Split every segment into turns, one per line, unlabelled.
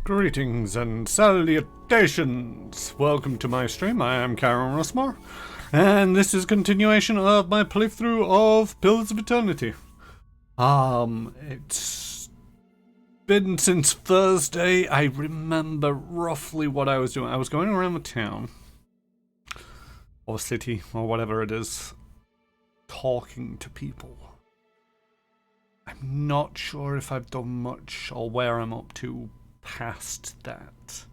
Greetings and salutations! Welcome to my stream. I am Karen Russmore, and this is a continuation of my playthrough of Pillars of Eternity. It's been since Thursday. I remember roughly what I was doing. I was going around the town, or city, or whatever it is, talking to people. I'm not sure if I've done much or where I'm up to past that.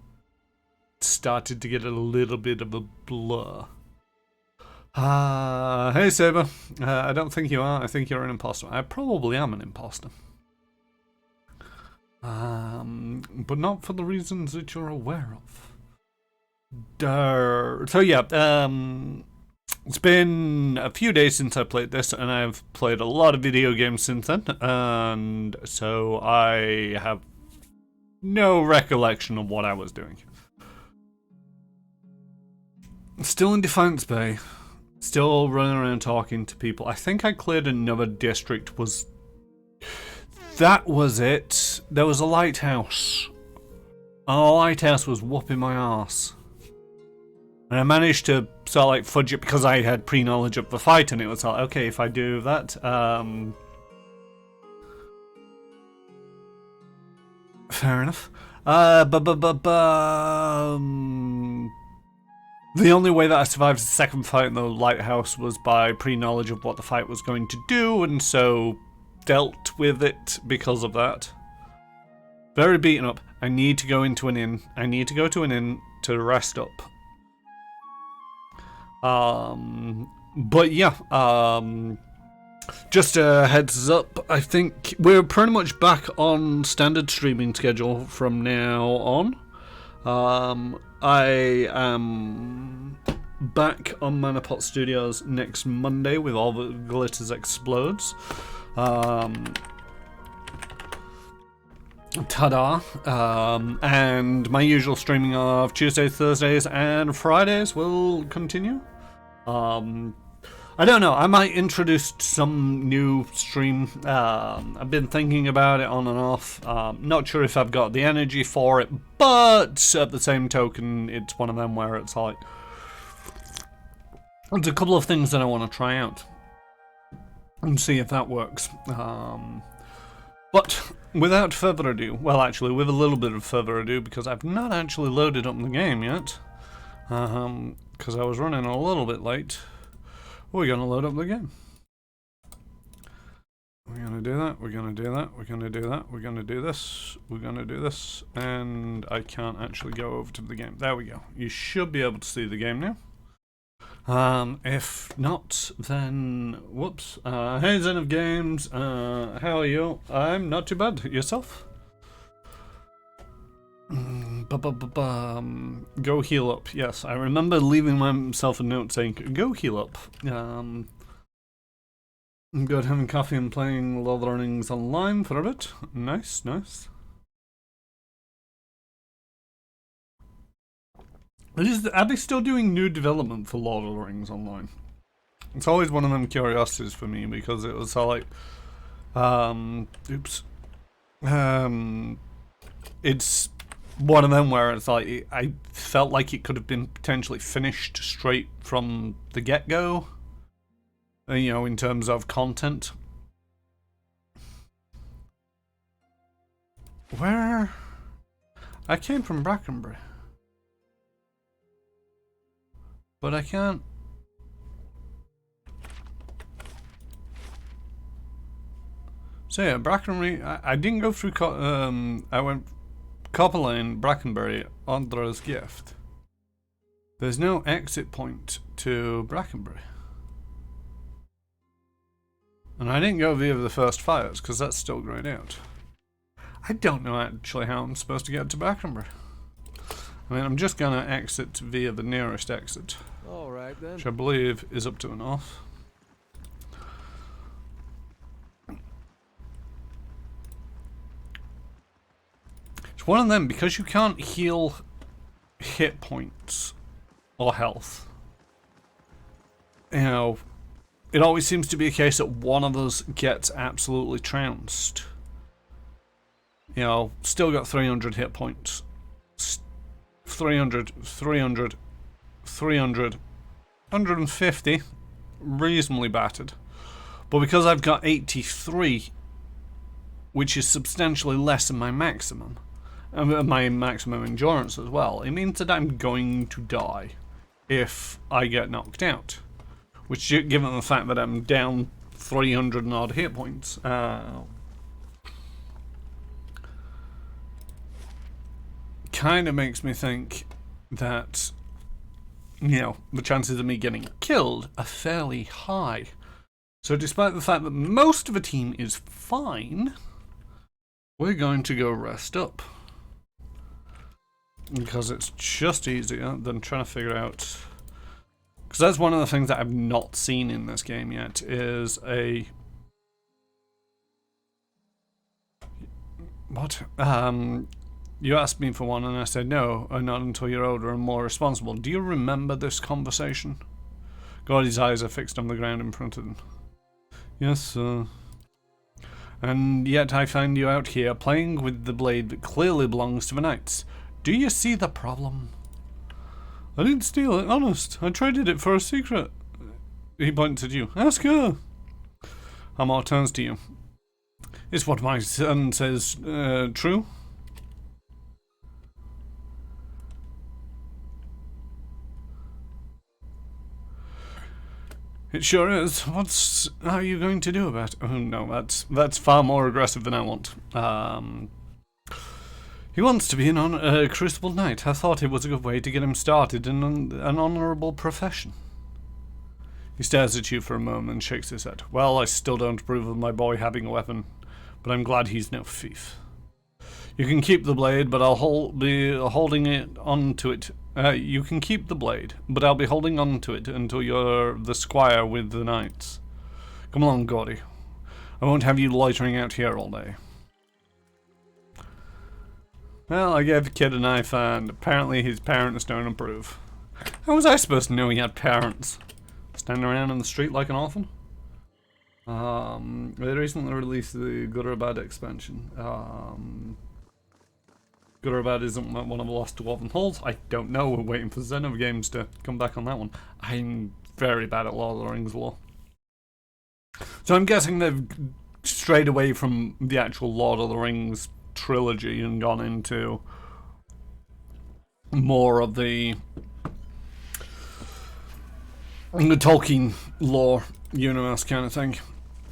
It started to get a little bit of a blur. Hey Saber. I don't think you are. I think you're an imposter. I probably am an imposter. But not for the reasons that you're aware of. So yeah, it's been a few days since I played this, and I've played a lot of video games since then, and so I have no recollection of what I was doing. Still in Defiance Bay. Still running around talking to people. I think I cleared another district. That was it. There was a lighthouse. And the lighthouse was whooping my arse. And I managed to sort of like fudge it because I had pre-knowledge of the fight, and it was like, okay, if I do that, fair enough. The only way that I survived the second fight in the lighthouse was by pre-knowledge of what the fight was going to do, and so dealt with it because of that. Very beaten up. I need to go into an inn. I need to go to an inn to rest up. But yeah, just a heads up, I think we're pretty much back on standard streaming schedule from now on. I am back on Manapot Studios next Monday with All the Glitters Explodes. Ta-da! And my usual streaming of Tuesdays, Thursdays, and Fridays will continue. I don't know, I might introduce some new stream. I've been thinking about it on and off. Not sure if I've got the energy for it, but at the same token, it's one of them where it's like, there's a couple of things that I want to try out and see if that works. But without further ado, well actually with a little bit of further ado, because I've not actually loaded up the game yet, because I was running a little bit late, we're going to load up the game. We're going to do that, we're going to do that, we're going to do that, we're going to do this, we're going to do this, and I can't actually go over to the game. There we go. You should be able to see the game now. If not, then whoops. Hey Zen of Games, how are you? I'm not too bad. Yourself? Go heal up. Yes, I remember leaving myself a note saying, go heal up. I'm good, having coffee and playing Lord of the Rings online for a bit. Nice, nice. Are they still doing new development for Lord of the Rings online? It's always one of them curiosities for me, because it was all like, it's one of them where it's like, I felt like it could have been potentially finished straight from the get-go, you know, in terms of content. Where? I came from Brackenbury. But I can't. So yeah, Brackenbury. I didn't go through. I went Copper Lane, Brackenbury, Andra's Gift. There's no exit point to Brackenbury, and I didn't go via the first fires because that's still grayed out. I don't know actually how I'm supposed to get to Brackenbury. I mean, I'm just gonna exit via the nearest exit.
All right then.
Which I believe is up to the north. It's one of them, because you can't heal hit points or health. You know, it always seems to be a case that one of us gets absolutely trounced. You know, still got 300 hit points. 300, 300, 300, 150. Reasonably battered. But because I've got 83, which is substantially less than my maximum endurance as well, it means that I'm going to die if I get knocked out. Which, given the fact that I'm down 300 and odd hit points, kind of makes me think that, you know, the chances of me getting killed are fairly high. So despite the fact that most of the team is fine, we're going to go rest up. Because it's just easier than trying to figure out... Because that's one of the things that I've not seen in this game yet, is a... What? You asked me for one and I said no, not until you're older and more responsible. Do you remember this conversation? God, his eyes are fixed on the ground in front of him. Yes, sir. And yet I find you out here playing with the blade that clearly belongs to the knights. Do you see the problem? I didn't steal it, honest. I traded it for a secret. He points at you. Ask her. Amar turns to you. Is what my son says true? It sure is. What are you going to do about it? Oh no, that's far more aggressive than I want. He wants to be a Crucible Knight. I thought it was a good way to get him started in an honourable profession. He stares at you for a moment and shakes his head. Well, I still don't approve of my boy having a weapon, but I'm glad he's no thief. You can keep the blade, but I'll be holding it onto it. You can keep the blade, but I'll be holding on to it until you're the squire with the knights. Come along, Gordy. I won't have you loitering out here all day. Well, I gave the kid a knife and apparently his parents don't approve. How was I supposed to know he had parents? Standing around in the street like an orphan? They recently released the Good or Bad expansion. Good or Bad isn't one of the last Dwarven Halls. I don't know, we're waiting for Xenogames to come back on that one. I'm very bad at Lord of the Rings lore. So I'm guessing they've strayed away from the actual Lord of the Rings trilogy and gone into more of the Tolkien lore universe kind of thing.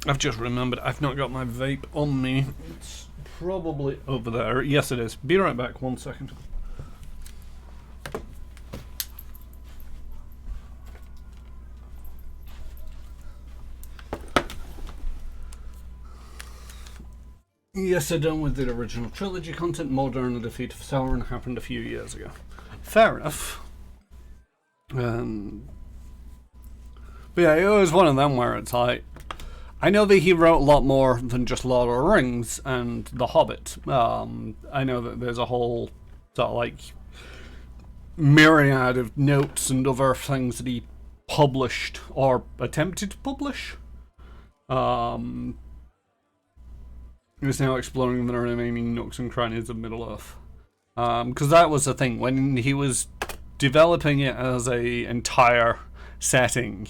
I've just remembered I've not got my vape on me. It's probably over there. Yes, it is. Be right back. 1 second. Yes, I'm done with the original trilogy content. More during the defeat of Sauron happened a few years ago. Fair enough. But yeah, it was one of them where it's like, I know that he wrote a lot more than just Lord of the Rings and The Hobbit. I know that there's a whole sort of like myriad of notes and other things that he published or attempted to publish. He was now exploring the remaining nooks and crannies of Middle-earth. Because that was the thing, when he was developing it as a entire setting,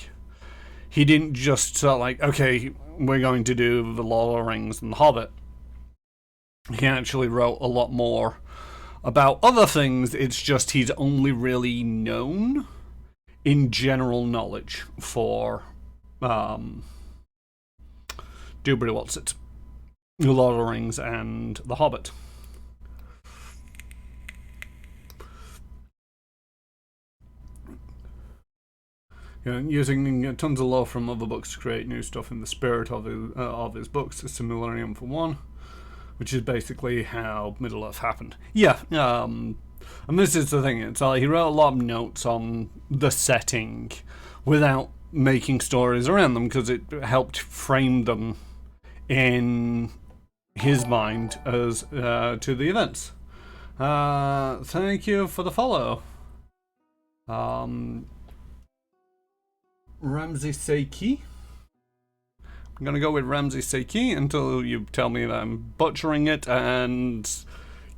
he didn't just sort of like, okay, we're going to do the Lord of the Rings and the Hobbit. He actually wrote a lot more about other things. It's just he's only really known in general knowledge for the Lord of the Rings and the Hobbit. Using tons of lore from other books to create new stuff in the spirit of his books. Similarium for one, which is basically how Middle-earth happened. Yeah, and this is the thing. It's he wrote a lot of notes on the setting without making stories around them because it helped frame them in his mind as to the events. Thank you for the follow. Ramsey Seiki. I'm gonna go with Ramsey Seiki until you tell me that I'm butchering it and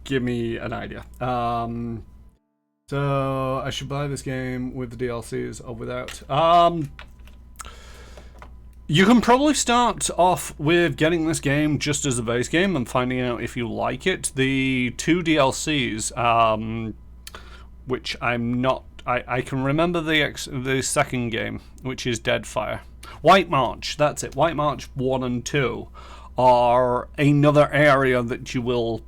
give me an idea. So I should buy this game with the DLCs or without. You can probably start off with getting this game just as a base game and finding out if you like it. The 2 DLCs, which I'm not... I can remember the second game, which is Deadfire. White March, that's it. White March 1 and 2 are another area that you will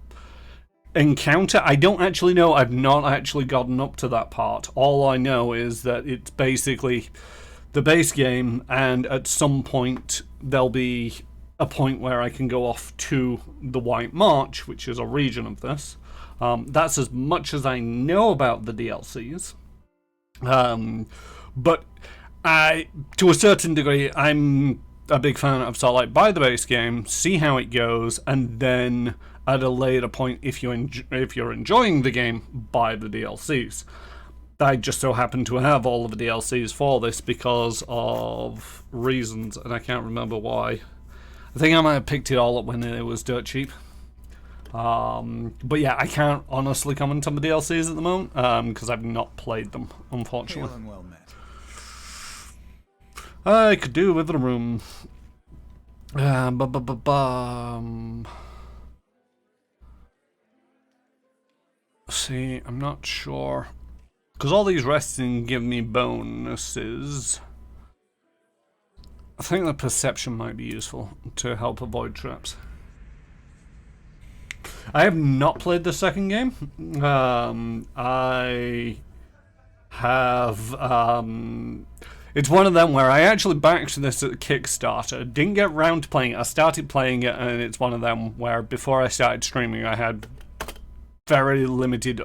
encounter. I don't actually know. I've not actually gotten up to that part. All I know is that it's basically the base game, and at some point there'll be a point where I can go off to the White March, which is a region of this. That's as much as I know about the DLCs. But to a certain degree, I'm a big fan of sort of like buy the base game, see how it goes, and then at a later point, if you're enjoying the game, buy the DLCs. I just so happen to have all of the DLCs for this because of reasons, and I can't remember why. I think I might have picked it all up when it was dirt cheap. But yeah, I can't honestly comment on the DLCs at the moment because I've not played them, unfortunately.
Well met.
I could do with the room. See, I'm not sure. Because all these resting give me bonuses. I think the perception might be useful to help avoid traps. I have not played the second game. I have... it's one of them where I actually backed this at Kickstarter. Didn't get round to playing it. I started playing it, and it's one of them where before I started streaming, I had very limited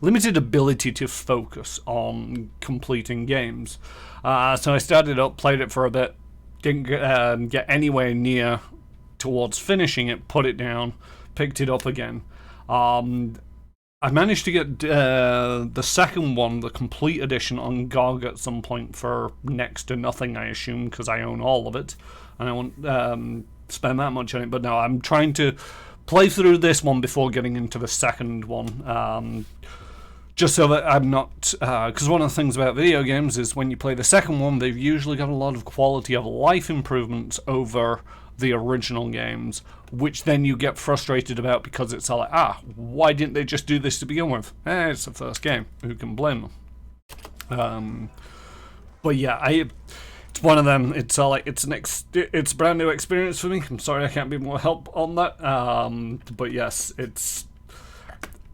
limited ability to focus on completing games. So I started up, played it for a bit, didn't get anywhere near towards finishing it, put it down, picked it up again. I managed to get the second one, the complete edition, on GOG at some point for next to nothing, I assume, because I own all of it, and I won't spend that much on it. But no, I'm trying to play through this one before getting into the second one, just so that I'm not... because one of the things about video games is when you play the second one, they've usually got a lot of quality of life improvements over the original games, which then you get frustrated about because it's all like, why didn't they just do this to begin with? It's the first game. Who can blame them? But yeah, it's one of them. It's all like it's a brand new experience for me. I'm sorry I can't be more help on that. But yes,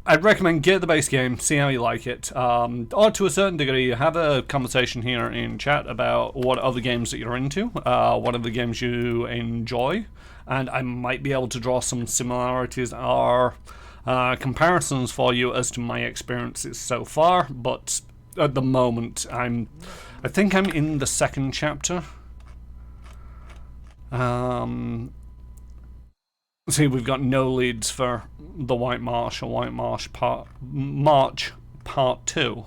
I'd recommend get the base game, see how you like it, or to a certain degree have a conversation here in chat about what other games that you're into, what other games you enjoy, and I might be able to draw some similarities or comparisons for you as to my experiences so far. But at the moment, I think I'm in the second chapter. See, we've got no leads for the White Marsh or White Marsh March Part 2.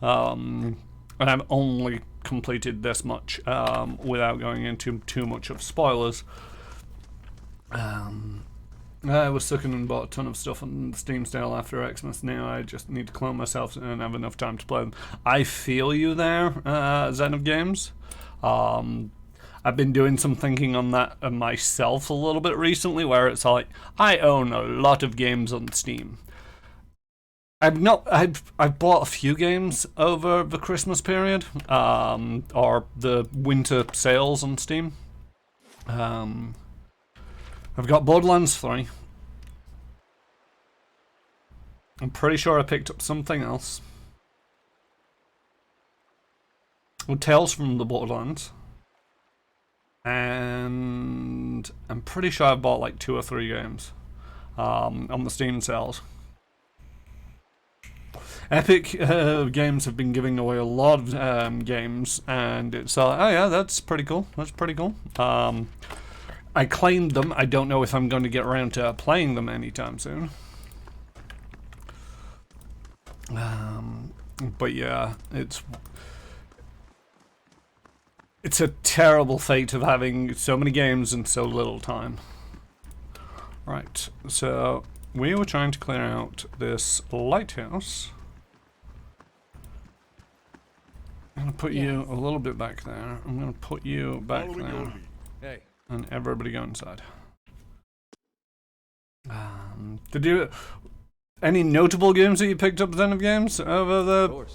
And I've only completed this much without going into too much of spoilers. I was sucking and bought a ton of stuff on Steam sale after Xmas. Now I just need to clone myself and have enough time to play them. I feel you there, Zen of Games. I've been doing some thinking on that myself a little bit recently, where it's like, I own a lot of games on Steam. I've bought a few games over the Christmas period, or the winter sales on Steam. I've got Borderlands 3. I'm pretty sure I picked up something else. Well, Tales from the Borderlands. And I'm pretty sure I've bought like 2 or 3 games on the Steam sales. Epic Games have been giving away a lot of games, and it's oh yeah, that's pretty cool. That's pretty cool. I claimed them. I don't know if I'm going to get around to playing them anytime soon. But yeah, It's a terrible fate of having so many games and so little time. Right, so we were trying to clear out this lighthouse. I'm going to put you a little bit back there. I'm going to put you back there.
Hey.
And everybody go inside. Did you... Any notable games that you picked up then of games over the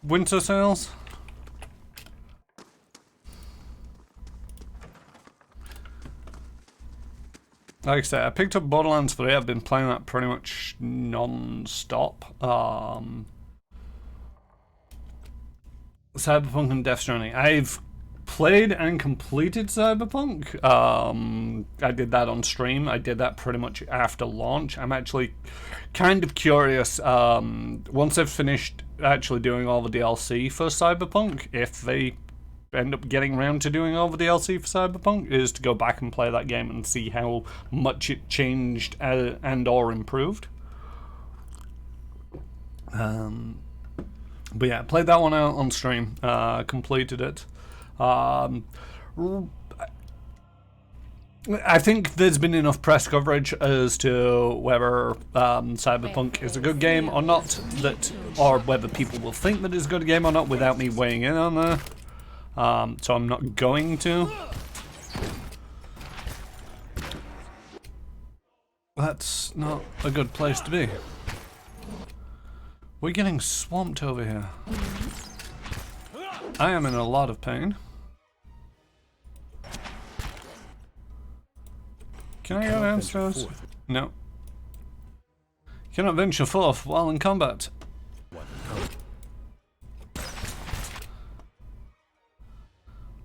winter sales? Like I said, I picked up Borderlands 3. I've been playing that pretty much non-stop. Cyberpunk and Death Stranding. I've played and completed Cyberpunk. I did that on stream. I did that pretty much after launch. I'm actually kind of curious, once I've finished actually doing all the DLC for Cyberpunk, if they end up getting around to doing all the DLC for Cyberpunk, is to go back and play that game and see how much it changed and or improved. But yeah, played that one out on stream, completed it. I think there's been enough press coverage as to whether Cyberpunk is a good game or not, or whether people will think that it's a good game or not without me weighing in on there. So I'm not going to. That's not a good place to be. We're getting swamped over here. I am in a lot of pain. Can I go downstairs? No. Cannot venture forth while in combat.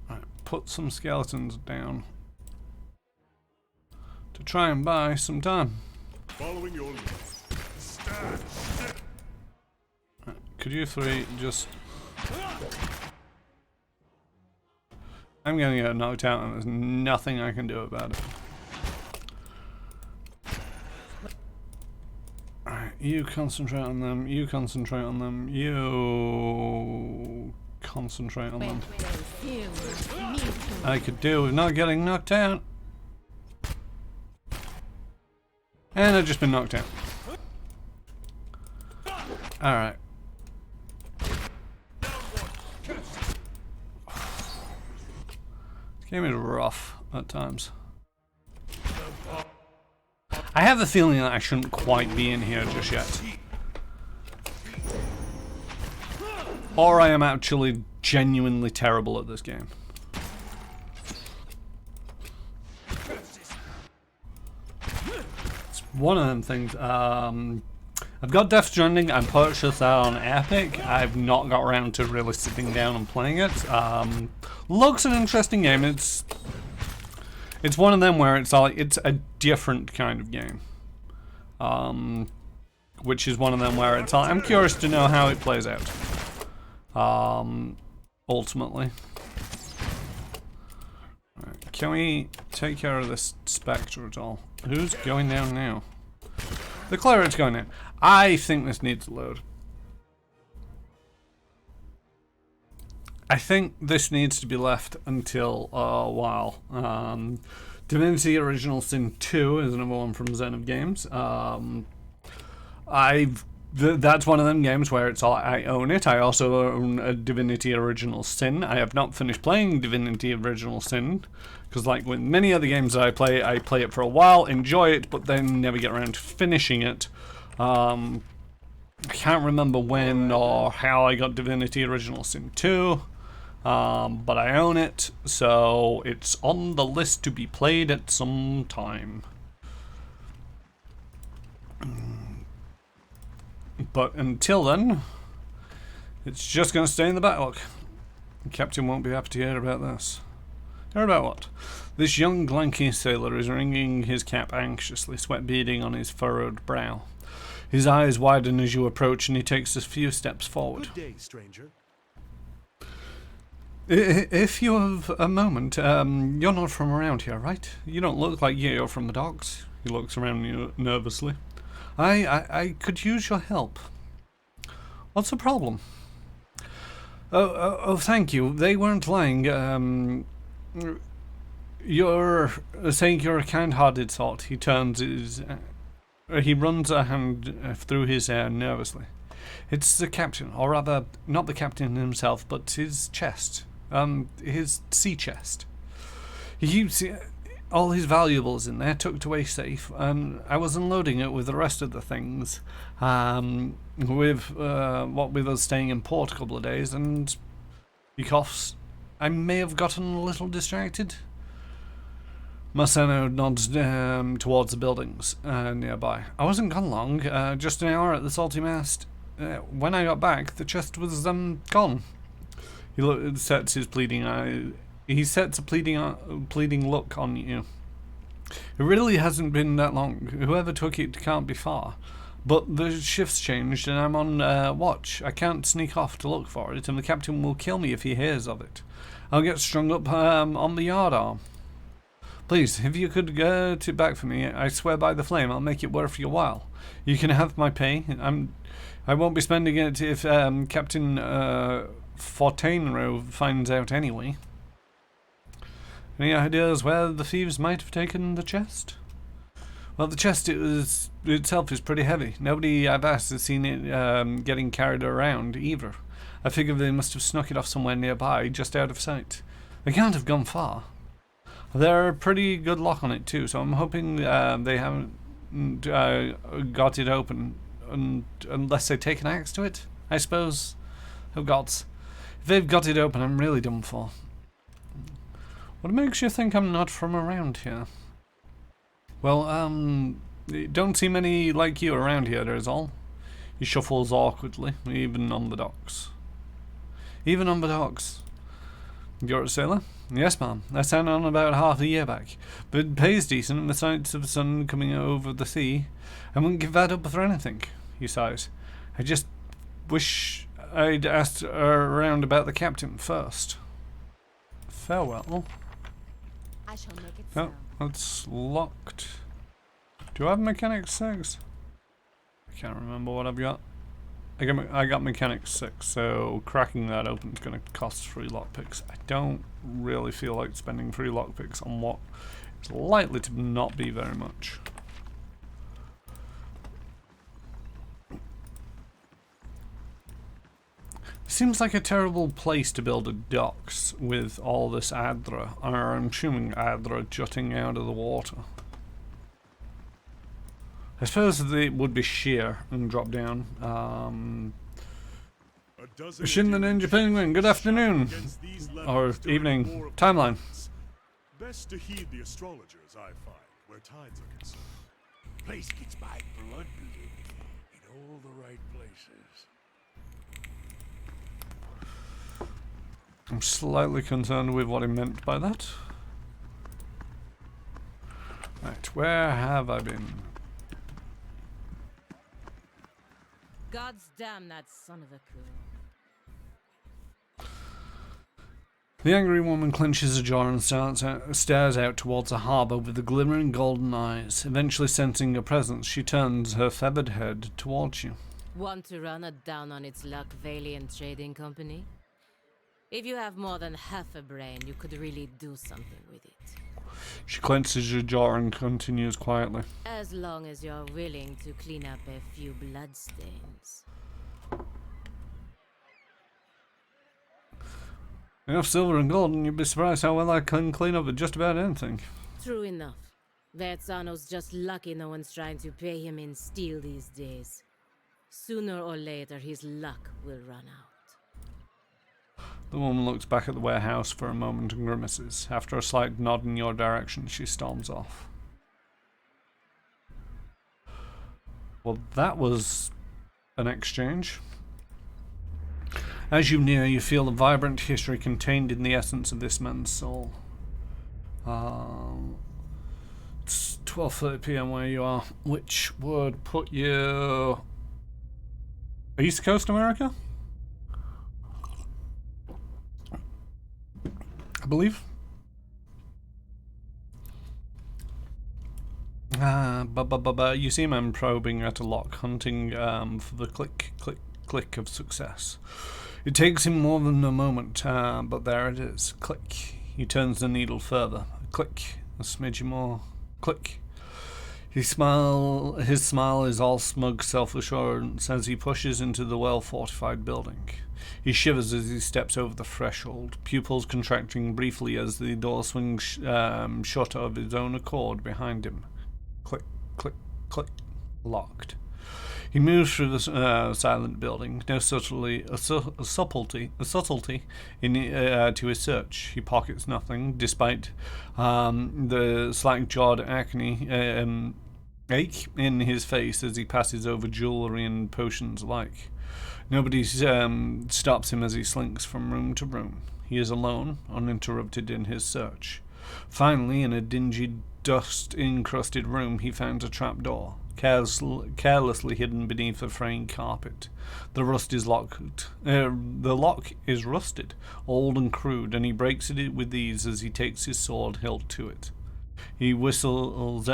Right, put some skeletons down to try and buy some time.
Following your lead.
Right, could you three just... I'm gonna get knocked out and there's nothing I can do about it. Alright, you concentrate on them, you concentrate on them, you concentrate on them. I could do with not getting knocked out. And I've just been knocked out. Alright. This game is rough at times. I have the feeling that I shouldn't quite be in here just yet. Or I am actually genuinely terrible at this game. It's one of them things. I've got Death Stranding. I purchased that on Epic. I've not got around to really sitting down and playing it. Looks an interesting game. It's one of them where it's like it's a different kind of game, which is one of them where it's like, I'm curious to know how it plays out. Ultimately, right, can we take care of this spectre at all? Who's going down now? The cleric's going down. I think this needs to load. I think this needs to be left until a while. Divinity Original Sin 2 is another one from Zen of Games. That's one of them games where it's all I own it. I also own a Divinity Original Sin. I have not finished playing Divinity Original Sin because, like with many other games that I play it for a while, enjoy it, but then never get around to finishing it. I can't remember when or how I got Divinity Original Sin 2. But I own it, so it's on the list to be played at some time. But until then, it's just going to stay in the backlog. The captain won't be happy to hear about this. Hear about what? This young lanky sailor is wringing his cap anxiously, sweat beading on his furrowed brow. His eyes widen as you approach, and he takes a few steps forward.
Good day, stranger.
If you have a moment, you're not from around here, right? You don't look like you're from the docks. He looks around you nervously. I could use your help. What's the problem? Oh, thank you. They weren't lying. You're saying you're a kind-hearted sort. He runs a hand through his hair nervously. It's the captain, or rather, not the captain himself, but his chest. His sea chest. He keeps all his valuables in there, tucked away safe, and I was unloading it with the rest of the things. With us staying in port a couple of days, and he coughs. I may have gotten a little distracted. Marceno nods towards the buildings nearby. I wasn't gone long, just an hour at the salty mast. When I got back, the chest was gone. He sets his pleading eye. He sets a pleading look on you. It really hasn't been that long. Whoever took it can't be far. But the shift's changed and I'm on watch. I can't sneak off to look for it, and the captain will kill me if he hears of it. I'll get strung up on the yard arm. Please, if you could get it back for me, I swear by the flame I'll make it worth your while. You can have my pay. I won't be spending it if Captain Fortainro finds out anyway. Any ideas where the thieves might have taken the chest? Well, the chest itself is pretty heavy. Nobody I've asked has seen it getting carried around either. I figure they must have snuck it off somewhere nearby, just out of sight. They can't have gone far. They're a pretty good lock on it too, so I'm hoping they haven't got it open, unless they take an axe to it, I suppose. Oh gods. If they've got it open, I'm really done for. What makes you think I'm not from around here? Well, don't see many like you around here, there's all. He shuffles awkwardly, even on the docks. Even on the docks. You're a sailor? Yes, ma'am. I signed on about half a year back. But it pays decent, and the sights of the sun coming over the sea. I wouldn't give that up for anything, he sighs. I just wish I'd asked around about the captain first. Farewell.
I shall make it
Oh, that's locked. Do I have mechanic 6? I can't remember what I've got. I got mechanic 6, so cracking that open is going to cost 3 lockpicks. I don't really feel like spending 3 lockpicks on what is likely to not be very much. Seems like a terrible place to build a docks with all this Adra, or I'm assuming Adra jutting out of the water. I suppose it would be sheer and drop down. Shin the Ninja Penguin, good afternoon. Or evening. Timeline.
Best to heed the astrologers, I find, where tides are concerned.
Place gets my blood bleeding in all the right places.
I'm slightly concerned with what he meant by that. Right, where have I been?
God's damn that son of a cool.
The angry woman clenches her jaw and stares out towards the harbour with the glimmering golden eyes. Eventually sensing your presence, she turns her feathered head towards you.
Want to run it down on its luck, Valiant Trading Company? If you have more than half a brain, you could really do something with it.
She clenches her jaw and continues quietly.
As long as you're willing to clean up a few bloodstains.
Enough silver and gold, and you'd be surprised how well I can clean up with just about anything.
True enough. Verzano's just lucky no one's trying to pay him in steel these days. Sooner or later, his luck will run out.
The woman looks back at the warehouse for a moment and grimaces. After a slight nod in your direction, she storms off. Well, that was an exchange. As you near, you feel the vibrant history contained in the essence of this man's soul. It's 12:30 PM where you are, which would put you East Coast America, I believe. You see him probing at a lock, hunting for the click of success. It takes him more than a moment, but there it is. Click. He turns the needle further. Click. A smidge more. Click. His smile is all smug self-assurance as he pushes into the well-fortified building. He shivers as he steps over the threshold, pupils contracting briefly as the door swings shut of his own accord behind him. Click, click, click. Locked. He moves through the silent building, no subtlety to his search. He pockets nothing, despite the slack-jawed acne ache in his face as he passes over jewellery and potions alike. Nobody stops him as he slinks from room to room. He is alone, uninterrupted in his search. Finally, in a dingy, dust-encrusted room, he finds a trapdoor, carelessly hidden beneath a fraying carpet. The lock is rusted, old and crude, and he breaks it with ease as he takes his sword hilt to it. He whistles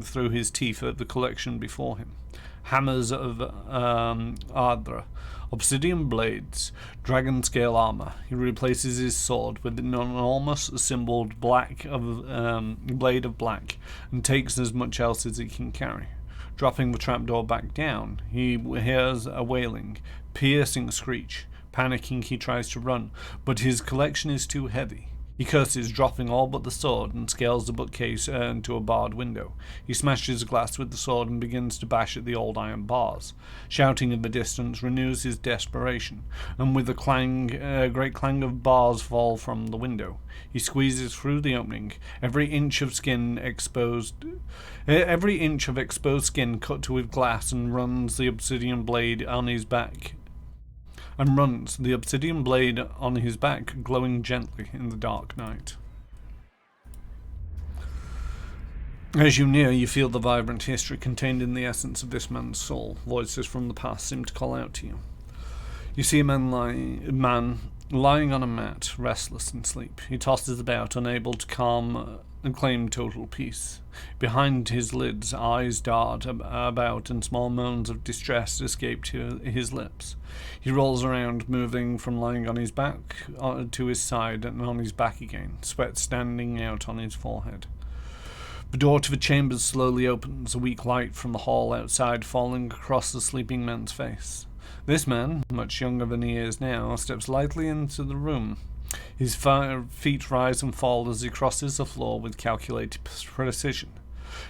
through his teeth at the collection before him. Hammers of Ardra, obsidian blades, dragon-scale armor. He replaces his sword with an enormous symboled blade of black, and takes as much else as he can carry. Dropping the trapdoor back down, he hears a wailing, piercing screech. Panicking, he tries to run, but his collection is too heavy. He curses, dropping all but the sword, and scales the bookcase into a barred window. He smashes glass with the sword and begins to bash at the old iron bars. Shouting in the distance renews his desperation, and with a great clang of bars fall from the window. He squeezes through the opening, every inch of exposed skin cut with glass, and runs the obsidian blade on his back, glowing gently in the dark night. As you near, you feel the vibrant history contained in the essence of this man's soul. Voices from the past seem to call out to you. You see a man lying on a mat, restless in sleep. He tosses about, unable to calm and claim total peace. Behind his lids, eyes dart about, and small moans of distress escape to his lips. He rolls around, moving from lying on his back to his side and on his back again, sweat standing out on his forehead. The door to the chambers slowly opens, a weak light from the hall outside falling across the sleeping man's face. This man, much younger than he is now, steps lightly into the room. His feet rise and fall as he crosses the floor with calculated precision,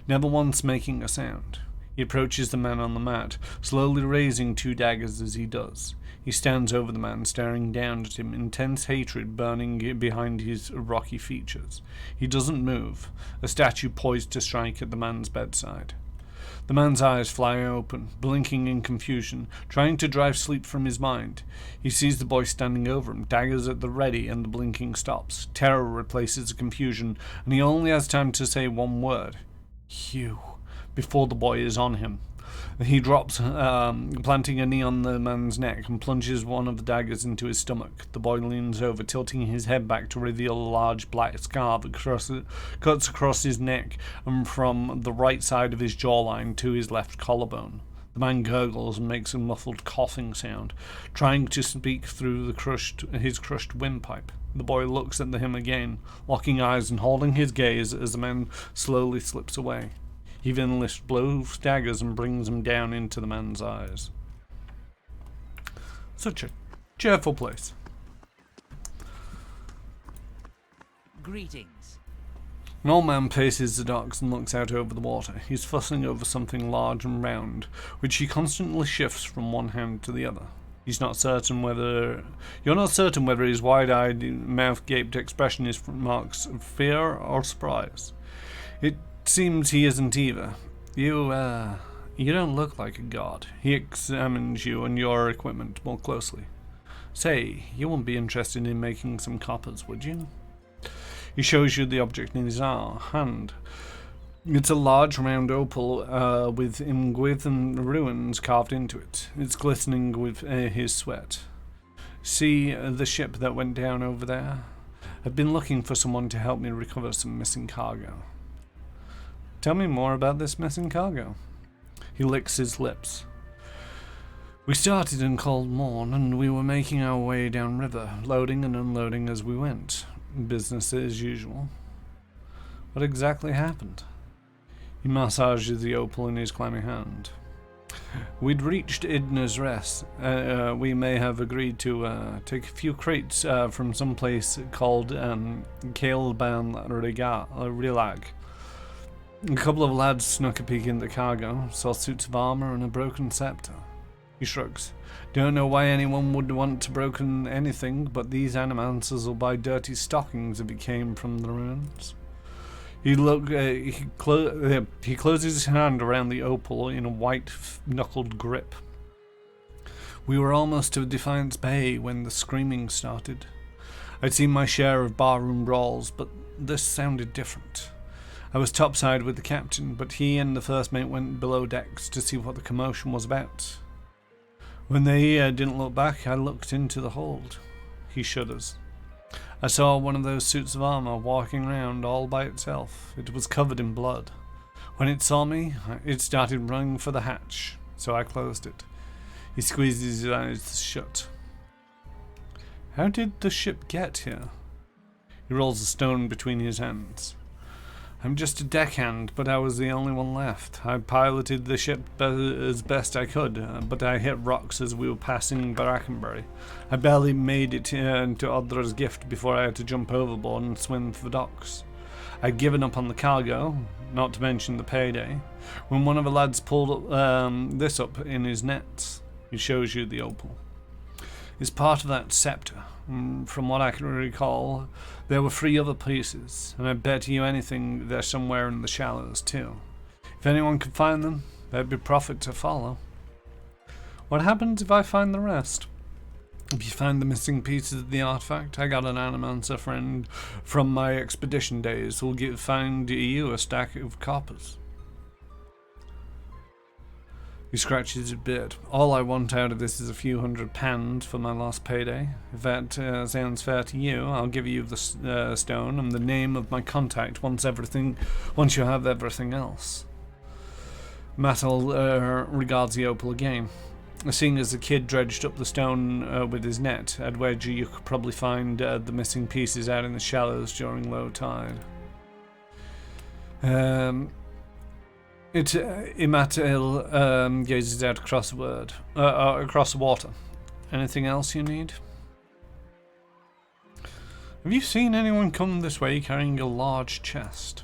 never once making a sound. He approaches the man on the mat, slowly raising 2 daggers as he does. He stands over the man, staring down at him, intense hatred burning behind his rocky features. He doesn't move, a statue poised to strike at the man's bedside. The man's eyes fly open, blinking in confusion, trying to drive sleep from his mind. He sees the boy standing over him, daggers at the ready, and the blinking stops. Terror replaces the confusion, and he only has time to say one word: "Hugh," before the boy is on him. He drops, planting a knee on the man's neck, and plunges one of the daggers into his stomach. The boy leans over, tilting his head back to reveal a large black scar that cuts across his neck and from the right side of his jawline to his left collarbone. The man gurgles and makes a muffled coughing sound, trying to speak through his crushed windpipe. The boy looks at him again, locking eyes and holding his gaze as the man slowly slips away. He then lifts both daggers and brings them down into the man's eyes. Such a cheerful place.
Greetings.
An old man paces the docks and looks out over the water. He's fussing over something large and round, which he constantly shifts from one hand to the other. You're not certain whether his wide-eyed, mouth-gaped expression marks fear or surprise. It seems he isn't either. You don't look like a god. He examines you and your equipment more closely. Say, you wouldn't be interested in making some coppers, would you? He shows you the object in his hand. It's a large round opal with Ingwithan runes carved into it. It's glistening with his sweat. See the ship that went down over there? I've been looking for someone to help me recover some missing cargo. Tell me more about this missing cargo. He licks his lips. We started in cold morn, and we were making our way downriver, loading and unloading as we went. Business as usual. What exactly happened? He massages the opal in his clammy hand. We'd reached Idna's Rest. We may have agreed to take a few crates from some place called Kailban Rilag. A couple of lads snuck a peek in the cargo, saw suits of armor and a broken scepter. He shrugs. Don't know why anyone would want to broken anything, but these animancers will buy dirty stockings if it came from the ruins. He closes his hand around the opal in a white-knuckled grip. We were almost to Defiance Bay when the screaming started. I'd seen my share of barroom brawls, but this sounded different. I was topside with the captain, but he and the first mate went below decks to see what the commotion was about. When they didn't look back, I looked into the hold. He shudders. I saw one of those suits of armor walking around all by itself. It was covered in blood. When it saw me, it started running for the hatch, so I closed it. He squeezed his eyes shut. How did the ship get here? He rolls a stone between his hands. I'm just a deckhand, but I was the only one left. I piloted the ship as best I could, but I hit rocks as we were passing Brackenbury. I barely made it to Odra's gift before I had to jump overboard and swim for docks. I'd given up on the cargo, not to mention the payday, when one of the lads pulled this up in his nets. He shows you the opal. It's part of that scepter. From what I can recall, there were 3 other pieces, and I bet you anything they're somewhere in the shallows too. If anyone could find them, there'd be profit to follow. What happens if I find the rest? If you find the missing pieces of the artifact, I got an animancer friend from my expedition days who'll find you a stack of coppers. He scratches his beard. All I want out of this is a few £100 for my last payday. If that sounds fair to you, I'll give you the stone and the name of my contact once you have everything else. Mattel regards the opal again. Seeing as the kid dredged up the stone with his net, I'd wager you could probably find the missing pieces out in the shallows during low tide. Imatil gazes out across the water. Anything else you need? Have you seen anyone come this way carrying a large chest?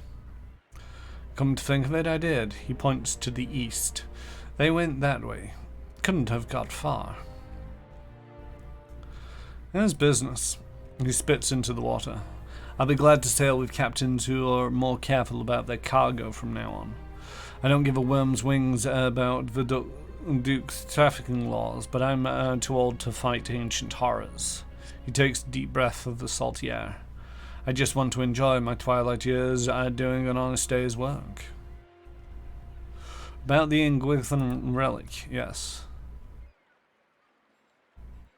Come to think of it, I did. He points to the east. They went that way. Couldn't have got far. There's business. He spits into the water. I'll be glad to sail with captains who are more careful about their cargo from now on. I don't give a worm's wings about the Duke's trafficking laws, but I'm too old to fight ancient horrors. He takes a deep breath of the salty air. I just want to enjoy my twilight years doing an honest day's work. About the Ingwithan relic, yes.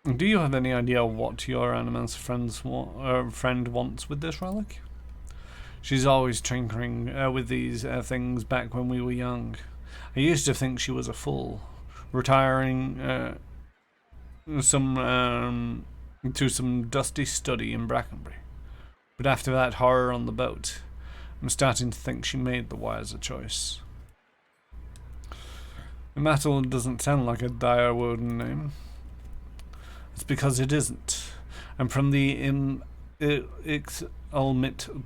Do you have any idea what your animancer friend wants with this relic? She's always tinkering with these things back when we were young. I used to think she was a fool, retiring to some dusty study in Brackenbury. But after that horror on the boat, I'm starting to think she made the wiser choice. Imatil doesn't sound like a Direwoden name. It's because it isn't. I'm from the Ixalmitl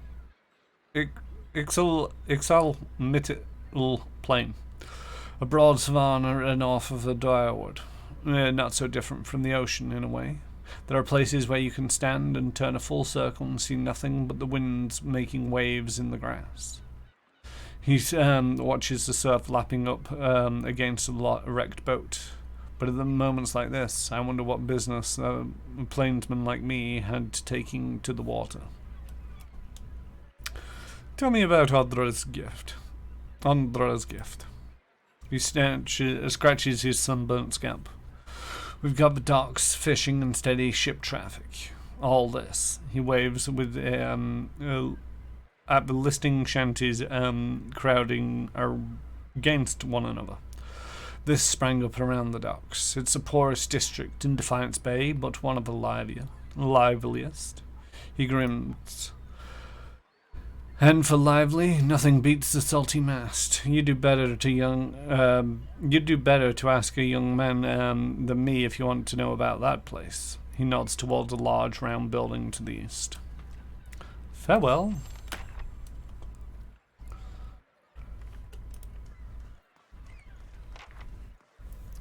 plain, a broad savanna north of the Direwood. Not so different from the ocean in a way. There are places where you can stand and turn a full circle and see nothing but the winds making waves in the grass. He watches the surf lapping up against a wrecked boat. But at the moments like this, I wonder what business a plainsman like me had taking to the water. Tell me about Odra's gift. He scratches his sunburnt scalp. We've got the docks, fishing, and steady ship traffic. All this. He waves with at the listing shanties crowding against one another. This sprang up around the docks. It's the poorest district in Defiance Bay, but one of the liveliest. He grins. And for lively, nothing beats the salty mast. You'd do better to ask a young man than me if you want to know about that place. He nods towards a large round building to the east. Farewell.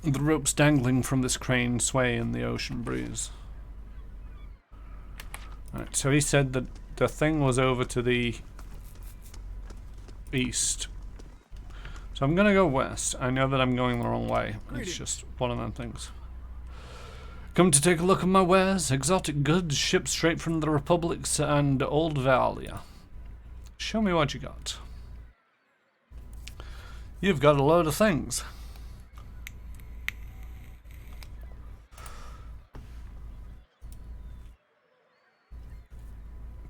The ropes dangling from this crane sway in the ocean breeze. Alright, so he said that the thing was over to the east. So I'm gonna go west. I know that I'm going the wrong way. It's just one of them things. Come to take a look at my wares. Exotic goods shipped straight from the Republics and Old Valia. Show me what you got. You've got a load of things.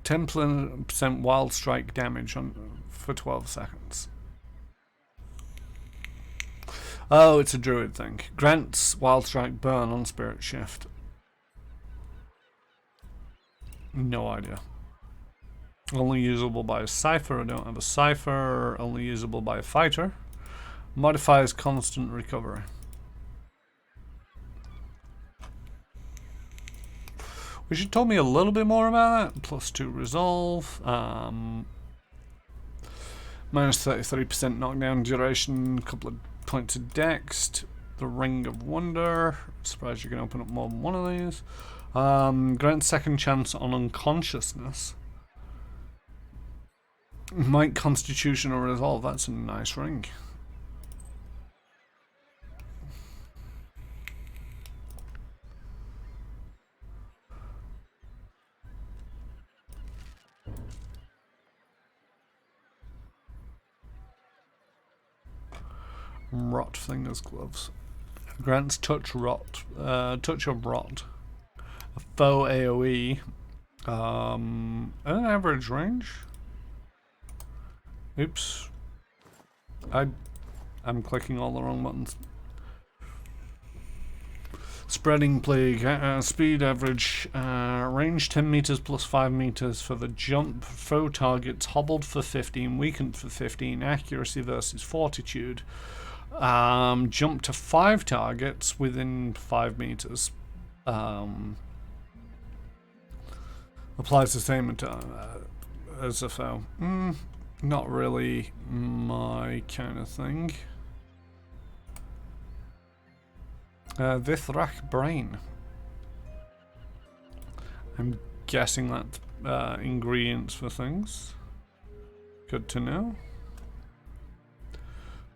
%10 wild strike damage for 12 seconds. Oh, it's a druid thing. Grants wild strike burn on spirit shift. No idea. Only usable by a cipher. I don't have a cipher. Only usable by a fighter. Modifies constant recovery. Wish you told me a little bit more about that. +2 resolve. Minus 33% knockdown duration. Couple of points of dex. The Ring of Wonder. Surprised you can open up more than one of these. Grant second chance on unconsciousness. Might Constitution or Resolve. That's a nice ring. Rot fingers gloves. Grants touch rot. Touch of rot. A faux AoE. An average range. Oops. I'm clicking all the wrong buttons. Spreading plague. Speed average. Range 10 meters plus 5 meters for the jump. Foe targets hobbled for 15. Weakened for 15. Accuracy versus fortitude. Jump to 5 targets within 5 meters. Applies the same as a foe. Not really my kind of thing. Vithrak Brain. I'm guessing that ingredients for things. Good to know.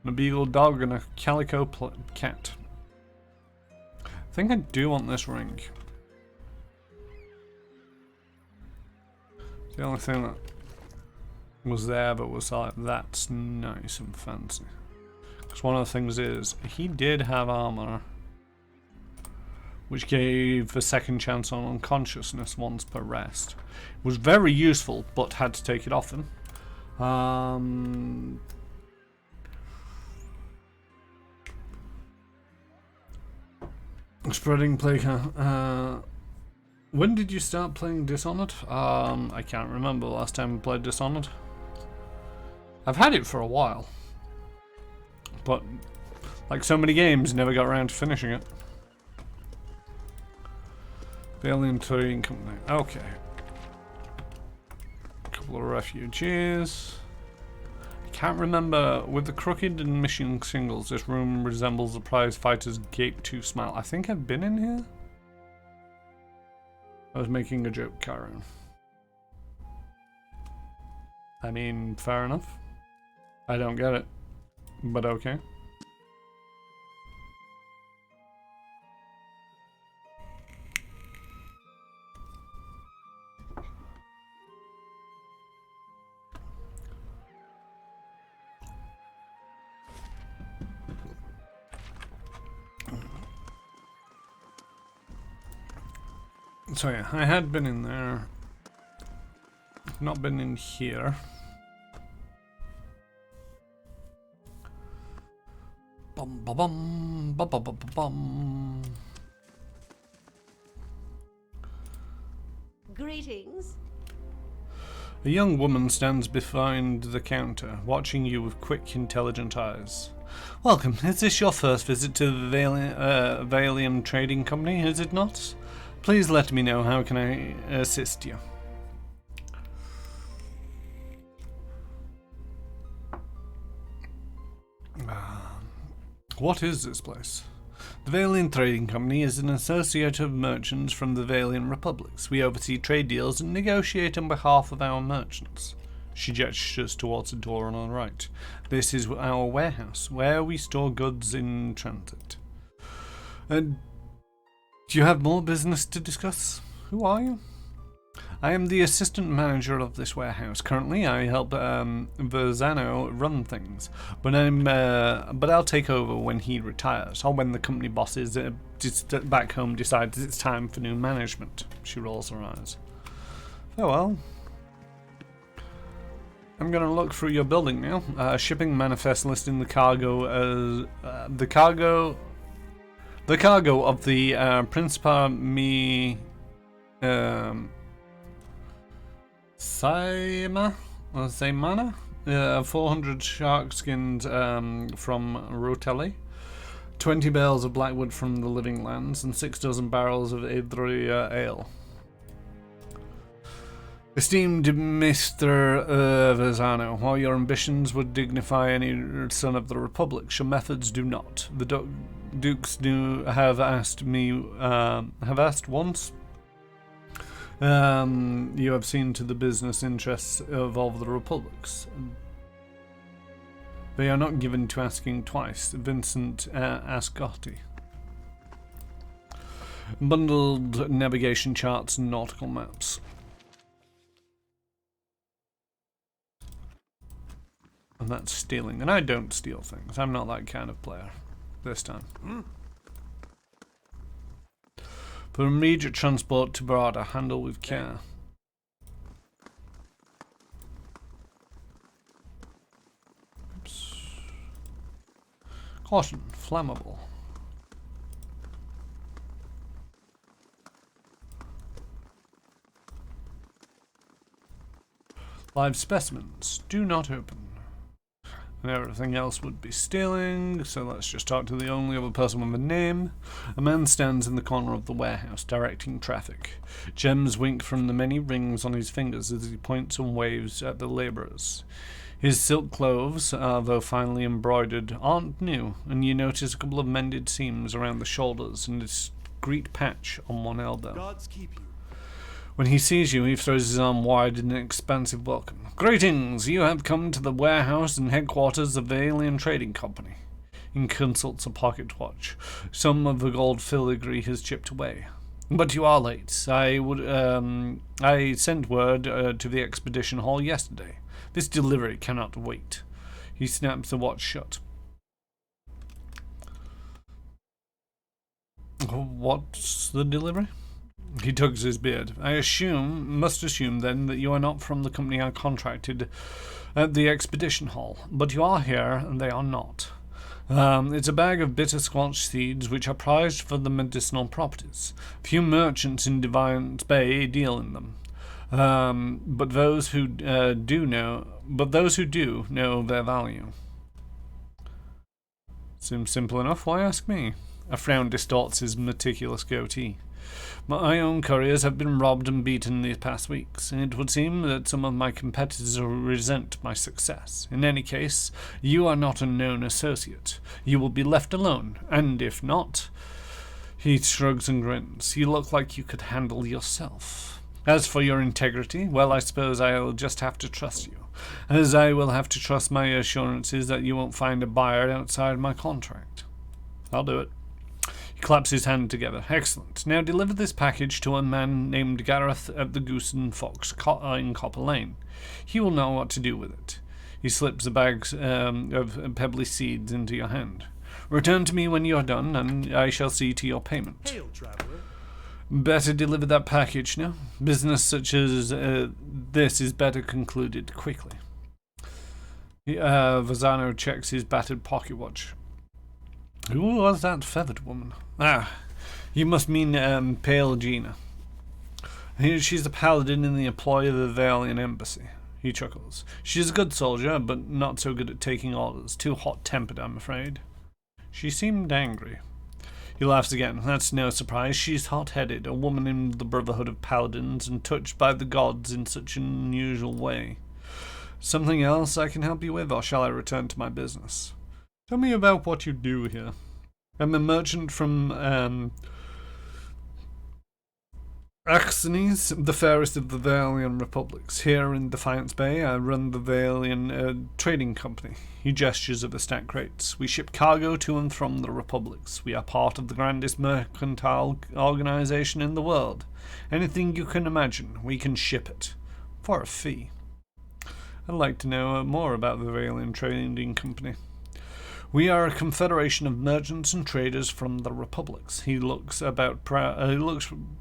And a beagle dog and a calico cat. I think I do want this ring. It's the only thing that was there but was like, that's nice and fancy. Because one of the things is, he did have armor, which gave a second chance on unconsciousness once per rest. It was very useful, but had to take it off him. Spreading plague. When did you start playing Dishonored? I can't remember the last time I played Dishonored. I've had it for a while, but like so many games, never got around to finishing it. The Alien Trading Company. Okay. A couple of refugees. I can't remember. With the crooked and mission singles, this room resembles the prize fighter's gape to smile. I think I've been in here. I was making a joke, Karen. I mean, fair enough. I don't get it, but okay. So yeah, I had been in there. Not been in here. Bum bum bum. Bum.
Greetings.
A young woman stands behind the counter, watching you with quick, intelligent eyes. Welcome. Is this your first visit to the Valium Trading Company, is it not? Please let me know how can I assist you. What is this place? The Valian Trading Company is an associate of merchants from the Valian republics. We oversee trade deals and negotiate on behalf of our merchants. She gestures towards the door on the right. This is our warehouse, where we store goods in transit. Do you have more business to discuss? Who are you? I am the assistant manager of this warehouse. Currently, I help Verzano run things, but I'll take over when he retires, or when the company bosses back home decides it's time for new management. She rolls her eyes. Farewell. I'm gonna look through your building now. Shipping manifest listing the cargo as the cargo of the Principa Mi. Saimana? 400 shark skins from Rotelli, 20 bales of blackwood from the Living Lands, and 6 dozen barrels of Adria ale. Esteemed Mr. Verzano, while your ambitions would dignify any son of the Republic, your methods do not. The Dukes have asked once. You have seen to the business interests of all the republics. They are not given to asking twice. Vincent Ascotti. Bundled navigation charts and nautical maps. And that's stealing. And I don't steal things. I'm not that kind of player. This time. For immediate transport to Barada, handle with care. Oops. Caution, flammable. Live specimens, do not open. And everything else would be stealing, so let's just talk to the only other person with a name. A man stands in the corner of the warehouse, directing traffic. Gems wink from the many rings on his fingers as he points and waves at the labourers. His silk clothes, though finely embroidered, aren't new, and you notice a couple of mended seams around the shoulders and a discreet patch on one elbow.
Gods keep you.
When he sees you, he throws his arm wide in an expansive welcome. Greetings! You have come to the warehouse and headquarters of the Alien Trading Company. He consults a pocket watch. Some of the gold filigree has chipped away. But you are late. I sent word to the expedition hall yesterday. This delivery cannot wait. He snaps the watch shut. What's the delivery? He tugs his beard. I must assume then that you are not from the company I contracted at the expedition hall, but you are here and they are not. It's a bag of bitter squash seeds which are prized for the medicinal properties. Few merchants in Defiance Bay deal in them, but those who do know their value. Seems simple enough. Why ask me? A frown distorts his meticulous goatee. My own couriers have been robbed and beaten these past weeks, and it would seem that some of my competitors resent my success. In any case, you are not a known associate. You will be left alone, and if not... He shrugs and grins. You look like you could handle yourself. As for your integrity, well, I suppose I'll just have to trust you, as I will have to trust my assurances that you won't find a buyer outside my contract. I'll do it. Claps his hand together. Excellent. Now deliver this package to a man named Gareth at the Goose and Fox in Copper Lane. He will know what to do with it. He slips the bags of pebbly seeds into your hand. Return to me when you are done, and I shall see to your payment.
Hail, traveler.
Better deliver that package now. Business such as this is better concluded quickly. Verzano checks his battered pocket watch. Who was that feathered woman? Ah, you must mean Pale Gina. She's a paladin in the employ of the Valian embassy. He chuckles. She's a good soldier, but not so good at taking orders. Too hot-tempered, I'm afraid. She seemed angry. He laughs again. That's no surprise. She's hot-headed, a woman in the Brotherhood of Paladins, and touched by the gods in such an unusual way. Something else I can help you with, or shall I return to my business? Tell me about what you do here. I'm a merchant from, Axenes, the fairest of the Valian republics. Here in Defiance Bay, I run the Valian trading company. He gestures at the stack crates. We ship cargo to and from the republics. We are part of the grandest mercantile organization in the world. Anything you can imagine, we can ship it. For a fee. I'd like to know more about the Valian trading company. We are a confederation of merchants and traders from the republics. He looks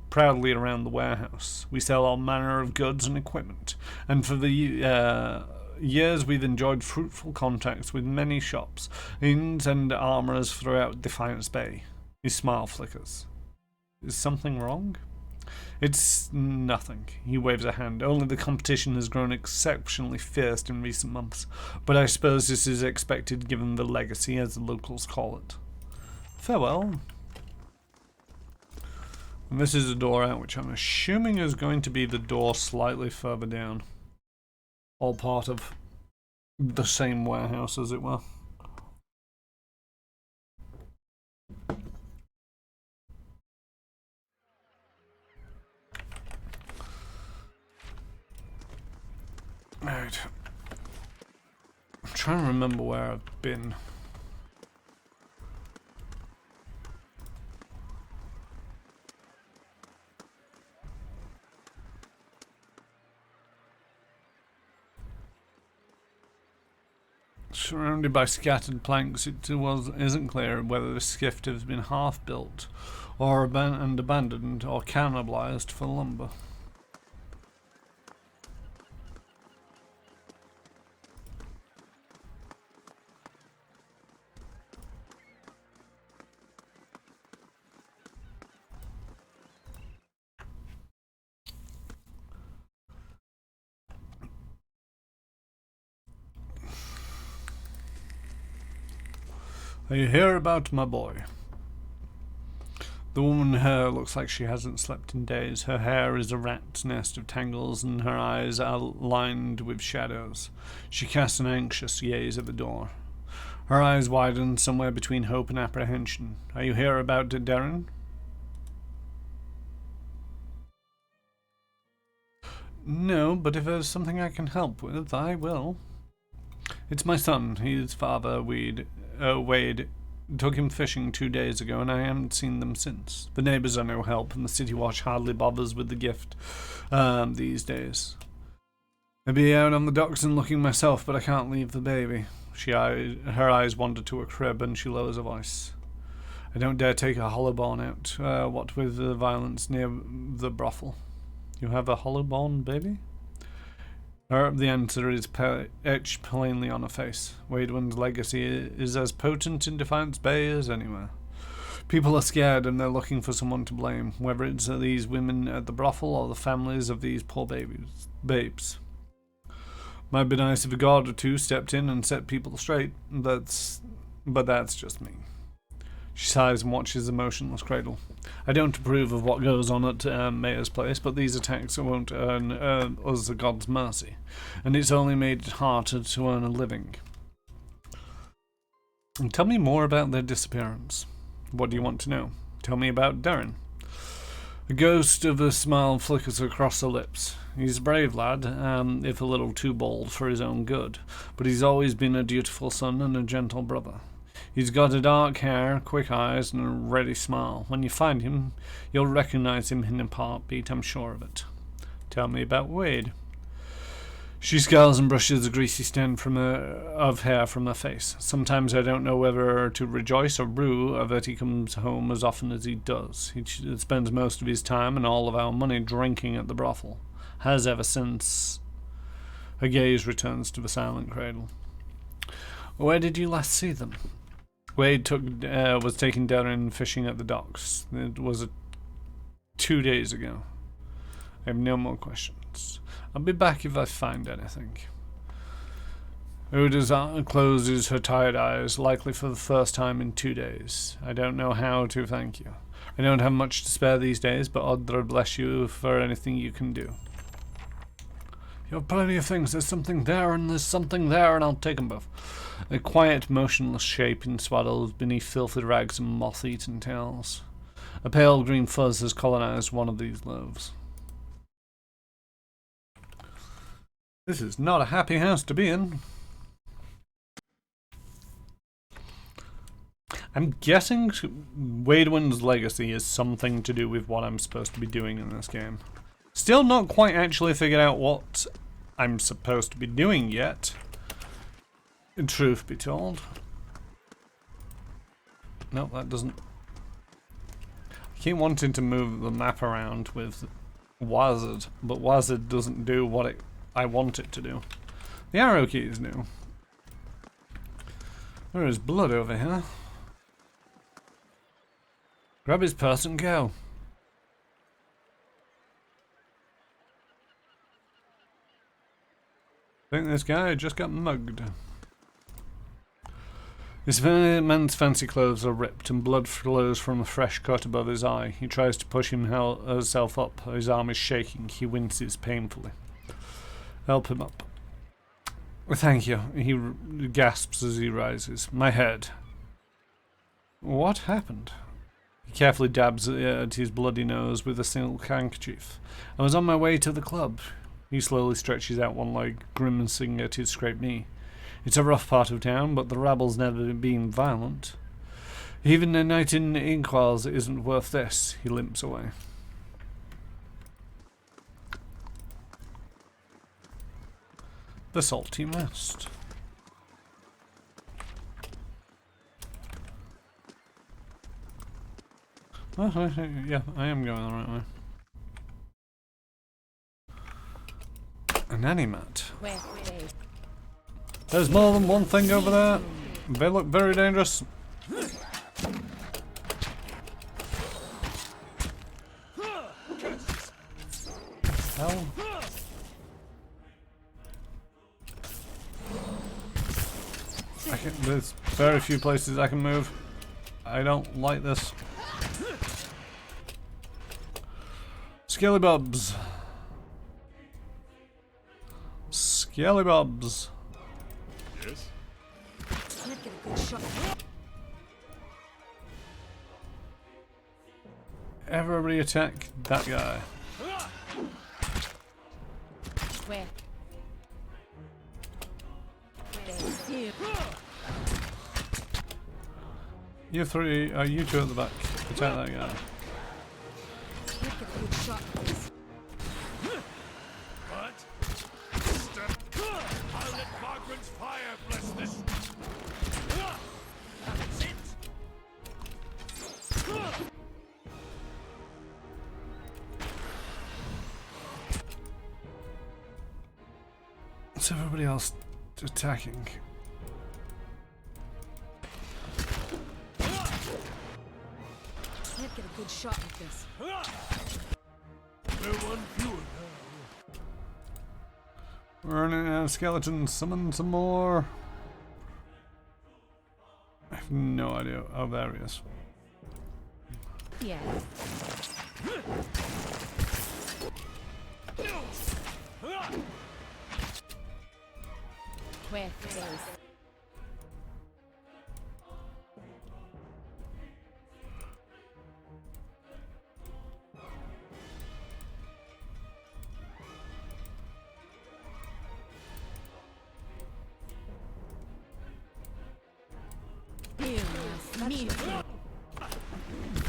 proudly around the warehouse. We sell all manner of goods and equipment, and for the years we've enjoyed fruitful contacts with many shops, inns, and armourers throughout Defiance Bay. His smile flickers. Is something wrong? It's nothing. He waves a hand. Only the competition has grown exceptionally fierce in recent months, but I suppose this is expected given the legacy, as the locals call it. Farewell. And this is a door out, which I'm assuming is going to be the door slightly further down. All part of the same warehouse, as it were. Right. I'm trying to remember where I've been. Surrounded by scattered planks, it isn't clear whether the skiff has been half-built or abandoned or cannibalized for lumber. Are you here about my boy? The woman's hair looks like she hasn't slept in days. Her hair is a rat's nest of tangles, and her eyes are lined with shadows. She casts an anxious gaze at the door. Her eyes widen somewhere between hope and apprehension. Are you here about Darren? No, but if there's something I can help with, I will. It's my son. His father, Wade, took him fishing 2 days ago, and I haven't seen them since. The neighbors are no help, and the city watch hardly bothers with the gift these days. I'd be out on the docks and looking myself, but I can't leave the baby. Her eyes wander to a crib, and she lowers her voice. I don't dare take a hollowborn out, what with the violence near the brothel. You have a hollowborn baby? The answer is etched plainly on her face. Wadewan's legacy is as potent in Defiance Bay as anywhere. People are scared and they're looking for someone to blame, whether it's these women at the brothel or the families of these poor babes. Might be nice if a god or two stepped in and set people straight, but that's just me. She sighs and watches the motionless cradle. I don't approve of what goes on at Mayor's Place, but these attacks won't earn us the god's mercy, and it's only made it harder to earn a living. And tell me more about their disappearance. What do you want to know? Tell me about Darren. A ghost of a smile flickers across her lips. He's a brave lad, if a little too bold for his own good, but he's always been a dutiful son and a gentle brother. He's got a dark hair, quick eyes, and a ready smile. When you find him, you'll recognize him in a heartbeat, I'm sure of it. Tell me about Wade. She scowls and brushes the greasy stem of hair from her face. Sometimes I don't know whether to rejoice or rue that he comes home as often as he does. He spends most of his time and all of our money drinking at the brothel. Has ever since. Her gaze returns to the silent cradle. Where did you last see them? Wade was taken down in fishing at the docks. It was 2 days ago. I have no more questions. I'll be back if I find anything. Uda closes her tired eyes, likely for the first time in 2 days. I don't know how to thank you. I don't have much to spare these days, but Odra bless you for anything you can do. You have plenty of things. There's something there, and there's something there, and I'll take them both. A quiet, motionless shape in swaddles beneath filthy rags and moth-eaten tails. A pale green fuzz has colonized one of these loaves. This is not a happy house to be in. I'm guessing Wadewen's legacy is something to do with what I'm supposed to be doing in this game. Still not quite actually figured out what I'm supposed to be doing yet. Truth be told. No, that doesn't. I keep wanting to move the map around with Wazard, but Wazard doesn't do what I want it to do. The arrow key is new. There is blood over here. Grab his purse and go. I think this guy just got mugged. This man's fancy clothes are ripped and blood flows from a fresh cut above his eye. He tries to push himself up. His arm is shaking. He winces painfully. Help him up. Thank you. He gasps as he rises. My head. What happened? He carefully dabs at his bloody nose with a silk handkerchief. I was on my way to the club. He slowly stretches out one leg, grimacing at his scraped knee. It's a rough part of town, but the rabble's never been violent. Even a night in Inkwalls isn't worth this. He limps away. The salty mist. Oh, yeah, I am going the right way. An animat. There's more than one thing over there. They look very dangerous. Hell. There's very few places I can move. I don't like this. Skellybobs. Skellybobs.
Yes?
Can't get a good shot.
Everybody attack that guy.
Where?
You three, you two at the back. Attack that guy.
Can't get a good shot.
What? I'll let Margaret's fire bless this. That's it.
What's everybody else attacking?
Can't get a good shot with this.
We're one fewer now.
We're running out of skeletons. Summon some more. I have no idea. Oh, there he is.
Yeah. Where?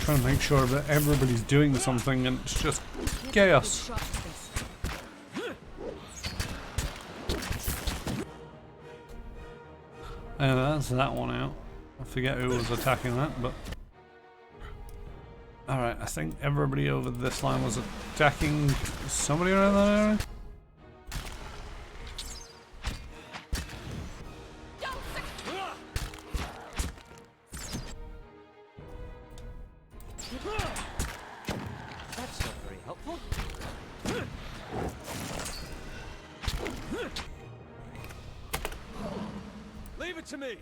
Trying to make sure that everybody's doing something and it's just chaos. And that's that one out. I forget who was attacking that, but... Alright, I think everybody over this line was attacking somebody around that area.
helpful? Leave it to me!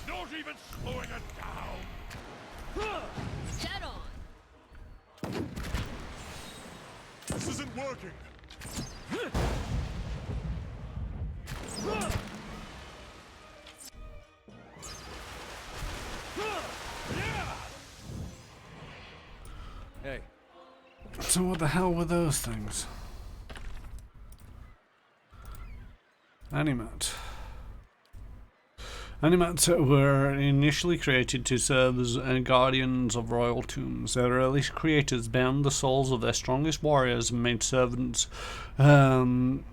Not even slowing it down!
Dead on!
This isn't working.
Hey,
So what the hell were those things? Animat. Animats were initially created to serve as guardians of royal tombs. Their early creators bound the souls of their strongest warriors and made servants to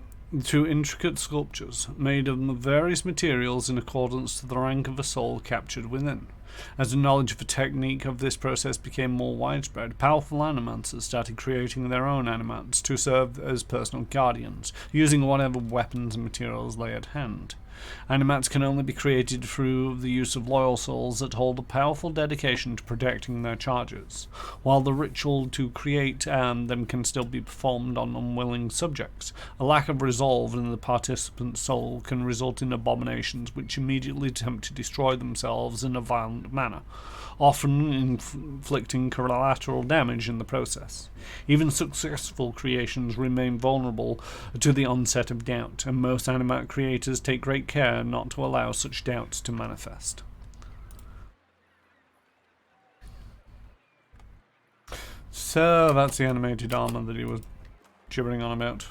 intricate sculptures made of various materials in accordance to the rank of a soul captured within. As the knowledge of the technique of this process became more widespread, powerful animancers started creating their own animats to serve as personal guardians, using whatever weapons and materials lay at hand. Animats can only be created through the use of loyal souls that hold a powerful dedication to protecting their charges, while the ritual to create them can still be performed on unwilling subjects. A lack of resolve in the participant's soul can result in abominations which immediately attempt to destroy themselves in a violent manner, often inflicting collateral damage in the process. Even successful creations remain vulnerable to the onset of doubt, and most animat creators take great care not to allow such doubts to manifest. So that's the animated armor that he was gibbering on about.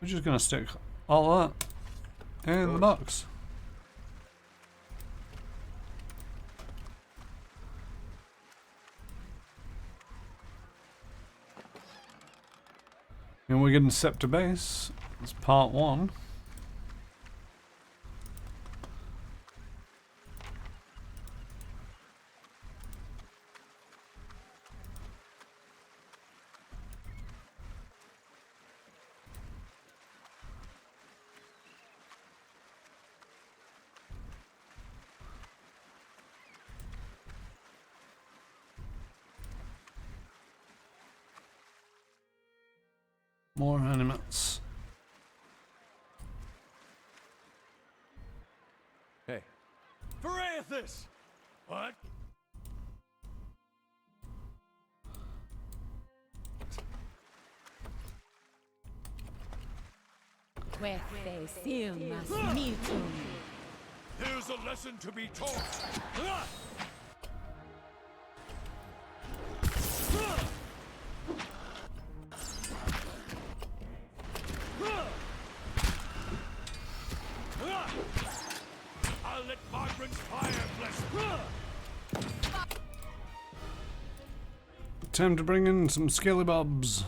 We're just gonna stick all that in the box. And we're getting Scepter Base. That's part 1. More animats.
hey. Verathus!
What?
Quae silmas miltum.
Here's a lesson to be taught. I'll let Margaret's fire bless.
Time to bring in some skillybobs.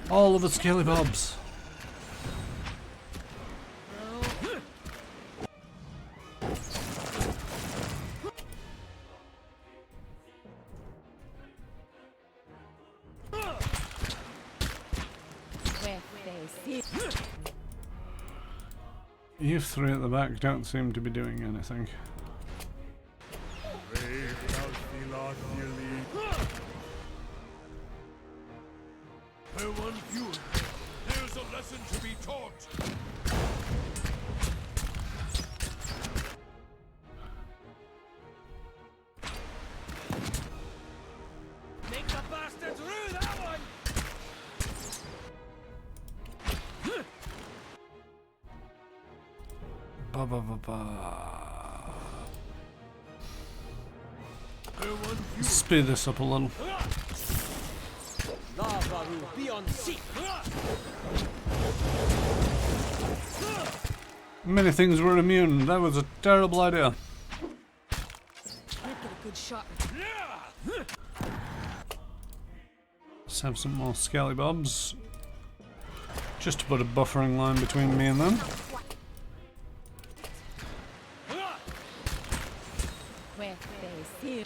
All of the skillybobs. You three at the back don't seem to be doing anything.
Per one viewer, there's a lesson to be taught.
Make the bastards rue that one!
Ba ba ba ba.
Per one viewer.
Speed this up a little.
Lava will be on seat!
Many things were immune. That was a terrible idea.
Get a good shot.
Let's have some more skellybobs. Just to put a buffering line between me and them.
Quae sil.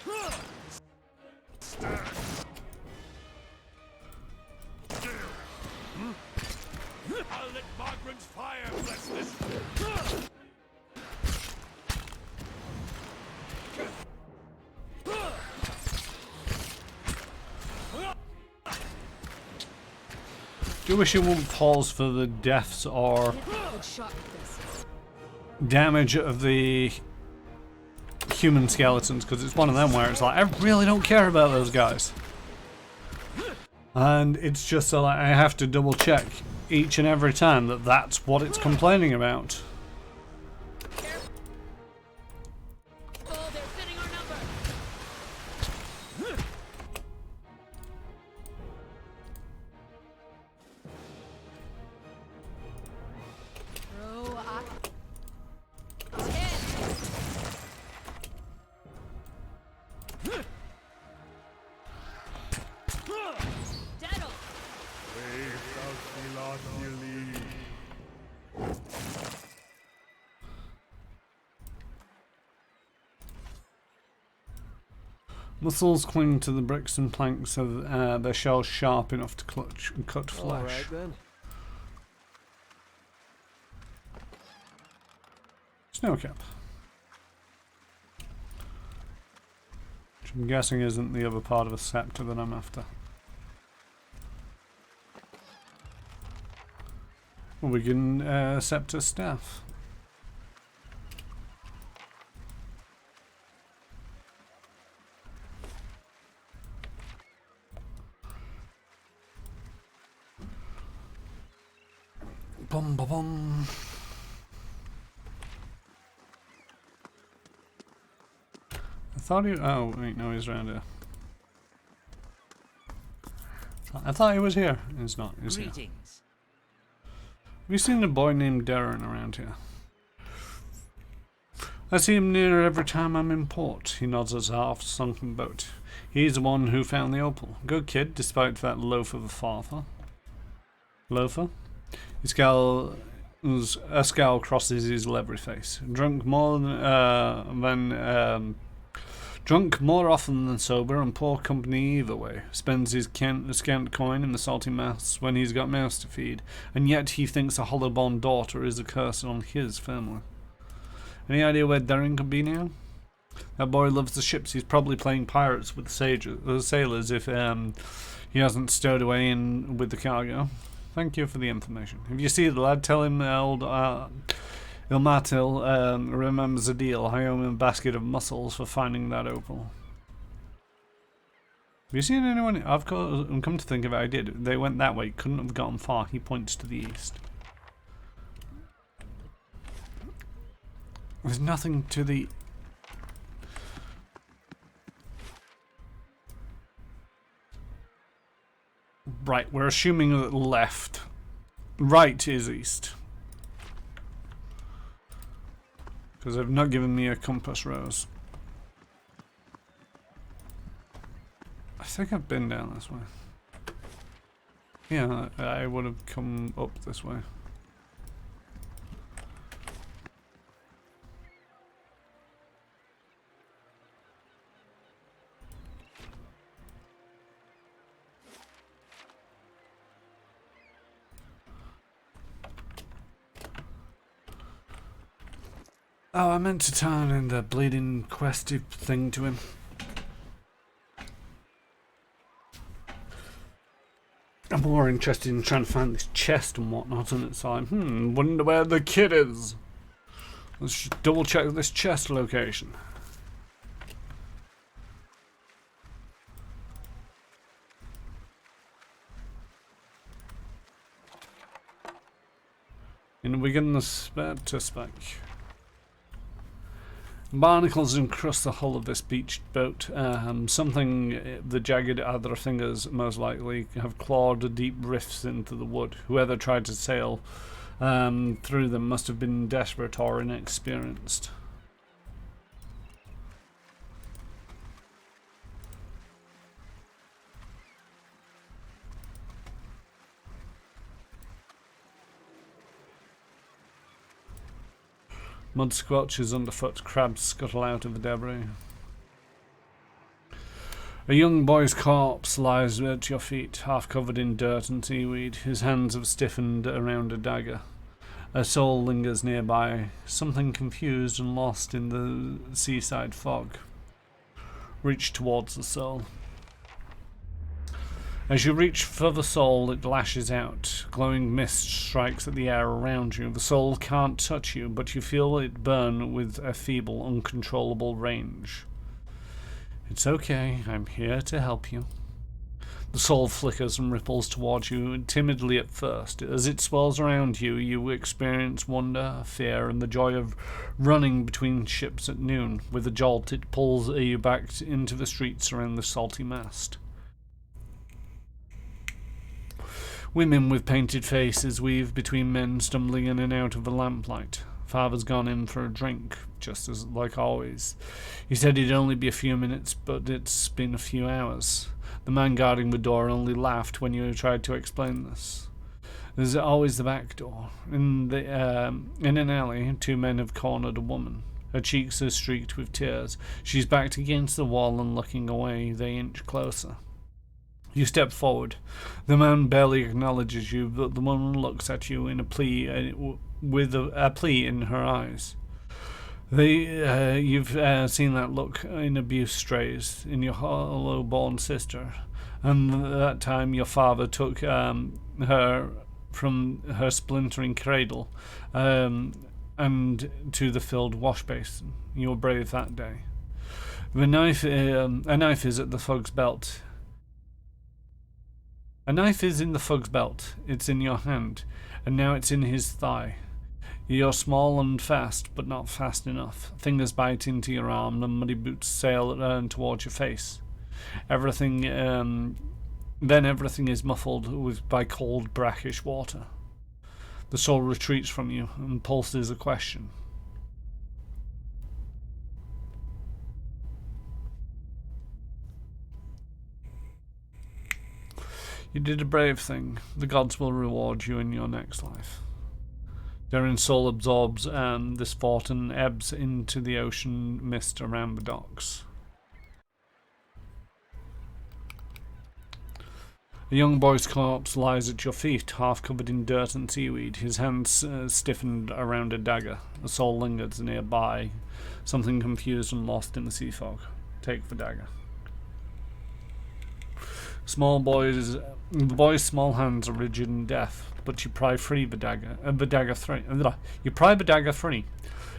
I'll let Margaret's fire bless this.
do wish you wouldn't pause for the deaths or
Good shot with this.
damage of the human skeletons, because it's one of them where it's like, I really don't care about those guys. And it's just so like I have to double check each and every time that that's what it's complaining about.
Oh, they're fitting our number. Throw up. 10. Deadle.
Muscles cling to the bricks and planks so that their shells sharp enough to cut flesh.
Alright then.
Snowcap. Which I'm guessing isn't the other part of a scepter that I'm after. Well, we can scepter staff. Bum bum bum. I thought he. Oh wait, no, he's around here. I thought he was here. He's not. He's here.
Greetings.
Have you seen a boy named Darren around here? I see him near every time I'm in port. He nods at our half-sunken boat. He's the one who found the opal. Good kid, despite that loaf of a father. Loafer? A scowl crosses his leathery face. Drunk more often than sober, and poor company either way. Spends his scant coin in the salty mouths when he's got mouths to feed, and yet he thinks a hollow-born daughter is a curse on his family. Any idea where Darren could be now? That boy loves the ships. He's probably playing pirates with the sailors if he hasn't stowed away in with the cargo. Thank you for the information. If you see the lad, tell him old Ilmatil remembers the deal. I owe him a basket of mussels for finding that opal. Have you seen anyone? Come to think of it, I did. They went that way. Couldn't have gotten far. He points to the east. There's nothing to the... Right, we're assuming that left. Right is east. Because they've not given me a compass rose. I think I've been down this way. Yeah, I would have come up this way. Oh, I meant to turn in the bleeding questy thing to him. I'm more interested in trying to find this chest and whatnot, and it's like, wonder where the kid is. Let's just double check this chest location. And we get the spare to spec. Barnacles encrust the hull of this beached boat. Something the jagged other fingers most likely have clawed deep rifts into the wood. Whoever tried to sail through them must have been desperate or inexperienced. Mud squelches underfoot, crabs scuttle out of the debris. A young boy's corpse lies at your feet, half covered in dirt and seaweed. His hands have stiffened around a dagger. A soul lingers nearby, something confused and lost in the seaside fog. Reach towards the soul. As you reach for the soul, it lashes out. Glowing mist strikes at the air around you. The soul can't touch you, but you feel it burn with a feeble, uncontrollable range. It's okay, I'm here to help you. The soul flickers and ripples towards you, timidly at first. As it swirls around you, you experience wonder, fear, and the joy of running between ships at noon. With a jolt, it pulls you back into the streets around the salty mast. Women with painted faces weave between men stumbling in and out of the lamplight. Father's gone in for a drink, just as like always. He said it'd only be a few minutes, but it's been a few hours. The man guarding the door only laughed when you tried to explain this. There's always the back door. In an alley, two men have cornered a woman. Her cheeks are streaked with tears. She's backed against the wall and looking away. They inch closer. You step forward. The man barely acknowledges you, but the woman looks at you in a plea, with a plea in her eyes. You've seen that look in abuse strays in your hollow-born sister, and that time your father took her from her splintering cradle and to the filled wash basin. You were brave that day. A knife is at the thug's belt. A knife is in the thug's belt. It's in your hand, and now it's in his thigh. You're small and fast, but not fast enough. Fingers bite into your arm, and muddy boots sail towards your face. Everything is muffled by cold, brackish water. The soul retreats from you and pulses a question. You did a brave thing. The gods will reward you in your next life. Darren's soul absorbs this thought and ebbs into the ocean mist around the docks. A young boy's corpse lies at your feet, half covered in dirt and seaweed, his hands stiffened around a dagger. A soul lingers nearby, something confused and lost in the sea fog. Take the dagger. The boy's small hands are rigid and deaf, but you pry free the dagger. You pry the dagger free.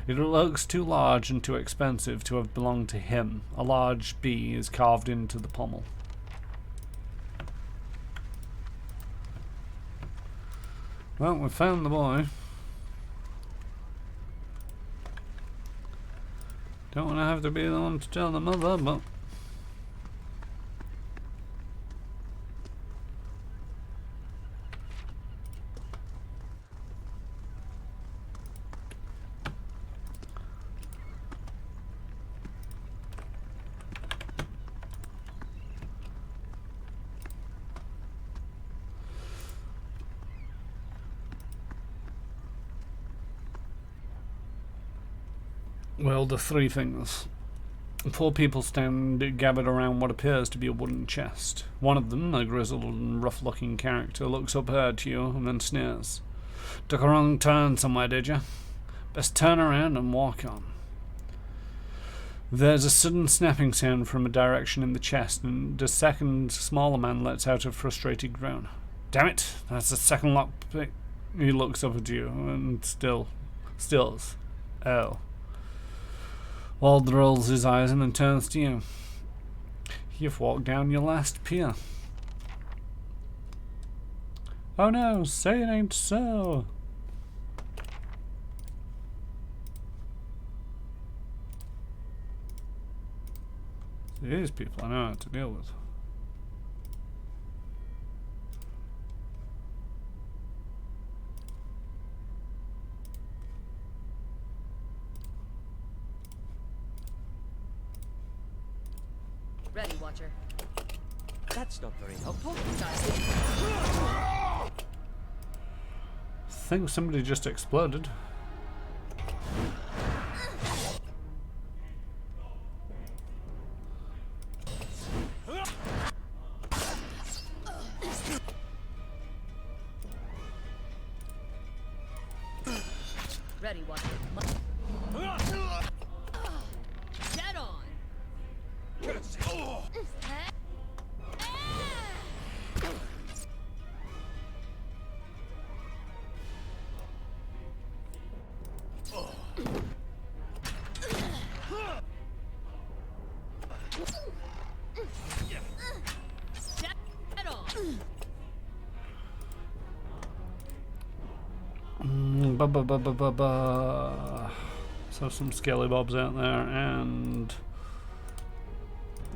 It looks too large and too expensive to have belonged to him. A large B is carved into the pommel. Well, we found the boy. Don't want to have to be the one to tell the mother, but... Well, the three things. 4 people stand gathered around what appears to be a wooden chest. One of them, a grizzled and rough-looking character, looks up at you and then sneers. Took a wrong turn somewhere, did you? Best turn around and walk on. There's a sudden snapping sound from a direction in the chest, and the second smaller man lets out a frustrated groan. Damn it, that's the second lockpick. He looks up at you and stills. Oh. Wald rolls his eyes and then turns to you. You've walked down your last pier. Oh no, say it ain't so. These people I know how to deal with.
Ready, Watcher.
That's not very helpful.
I think somebody just exploded.
Ready, Watcher. Dead on.
So some scaly bobs out there, and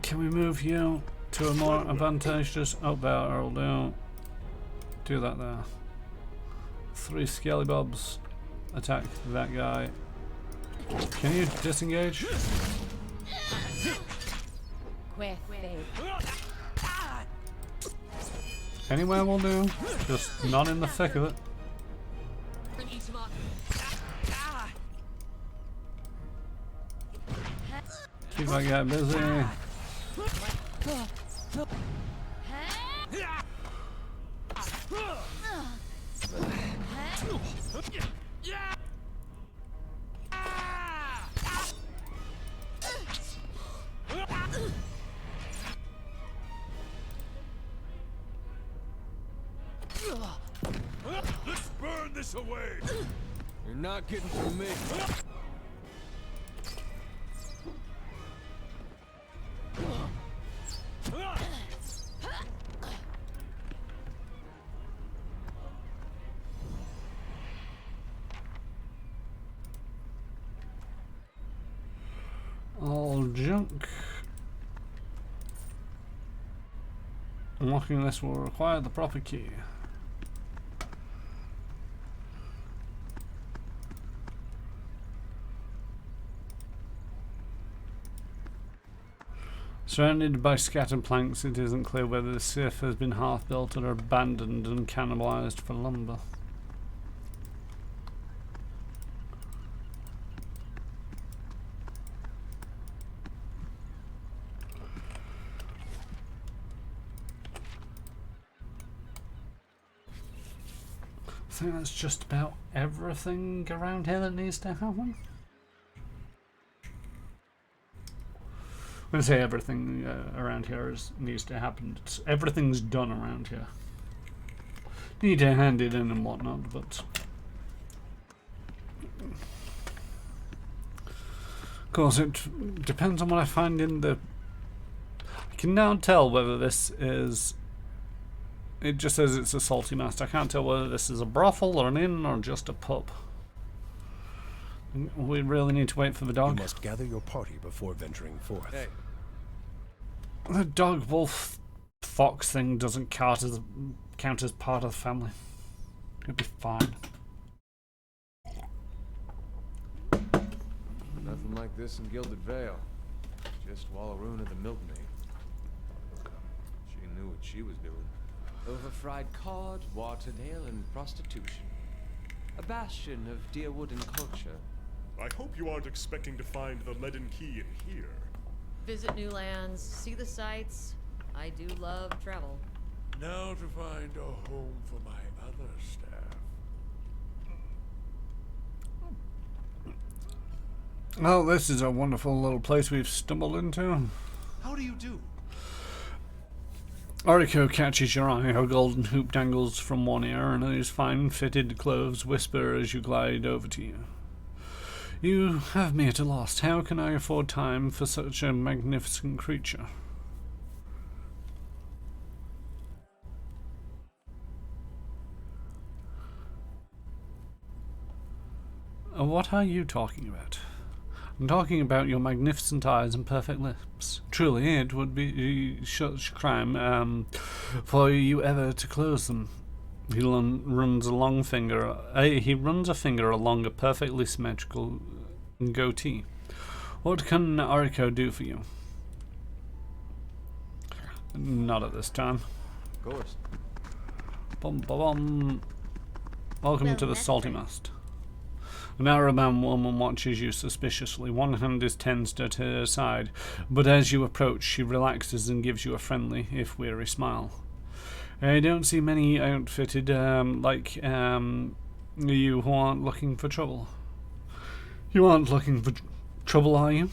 can we move you to a more advantageous? Oh, that'll do. Do that there. 3 scaly bobs. Attack that guy. Can you disengage? Anywhere will do. Just not in the thick of it. Keep that guy busy.
Let's burn this away!
You're not getting through me.
All junk. Unlocking this will require the proper key. Surrounded by scattered planks, it isn't clear whether the skiff has been half-built or abandoned and cannibalized for lumber. I think that's just about everything around here that needs to happen. When I say everything around here needs to happen, everything's done around here. Need to hand it in and whatnot, but of course it depends on what I find in the. I can now tell whether this is. It just says it's a salty mast. I can't tell whether this is a brothel or an inn or just a pub. We really need to wait for the dog.
You must gather your party before venturing forth.
Hey.
The dog, wolf, fox thing doesn't count as part of the family. It'll be fine.
Nothing like this in Gilded Vale. Just Wallaroon of the milkmaid. She knew what she was doing. Overfried cod, watered ale, and prostitution. A bastion of Deerwood and culture.
I hope you aren't expecting to find the leaden key in here.
Visit new lands, see the sights. I do love travel.
Now to find a home for my other staff.
Well, this is a wonderful little place we've stumbled into.
How do you do?
Oriko catches your eye. Her golden hoop dangles from one ear, and those fine-fitted clothes whisper as you glide over to you. You have me at a loss. How can I afford time for such a magnificent creature? What are you talking about? I'm talking about your magnificent eyes and perfect lips. Truly, it would be such crime for you ever to close them. He runs a finger along a perfectly symmetrical goatee. What can Oriko do for you? Not at this time.
Of course.
Bum, ba, bum. Welcome to the Salty Mast. An Araban woman watches you suspiciously. One hand is tensed at her side, but as you approach, she relaxes and gives you a friendly, if weary, smile. I don't see many outfitted like you who aren't looking for trouble. You aren't looking for trouble, are you?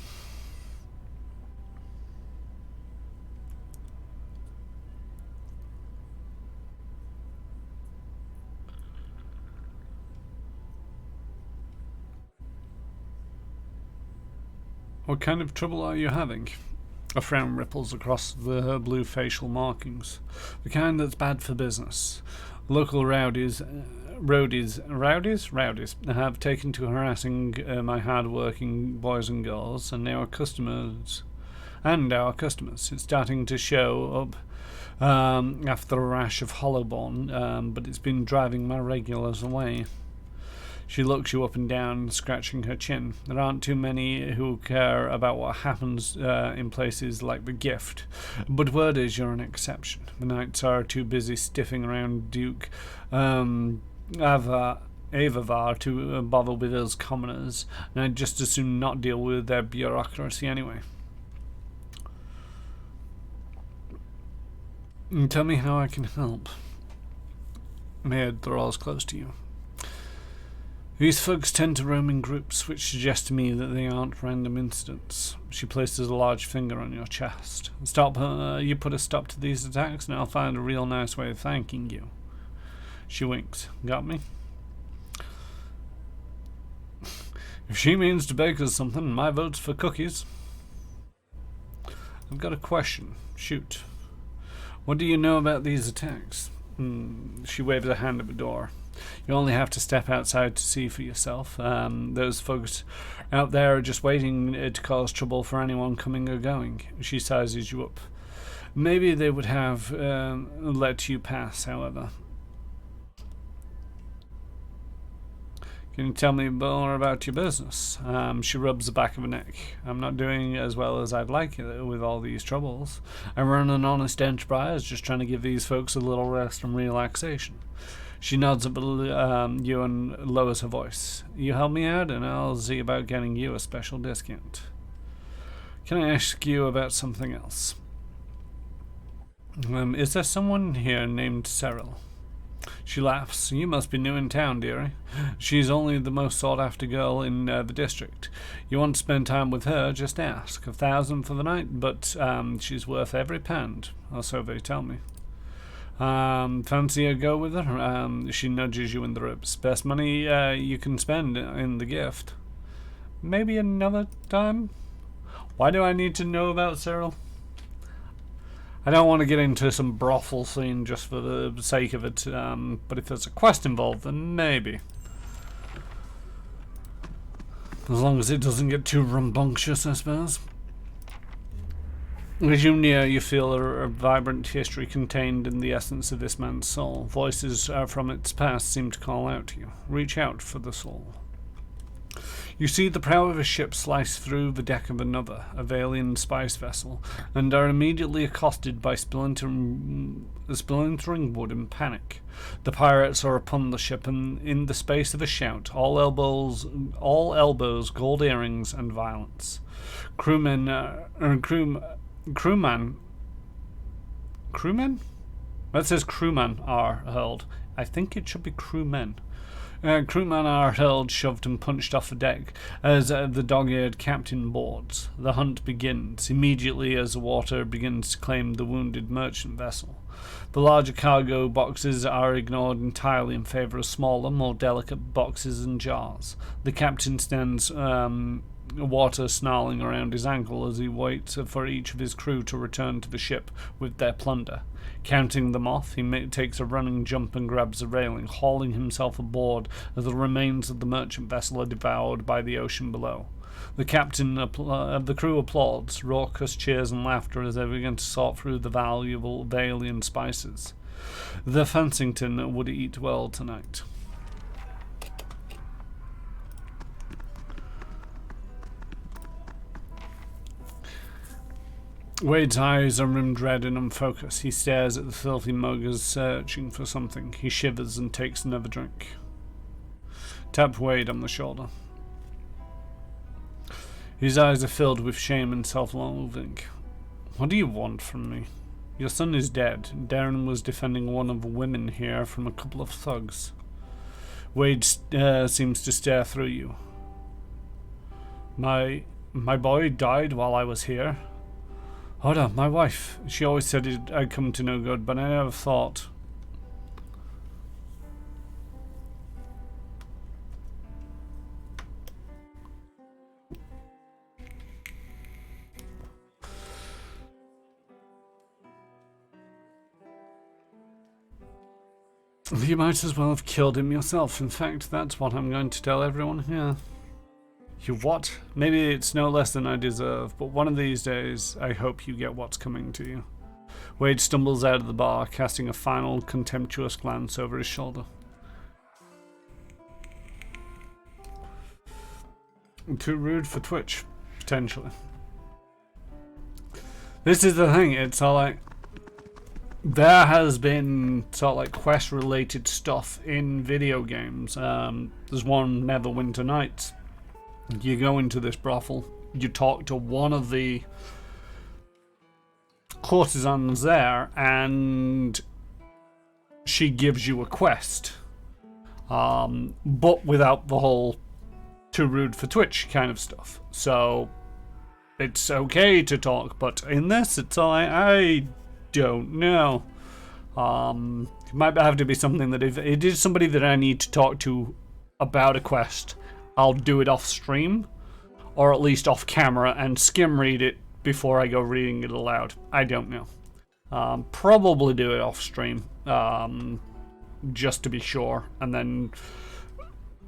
What kind of trouble are you having? A frown ripples across her blue facial markings. The kind that's bad for business. Local rowdies rowdies have taken to harassing my hard-working boys and girls, and our customers. It's starting to show up after a rash of Hollowborn, but it's been driving my regulars away. She looks you up and down, scratching her chin. There aren't too many who care about what happens in places like the Gift, but word is you're an exception. The Knights are too busy stiffing around Duke Avavar to bother with us commoners, and I'd just as soon not deal with their bureaucracy anyway. Tell me how I can help. Maid draws close to you. These thugs tend to roam in groups, which suggests to me that they aren't random incidents. She places a large finger on your chest. You put a stop to these attacks, and I'll find a real nice way of thanking you. She winks. Got me? If she means to bake us something, my vote's for cookies. I've got a question. Shoot. What do you know about these attacks? She waves a hand at the door. You only have to step outside to see for yourself. Those folks out there are just waiting to cause trouble for anyone coming or going. She sizes you up. Maybe they would have let you pass, however. Can you tell me more about your business? She rubs the back of her neck. I'm not doing as well as I'd like with all these troubles. I run an honest enterprise, just trying to give these folks a little rest and relaxation. She nods at you and lowers her voice. You help me out, and I'll see about getting you a special discount. Can I ask you about something else? Is there someone here named Cyril? She laughs. You must be new in town, dearie. She's only the most sought-after girl in the district. You want to spend time with her, just ask. 1,000 for the night, but she's worth every pound, or so they tell me. Fancy a go with her? She nudges you in the ribs. Best money you can spend in the Gift. Maybe another time? Why do I need to know about Cyril? I don't want to get into some brothel scene just for the sake of it, but if there's a quest involved, then maybe. As long as it doesn't get too rambunctious, I suppose. As you near, you feel a vibrant history contained in the essence of this man's soul. Voices from its past seem to call out to you. Reach out for the soul. You see the prow of a ship slice through the deck of another, a Valian spice vessel, and are immediately accosted by splintering wood in panic. The pirates are upon the ship, and in the space of a shout, all elbows, gold earrings, and violence. Crewmen? That says crewmen are hurled. I think it should be crewmen. Crewmen are hurled, shoved, and punched off the deck as the dog-eared captain boards. The hunt begins, immediately as the water begins to claim the wounded merchant vessel. The larger cargo boxes are ignored entirely in favor of smaller, more delicate boxes and jars. The captain stands water snarling around his ankle as he waits for each of his crew to return to the ship with their plunder. Counting them off, he takes a running jump and grabs a railing, hauling himself aboard as the remains of the merchant vessel are devoured by the ocean below. The captain of the crew applauds, raucous cheers and laughter as they begin to sort through the valuable Valian spices. The Fensington would eat well tonight. Wade's eyes are rimmed red and unfocused. He stares at the filthy mug as searching for something. He shivers and takes another drink. Tap Wade on the shoulder. His eyes are filled with shame and self-loathing. What do you want from me? Your son is dead. Darren was defending one of the women here from a couple of thugs. Wade seems to stare through you. My boy died while I was here. Hoda, my wife. She always said I'd come to no good, but I never thought. You might as well have killed him yourself. In fact, that's what I'm going to tell everyone here. You what? Maybe it's no less than I deserve, but one of these days, I hope you get what's coming to you. Wade stumbles out of the bar, casting a final contemptuous glance over his shoulder. Too rude for Twitch, potentially. This is the thing, it's all like, there has been sort of like quest related stuff in video games. There's one, Neverwinter Nights. You go into this brothel, you talk to one of the courtesans there, and she gives you a quest. But without the whole too rude for Twitch kind of stuff. So it's okay to talk, but in this, it's all like, I don't know. It might have to be something that if it is somebody that I need to talk to about a quest, I'll do it off stream, or at least off camera, and skim read it before I go reading it aloud. I don't know. Probably do it off stream, just to be sure, and then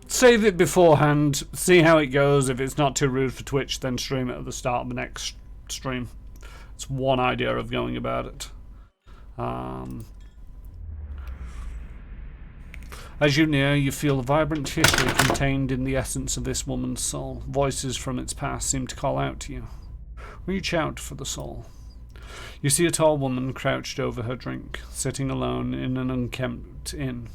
save it beforehand, see how it goes. If it's not too rude for Twitch, then stream it at the start of the next stream. It's one idea of going about it. As you near, you feel the vibrant history contained in the essence of this woman's soul. Voices from its past seem to call out to you. Reach out for the soul. You see a tall woman crouched over her drink, sitting alone in an unkempt inn.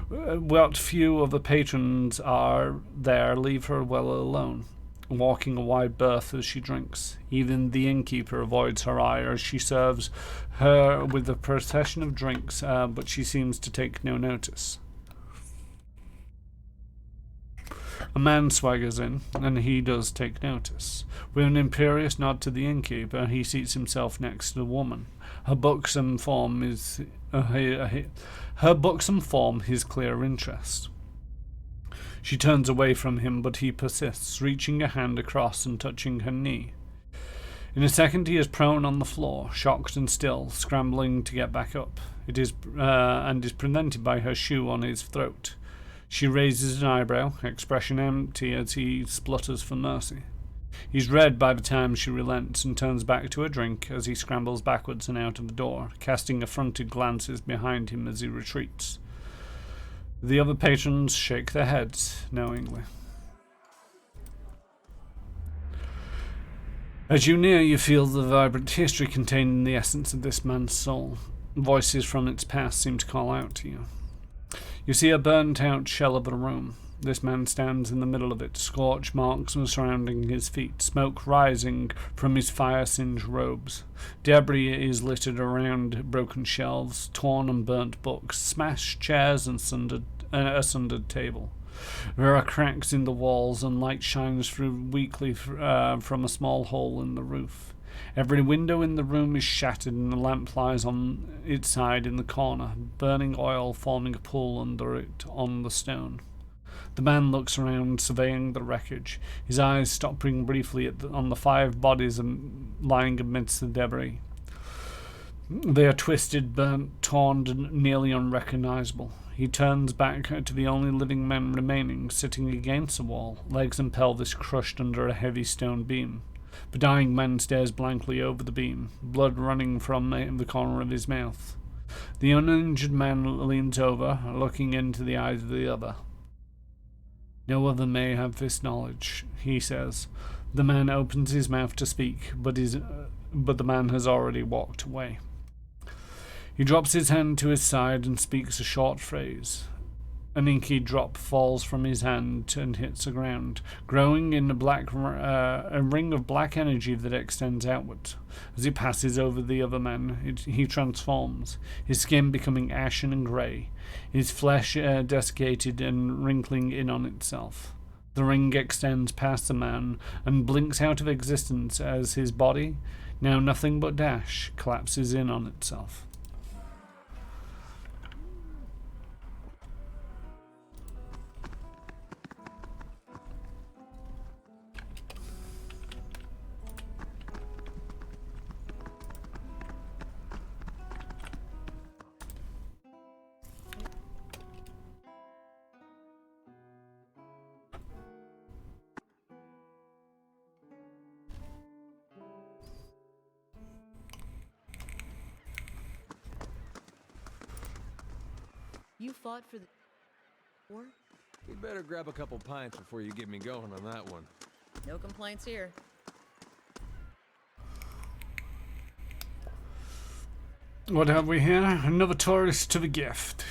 What few of the patrons are there leave her well alone, walking a wide berth as she drinks. Even the innkeeper avoids her eye as she serves her with a procession of drinks, but she seems to take no notice. A man swaggers in, and he does take notice. With an imperious nod to the innkeeper, he seats himself next to the woman. Her buxom form his clear interest. She turns away from him, but he persists, reaching a hand across and touching her knee. In a second, he is prone on the floor, shocked and still, scrambling to get back up. It is prevented by her shoe on his throat. She raises an eyebrow, expression empty as he splutters for mercy. He's red by the time she relents and turns back to her drink as he scrambles backwards and out of the door, casting affronted glances behind him as he retreats. The other patrons shake their heads knowingly. As you near, you feel the vibrant history contained in the essence of this man's soul. Voices from its past seem to call out to you. You see a burnt-out shell of a room. This man stands in the middle of it, scorch marks surrounding his feet, smoke rising from his fire-singed robes. Debris is littered around broken shelves, torn and burnt books, smashed chairs and a sundered table. There are cracks in the walls, and light shines through weakly from a small hole in the roof. Every window in the room is shattered, and the lamp lies on its side in the corner, burning oil forming a pool under it on the stone. The man looks around, surveying the wreckage. His eyes stopping briefly on the 5 bodies lying amidst the debris. They are twisted, burnt, torn, and nearly unrecognizable. He turns back to the only living man remaining, sitting against the wall, legs and pelvis crushed under a heavy stone beam. The dying man stares blankly over the beam, blood running from the corner of his mouth. The uninjured man leans over, looking into the eyes of the other. No other may have this knowledge, he says. The man opens his mouth to speak, but the man has already walked away. He drops his hand to his side and speaks a short phrase. An inky drop falls from his hand and hits the ground, growing in a ring of black energy that extends outward. As it passes over the other man, he transforms, his skin becoming ashen and grey, his flesh desiccated and wrinkling in on itself. The ring extends past the man and blinks out of existence as his body, now nothing but ash, collapses in on itself.
You fought for the war?
You better grab a couple pints before you get me going on that one.
No complaints here.
What have we here? Another tourist to the gift.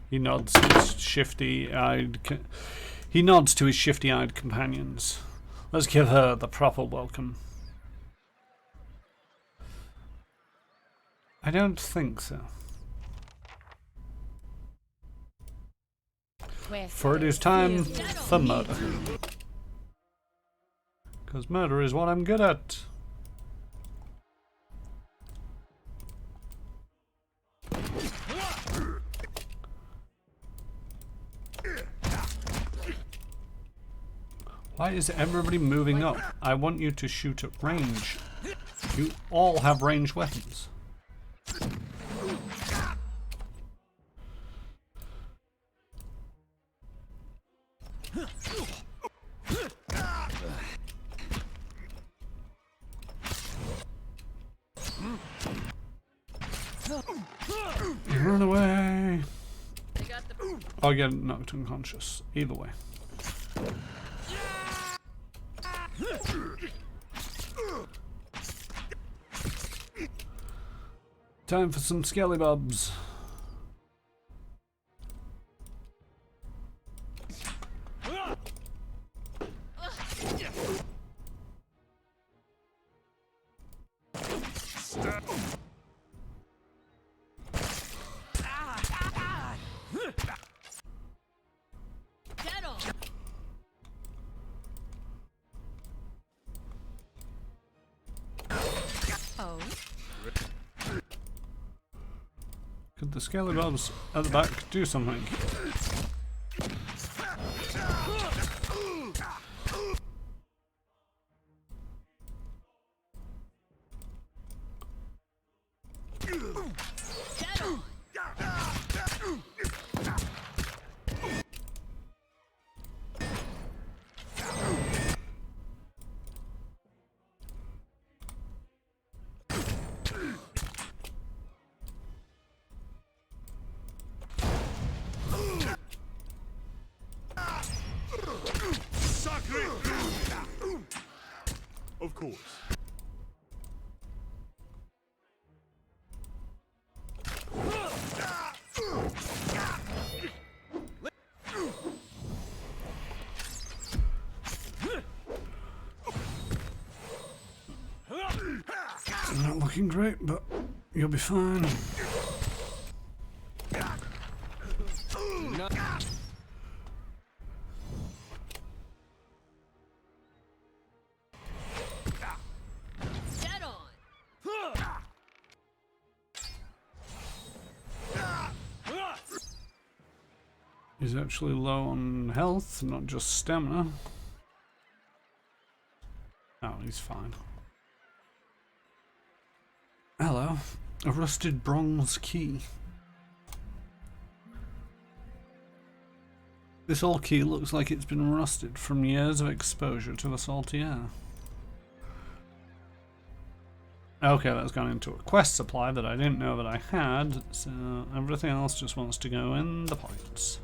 He nods his shifty-eyed. He nods to his shifty-eyed companions. Let's give her the proper welcome. I don't think so. For it is time for murder. Because murder is what I'm good at. Why is everybody moving up? I want you to shoot at range. You all have ranged weapons. Run away! I'll get knocked unconscious. Either way. Time for some skellybobs. Could the skellybobs at the back do something?
Of course.
Not looking great, but you'll be fine. He's actually low on health, not just stamina. Oh, he's fine. Hello. A rusted bronze key. This old key looks like it's been rusted from years of exposure to the salty air. Okay, that's gone into a quest supply that I didn't know that I had, so everything else just wants to go in the pockets.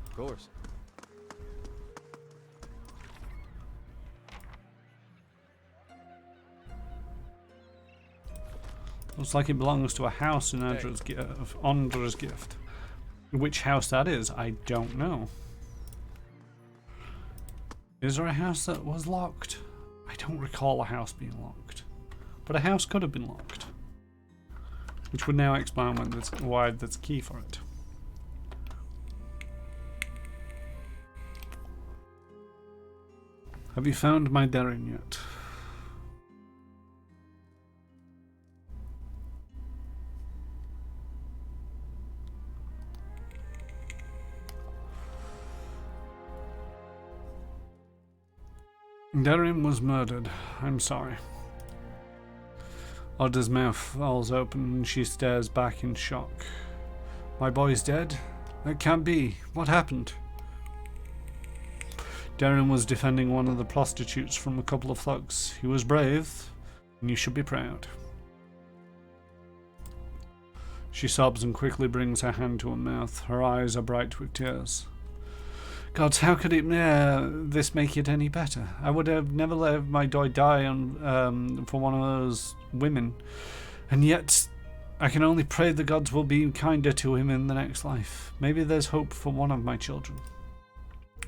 Of course.
Looks like it belongs to a house in Andra's gift. Which house that is, I don't know. Is there a house that was locked? I don't recall a house being locked. But a house could have been locked. Which would now explain why there's a key for it. Have you found my Darren yet? Darren was murdered. I'm sorry. Oda's mouth falls open and she stares back in shock. My boy's dead? That can't be. What happened? Darren was defending one of the prostitutes from a couple of thugs. He was brave, and you should be proud. She sobs and quickly brings her hand to her mouth. Her eyes are bright with tears. Gods, how could this make it any better? I would have never let my boy die for one of those women. And yet, I can only pray the gods will be kinder to him in the next life. Maybe there's hope for one of my children.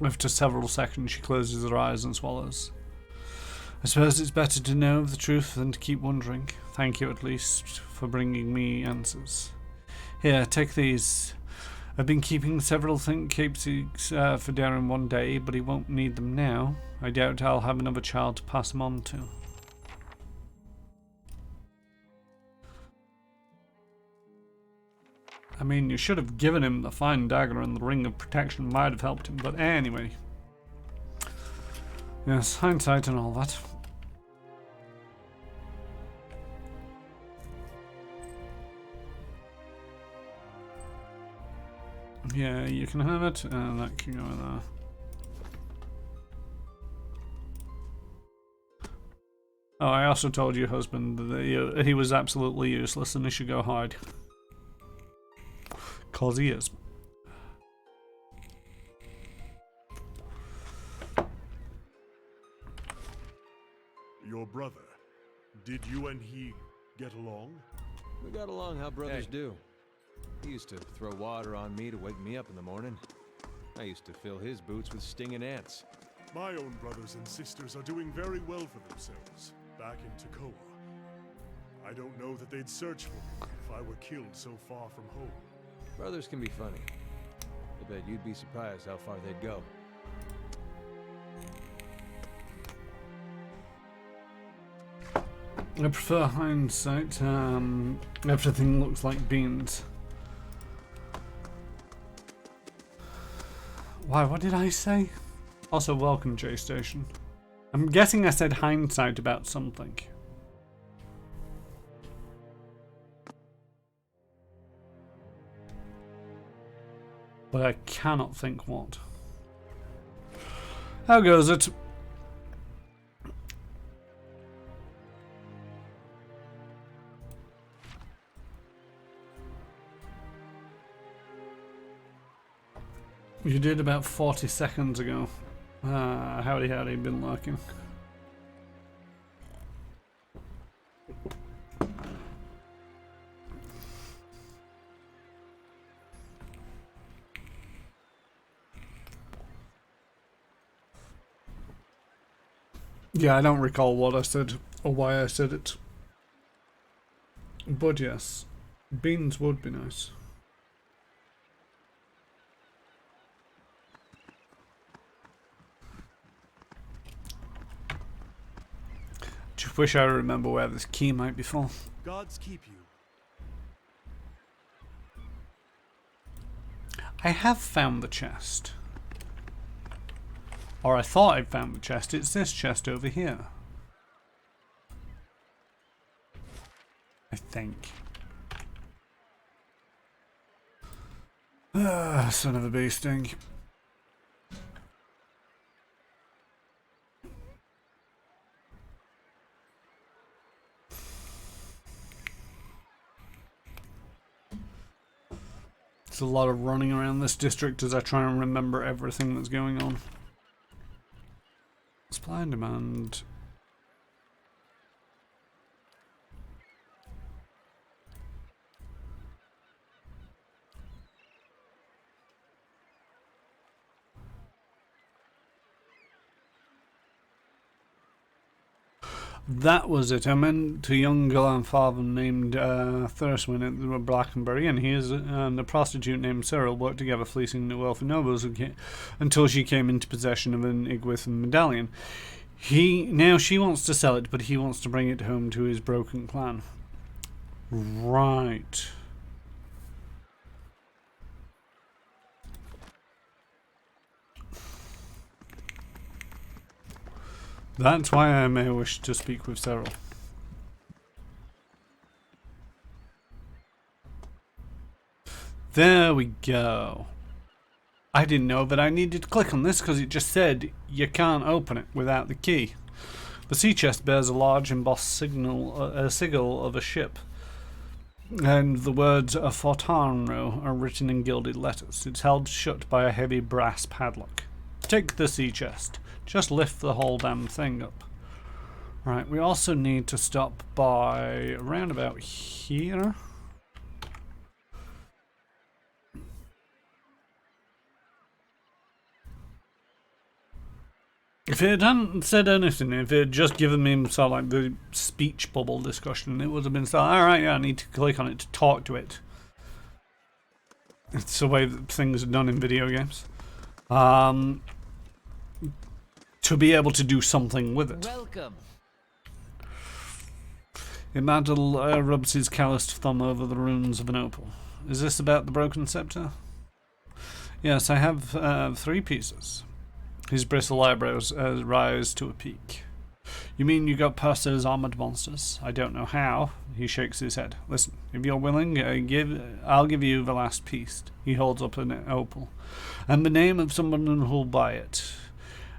After several seconds, she closes her eyes and swallows. I suppose it's better to know the truth than to keep wondering. Thank you, at least, for bringing me answers. Here, take these. I've been keeping several keepsakes for Darren one day, but he won't need them now. I doubt I'll have another child to pass them on to. I mean, you should have given him the fine dagger, and the ring of protection might have helped him, but anyway. Yes, hindsight and all that. Yeah, you can have it, and that can go in there. Oh, I also told your husband that he was absolutely useless and he should go hide. 'Cause he is.
Your brother, did you and he get along?
We got along how brothers do. He used to throw water on me to wake me up in the morning. I used to fill his boots with stinging ants.
My own brothers and sisters are doing very well for themselves, back in Takoa. I don't know that they'd search for me if I were killed so far from home.
Brothers can be funny. I bet you'd be surprised how far they'd go.
I prefer hindsight. Everything looks like beans. Why, what did I say? Also, welcome, J-Station. I'm guessing I said hindsight about something. But I cannot think what. How goes it? You did about 40 seconds ago. Howdy, been lurking. Yeah, I don't recall what I said or why I said it. But yes, beans would be nice. Just wish I remember where this key might be for.
Gods keep you.
I have found the chest. Or I thought I'd found the chest. It's this chest over here. I think. Son of a bee sting. There's a lot of running around this district as I try and remember everything that's going on. Supply and demand. That was it. I meant a young grandfather named Thurswin at the Blackenbury, and he and a prostitute named Cyril worked together fleecing the wealthy nobles until she came into possession of an Igwith medallion. Now she wants to sell it, but he wants to bring it home to his broken clan. Right. That's why I may wish to speak with Cyril. There we go. I didn't know that I needed to click on this because it just said you can't open it without the key. The sea chest bears a large embossed sigil of a ship. and the words Fortano are written in gilded letters. It's held shut by a heavy brass padlock. Take the sea chest. Just lift the whole damn thing up. Right, we also need to stop by around about here. If it hadn't said anything, if it had just given me sort of like the speech bubble discussion, it would have been so, alright, yeah, I need to click on it to talk to it. It's the way that things are done in video games. To be able to do something with it.
Welcome.
Imadil rubs his calloused thumb over the runes of an opal. Is this about the broken scepter? Yes, I have 3 pieces. His bristle eyebrows rise to a peak. You mean you got past those armored monsters? I don't know how. He shakes his head. Listen, if you're willing, I'll give you the last piece. He holds up an opal. And the name of someone who'll buy it.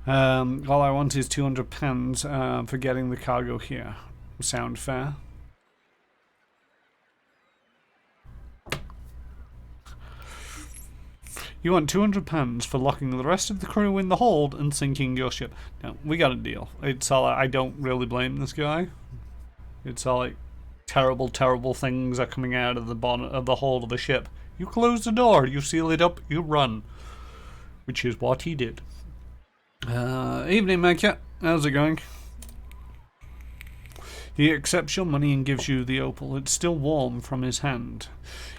All I want is £200 for getting the cargo here. Sound fair? You want £200 for locking the rest of the crew in the hold and sinking your ship. No, we got a deal. It's all I don't really blame this guy. It's all like terrible, terrible things are coming out of the bonnet of the hold of the ship. You close the door, you seal it up, you run. Which is what he did. Evening, my cat. How's it going? He accepts your money and gives you the opal. It's still warm from his hand.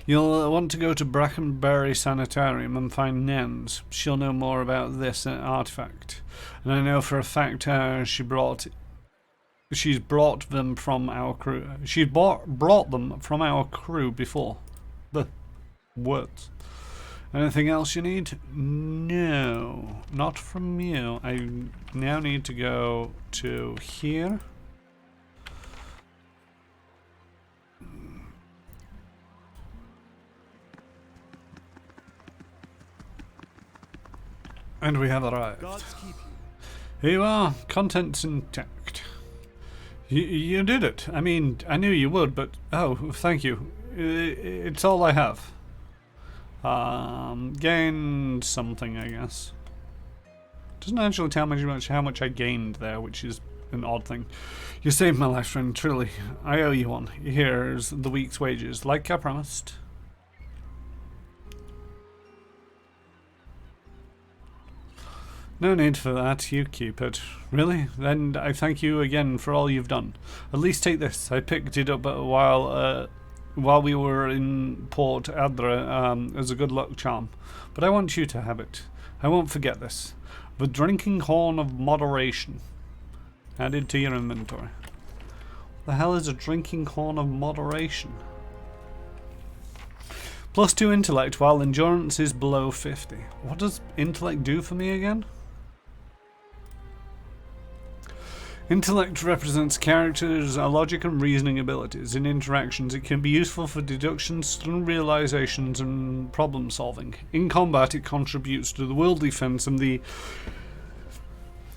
You'll want to go to Brackenbury Sanitarium and find Nens. She'll know more about this artifact. And I know for a fact she's brought them from our crew. She's brought them from our crew before. The words. Anything else you need? No, not from you. I now need to go to here. And we have arrived.
Gods keep you.
Here you are, contents intact. You did it. I mean, I knew you would, but oh, thank you. It's all I have. Gained something, I guess. Doesn't actually tell me how much I gained there, which is an odd thing. You saved my life, friend, truly. I owe you one. Here's the week's wages, like I promised. No need for that, you keep it. Really? Then I thank you again for all you've done. At least take this. I picked it up while we were in Port Adra as a good luck charm. But I want you to have it. I won't forget this. The drinking horn of moderation. Added to your inventory. What the hell is a drinking horn of moderation? +2 intellect while endurance is below 50. What does intellect do for me again? Intellect represents characters' logic and reasoning abilities. In interactions, it can be useful for deductions, realizations, and problem solving. In combat, it contributes to the world defense and the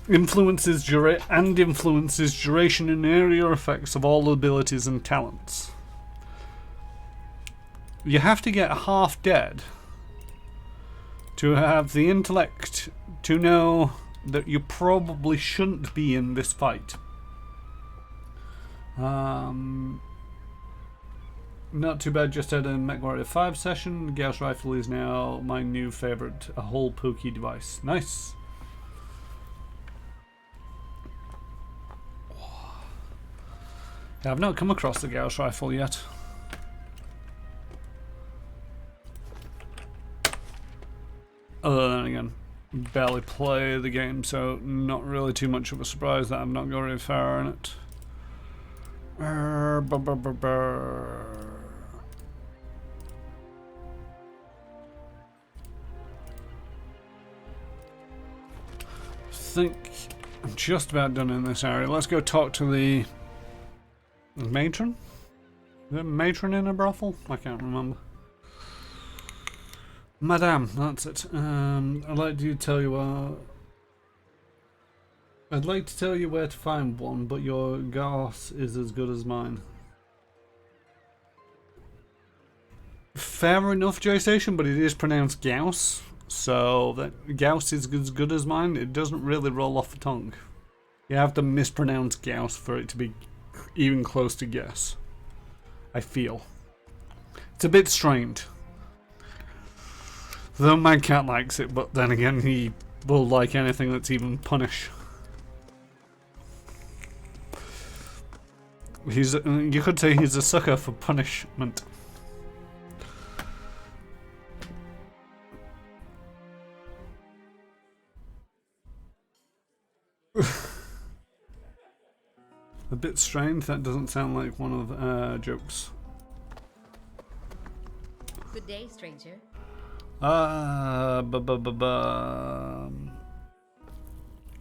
influences duration and area effects of all abilities and talents. You have to get half dead to have the intellect to know that you probably shouldn't be in this fight. Not too bad, just had a MechWarrior 5 session. Gauss Rifle is now my new favourite, a whole pokey device. Nice. Yeah, I've not come across the Gauss Rifle yet. Other than, again, barely play the game, so not really too much of a surprise that I've not got very far in it. I think I'm just about done in this area. Let's go talk to the matron? Is it matron in a brothel? I can't remember. Madame, that's it. I'd like to tell you where to find one, but your gas is as good as mine. fair enough, J Station, but it is pronounced Gauss. So that Gauss is as good as mine. It doesn't really roll off the tongue. You have to mispronounce Gauss for it to be even close to guess. I feel. It's a bit strained. Though my cat likes it, but then again, he will like anything that's even punish. You could say he's a sucker for punishment. A bit strained. That doesn't sound like one of jokes.
Good day, stranger.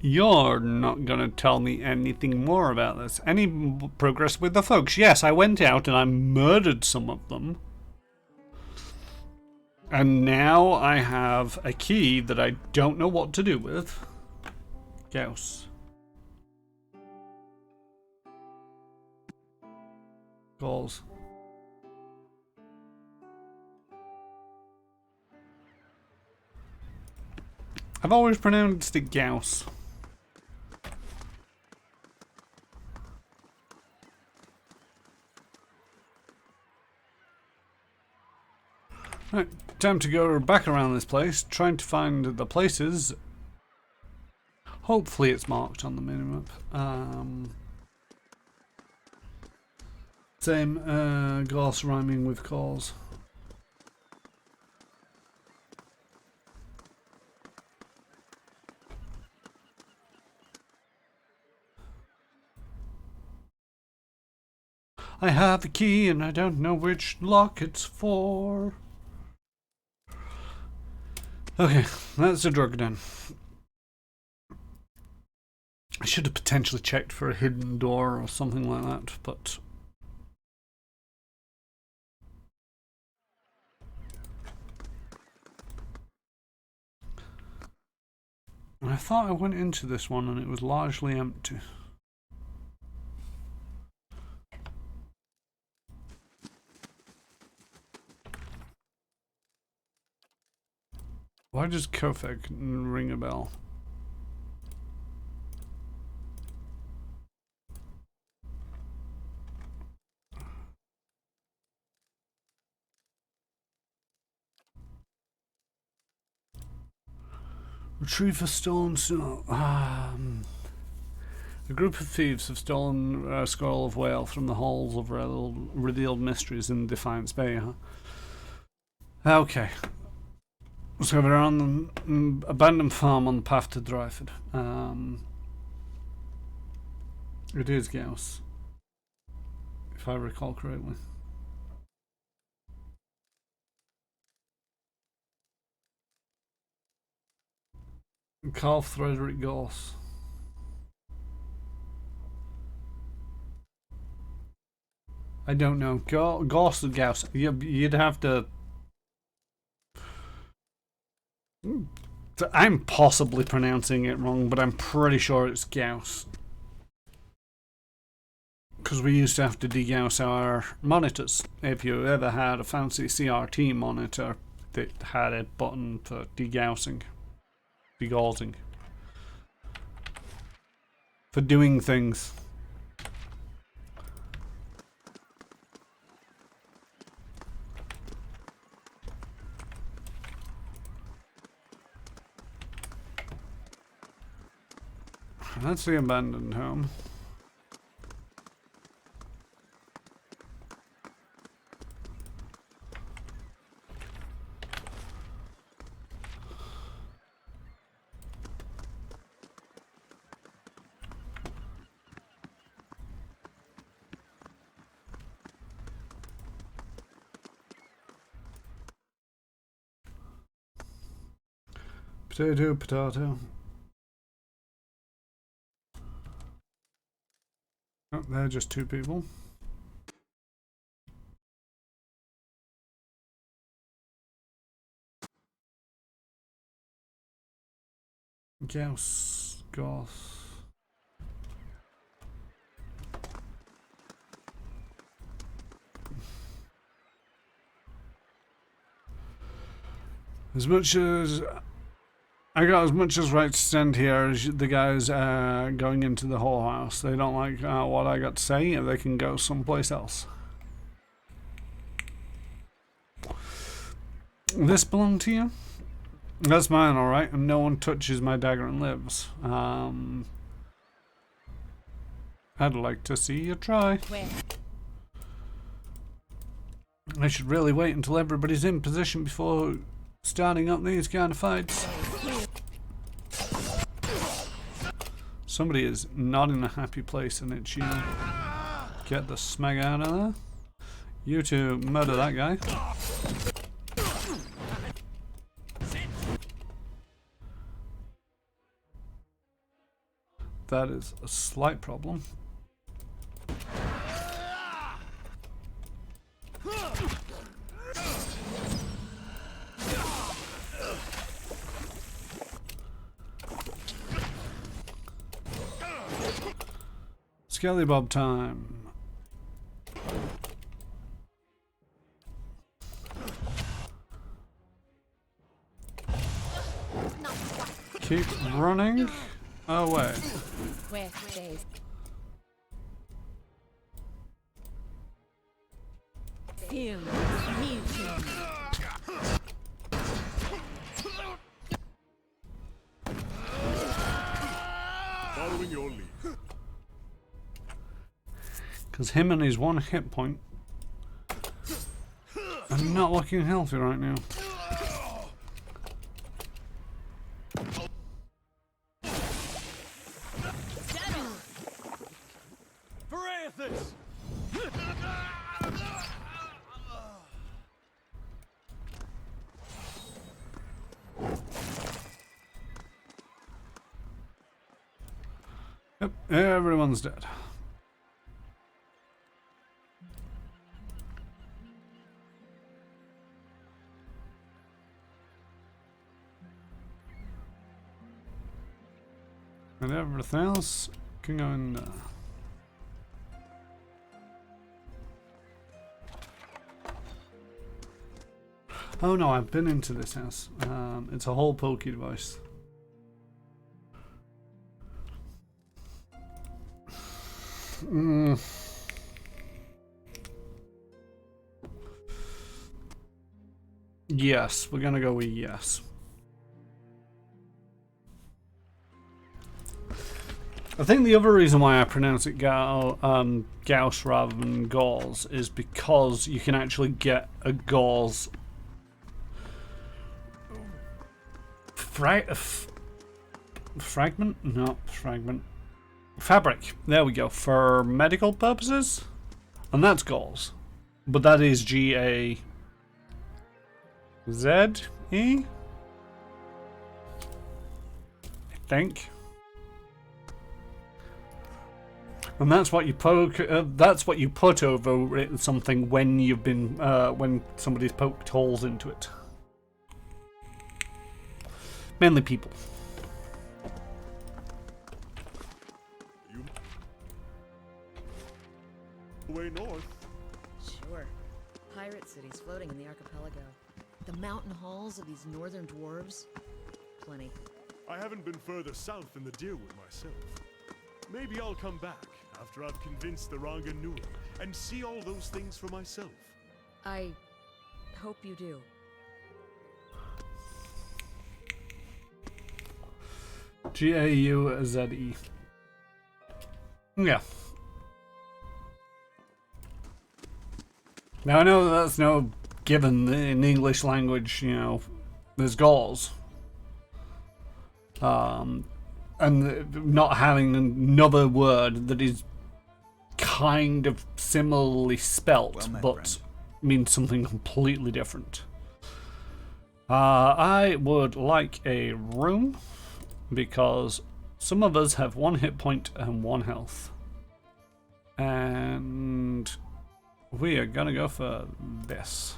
You're not gonna tell me anything more about this. Any progress with the folks? Yes, I went out and I murdered some of them. And now I have a key that I don't know what to do with. Gauss. Calls. I've always pronounced it Gauss. Right, time to go back around this place, trying to find the places. Hopefully it's marked on the minimap. Same, Gauss rhyming with calls. I have a key and I don't know which lock it's for. Okay, that's the drug den. I should have potentially checked for a hidden door or something like that, but... I thought I went into this one and it was largely empty. Why does Kofek ring a bell? Retrieve a stolen snow. A group of thieves have stolen a scroll of whale from the halls of revealed mysteries in Defiance Bay. Huh? Okay. So we're on the abandoned farm on the path to Dryford. It is Gauss, if I recall correctly. Carl Frederick Gauss. I don't know. Gauss or Gauss. You'd have to... I'm possibly pronouncing it wrong, but I'm pretty sure it's Gauss. Because we used to have to degauss our monitors. If you ever had a fancy CRT monitor that had a button for degaussing. Degaussing. For doing things. That's the abandoned home. Potato, potato. Oh, they're just two people. Gauss, Gauss. As much as I got as much as right to stand here as the guys going into the whorehouse. They don't like what I got to say, and they can go someplace else. This belong to you? That's mine, alright, and no one touches my dagger and lives. I'd like to see you try.
Where?
I should really wait until everybody's in position before starting up these kind of fights. Somebody is not in a happy place, and it's you. Get the smeg out of there. You two murder that guy. That is a slight problem. Skelly Bob time. Keep running away.
Where stays? Feel me.
Following your lead.
Because him and his one hit point are not looking healthy right now. Yep, everyone's dead. And everything else can go in there. Oh no, I've been into this house. It's a whole pokey device. Yes, we're gonna go with yes. I think the other reason why I pronounce it Gauss rather than Gauss is because you can actually get a Gauss fragment? No, fragment. Fabric. There we go. For medical purposes. And that's Gauss. But that is G-A-Z-E? I think. And that's what you that's what you put over something when you've been when somebody's poked holes into it. Mainly people.
Way north.
Sure. Pirate cities floating in the archipelago. The mountain halls of these northern dwarves. Plenty.
I haven't been further south than the Deerwood myself. Maybe I'll come back after I've convinced the Ranganua and see all those things for myself.
I hope you do.
G-A-U-Z-E. Yeah. Now I know that's no given in the English language, you know, there's Gauls. And not having another word that is kind of similarly spelt, but
friend.
means something completely different. I would like a room, because some of us have 1 hit point and 1 health. And we are gonna go for this.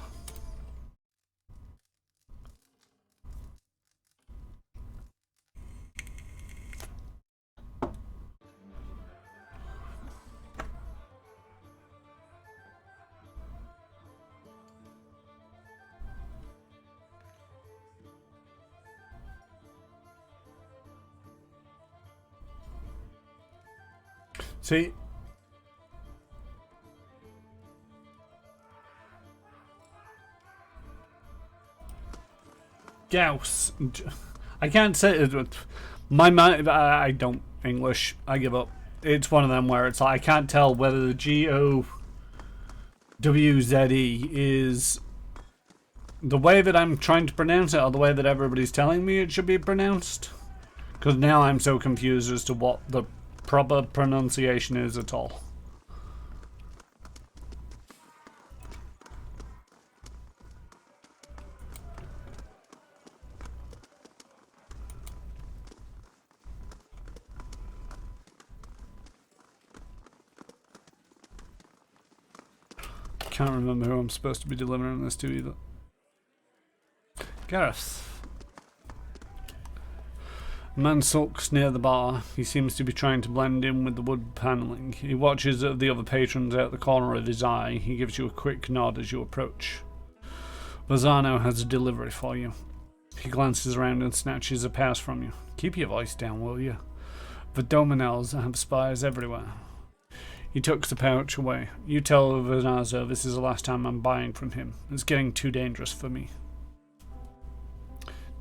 See, Gauss. I can't say it. My mind. I don't English. I give up. It's one of them where it's like I can't tell whether the GOWZE is the way that I'm trying to pronounce it or the way that everybody's telling me it should be pronounced. Because now I'm so confused as to what the proper pronunciation is at all. Can't remember who I'm supposed to be delivering this to either. Gareth. A man sulks near the bar. He seems to be trying to blend in with the wood panelling. He watches the other patrons out the corner of his eye. He gives you a quick nod as you approach. Lozano has a delivery for you. He glances around and snatches a pass from you. Keep your voice down, will you? The Dominels have spies everywhere. He tucks the pouch away. You tell Vernazo this is the last time I'm buying from him. It's getting too dangerous for me.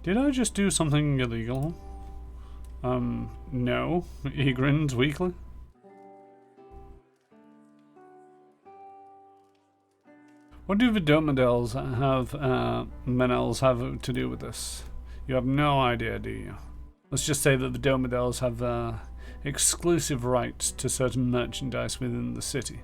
Did I just do something illegal? No. He grins weakly. What do the Domedels have, Menels have to do with this? You have no idea, do you? Let's just say that the Domedels have, exclusive rights to certain merchandise within the city.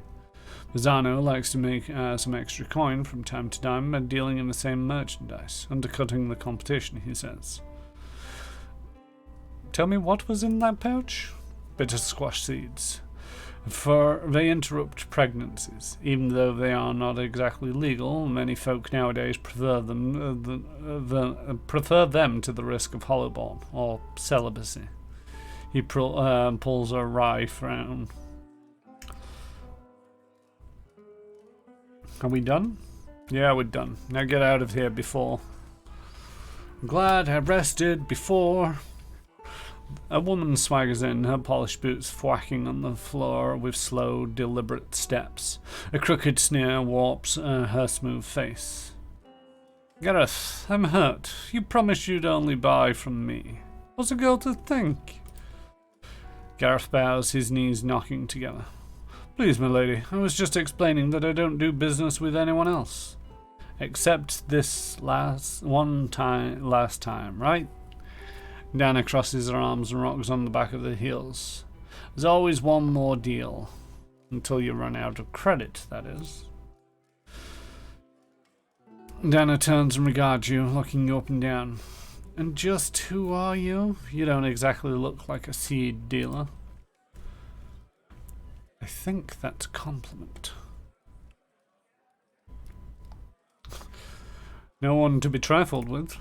Mazzano likes to make some extra coin from time to time by dealing in the same merchandise, undercutting the competition, he says. Tell me what was in that pouch? Bitter squash seeds. For they interrupt pregnancies. Even though they are not exactly legal, many folk nowadays prefer them to the risk of hollowborn or celibacy. He pulls a wry frown. Are we done? Yeah, we're done. Now get out of here before. I'm glad I rested before. A woman swaggers in, her polished boots thwacking on the floor with slow, deliberate steps. A crooked sneer warps her smooth face. Gareth, I'm hurt. You promised you'd only buy from me. What's a girl to think? Gareth bows, his knees knocking together. Please, my lady, I was just explaining that I don't do business with anyone else. Except this last time, right? Dana crosses her arms and rocks on the back of the heels. There's always one more deal. Until you run out of credit, that is. Dana turns and regards you, looking you up and down. And just who are you? You don't exactly look like a seed dealer. I think that's a compliment. No one to be trifled with.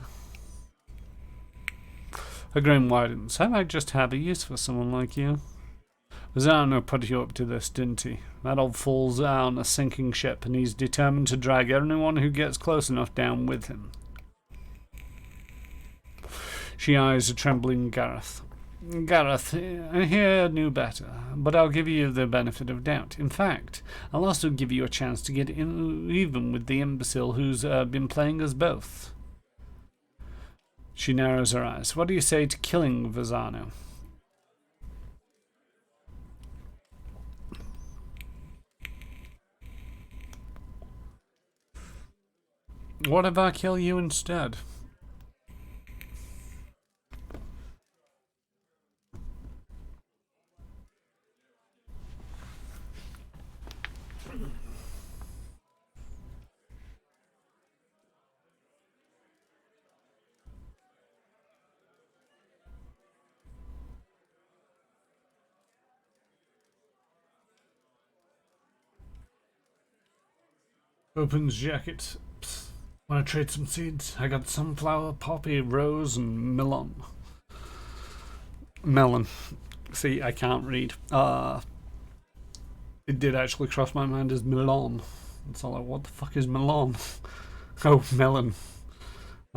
Her grin widens. I might just have a use for someone like you. Zano put you up to this, didn't he? That old fool's on a sinking ship, and he's determined to drag anyone who gets close enough down with him. She eyes a trembling Gareth. Gareth, I here knew better, but I'll give you the benefit of doubt. In fact, I'll also give you a chance to get in even with the imbecile who's been playing us both. She narrows her eyes. What do you say to killing Vazano? What if I kill you instead? Opens jacket. Psst. Wanna trade some seeds? I got sunflower, poppy, rose, and melon. Melon. See, I can't read. It did actually cross my mind as melon. It's all like, what the fuck is melon? Oh, melon.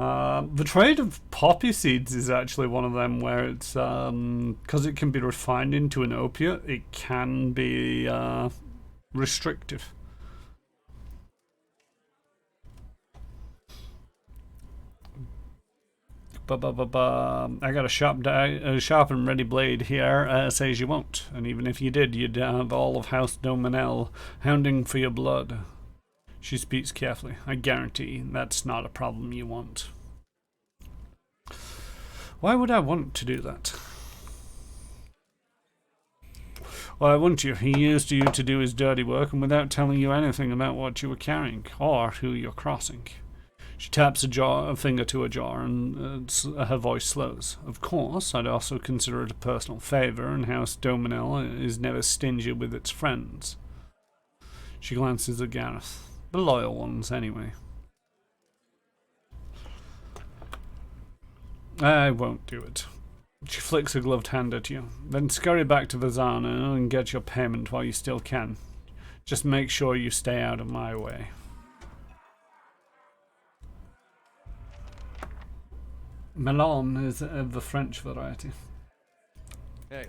The trade of poppy seeds is actually one of them where it's because it can be refined into an opiate, it can be restrictive. I got a sharp and ready blade here. Says you won't, and even if you did, you'd have all of House Dominel hounding for your blood. She speaks carefully. I guarantee that's not a problem you want. Why would I want to do that? Why wouldn't you? He used you to do his dirty work, and without telling you anything about what you were carrying, or who you're crossing. She taps a finger to a jar, and her voice slows. Of course, I'd also consider it a personal favour, and House Dominel is never stingy with its friends. She glances at Gareth. The loyal ones, anyway. I won't do it. She flicks a gloved hand at you. Then scurry back to Vazana and get your payment while you still can. Just make sure you stay out of my way. Melon is the French variety.
Hey.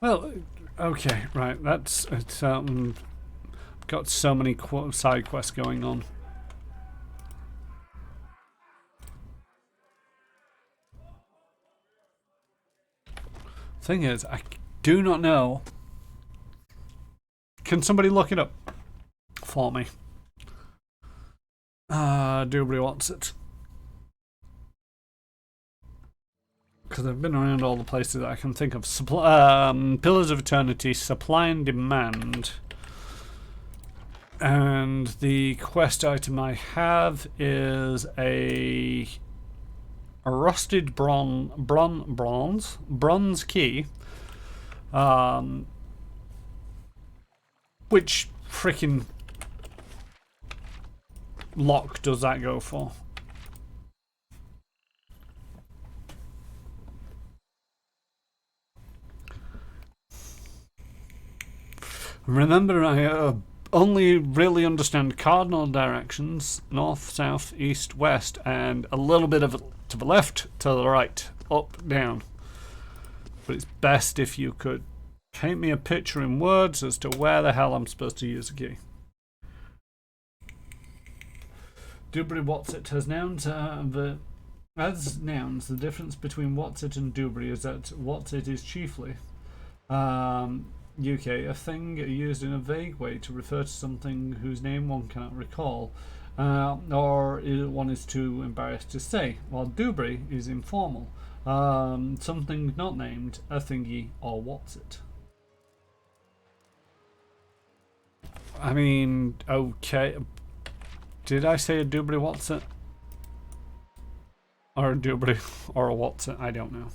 Well, okay, right. That's it's got so many side quests going on. Thing is, I do not know. Can somebody look it up for me? Dubry wants it. Because I've been around all the places I can think of. Pillars of Eternity, supply and demand. And the quest item I have is a rusted bronze key. Which freaking lock does that go for? Remember, I only really understand cardinal directions: north, south, east, west, and a little bit of to the left, to the right, up, down. But it's best if you could paint me a picture in words as to where the hell I'm supposed to use a key. Dubry Whatsit has nouns. As nouns, the difference between Whatsit and Dubry is that Whatsit is chiefly UK, a thing used in a vague way to refer to something whose name one cannot recall, or one is too embarrassed to say, while Dubry is informal, something not named, a thingy, or Whatsit. I mean, okay. Did I say a Dubry Whatsit? Or a Dubry or a Whatsit? I don't know.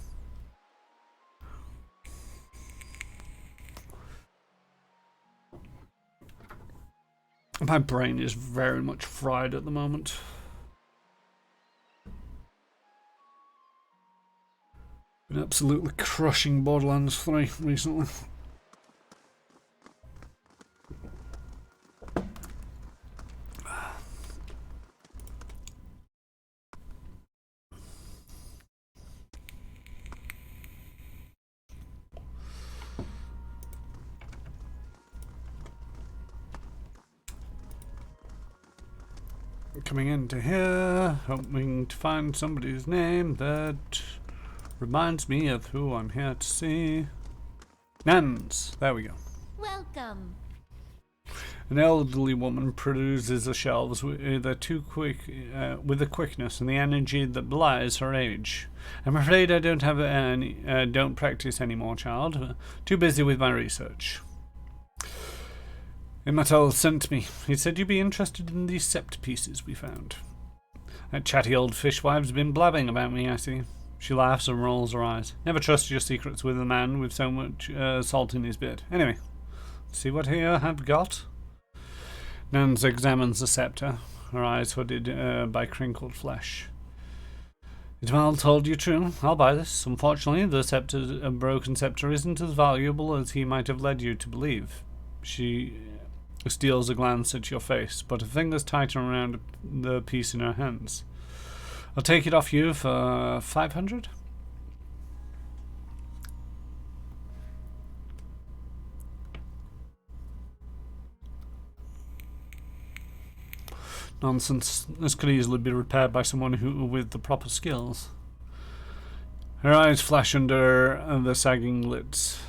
My brain is very much fried at the moment. Been absolutely crushing Borderlands 3 recently. Coming into here, hoping to find somebody's name that reminds me of who I'm here to see. Nans, there we go.
Welcome.
An elderly woman peruses the shelves with a quickness and the energy that belies her age. I'm afraid I don't have any, don't practice anymore, child. Too busy with my research. Immatel sent me. He said you'd be interested in these sept pieces we found. That chatty old fishwife's been blabbing about me, I see. She laughs and rolls her eyes. Never trust your secrets with a man with so much salt in his beard. Anyway, see what here have got? Nans examines the scepter, her eyes hooded by crinkled flesh. Itmal told you true. I'll buy this. Unfortunately, the broken scepter isn't as valuable as he might have led you to believe. She Steals a glance at your face, but her fingers tighten around the piece in her hands. I'll take it off you for 500. Nonsense. This could easily be repaired by someone with the proper skills. Her eyes flash under the sagging lids.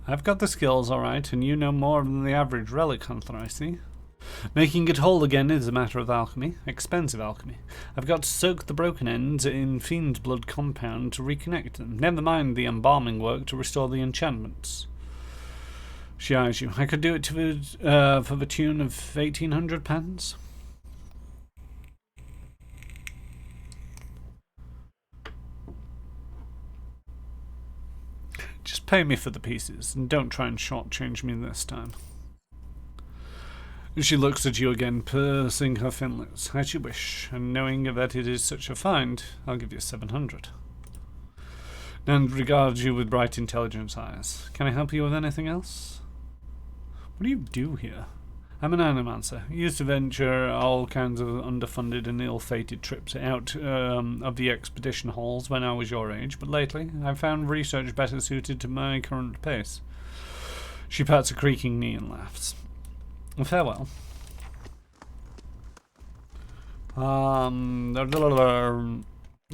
I've got the skills, alright, and you know more than the average relic hunter, I see. Making it whole again is a matter of alchemy. Expensive alchemy. I've got to soak the broken ends in fiend's blood compound to reconnect them. Never mind the embalming work to restore the enchantments. She eyes you. I could do it for the tune of 1,800 pounds. Just pay me for the pieces, and don't try and shortchange me this time. She looks at you again, pursing her thin lips. As you wish, and knowing that it is such a find, I'll give you 700. And regards you with bright, intelligent eyes. Can I help you with anything else? What do you do here? I'm an animancer. Used to venture all kinds of underfunded and ill-fated trips out of the expedition halls when I was your age, but lately I've found research better suited to my current pace. She pats a creaking knee and laughs. Farewell. The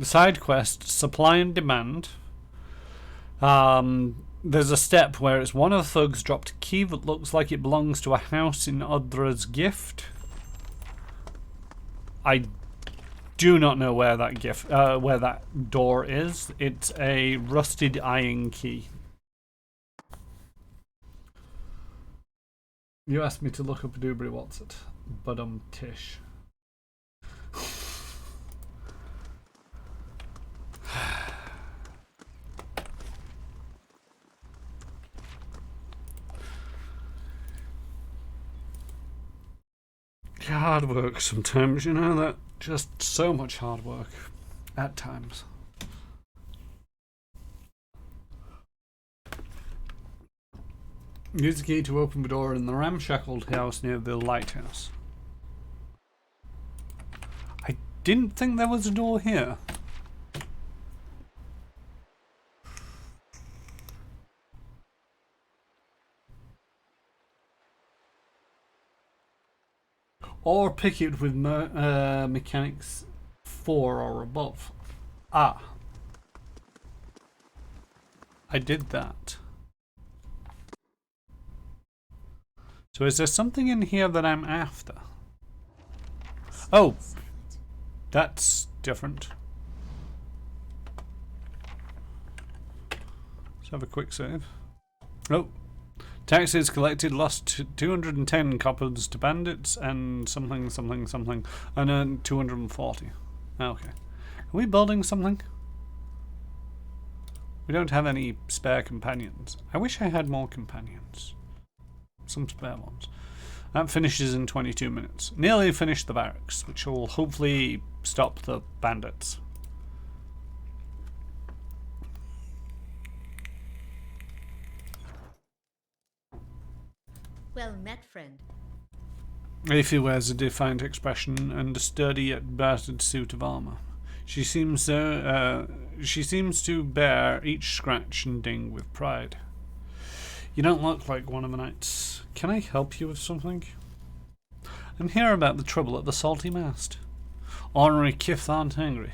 side quest, supply and demand. There's a step where it's one of the thugs dropped a key that looks like it belongs to a house in Udra's gift. I do not know where that door is. It's a rusted iron key. You asked me to look up Dubry Watson, but Tish. Hard work sometimes, you know that. Just so much hard work. At times. Use the key to open the door in the ramshackled house near the lighthouse. I didn't think there was a door here. Or pick it with mechanics 4 or above. Ah. I did that. So is there something in here that I'm after? Oh. That's different. Let's have a quick save. Oh. Taxes collected lost 210 coppers to bandits and something. And earned 240. Okay. Are we building something? We don't have any spare companions. I wish I had more companions. Some spare ones. That finishes in 22 minutes. Nearly finished the barracks, which will hopefully stop the bandits.
Well met, friend.
Aoife wears a defiant expression and a sturdy yet battered suit of armour. She seems to bear each scratch and ding with pride. You don't look like one of the knights. Can I help you with something? I'm here about the trouble at the Salty Mast. Ordinary kith aren't angry,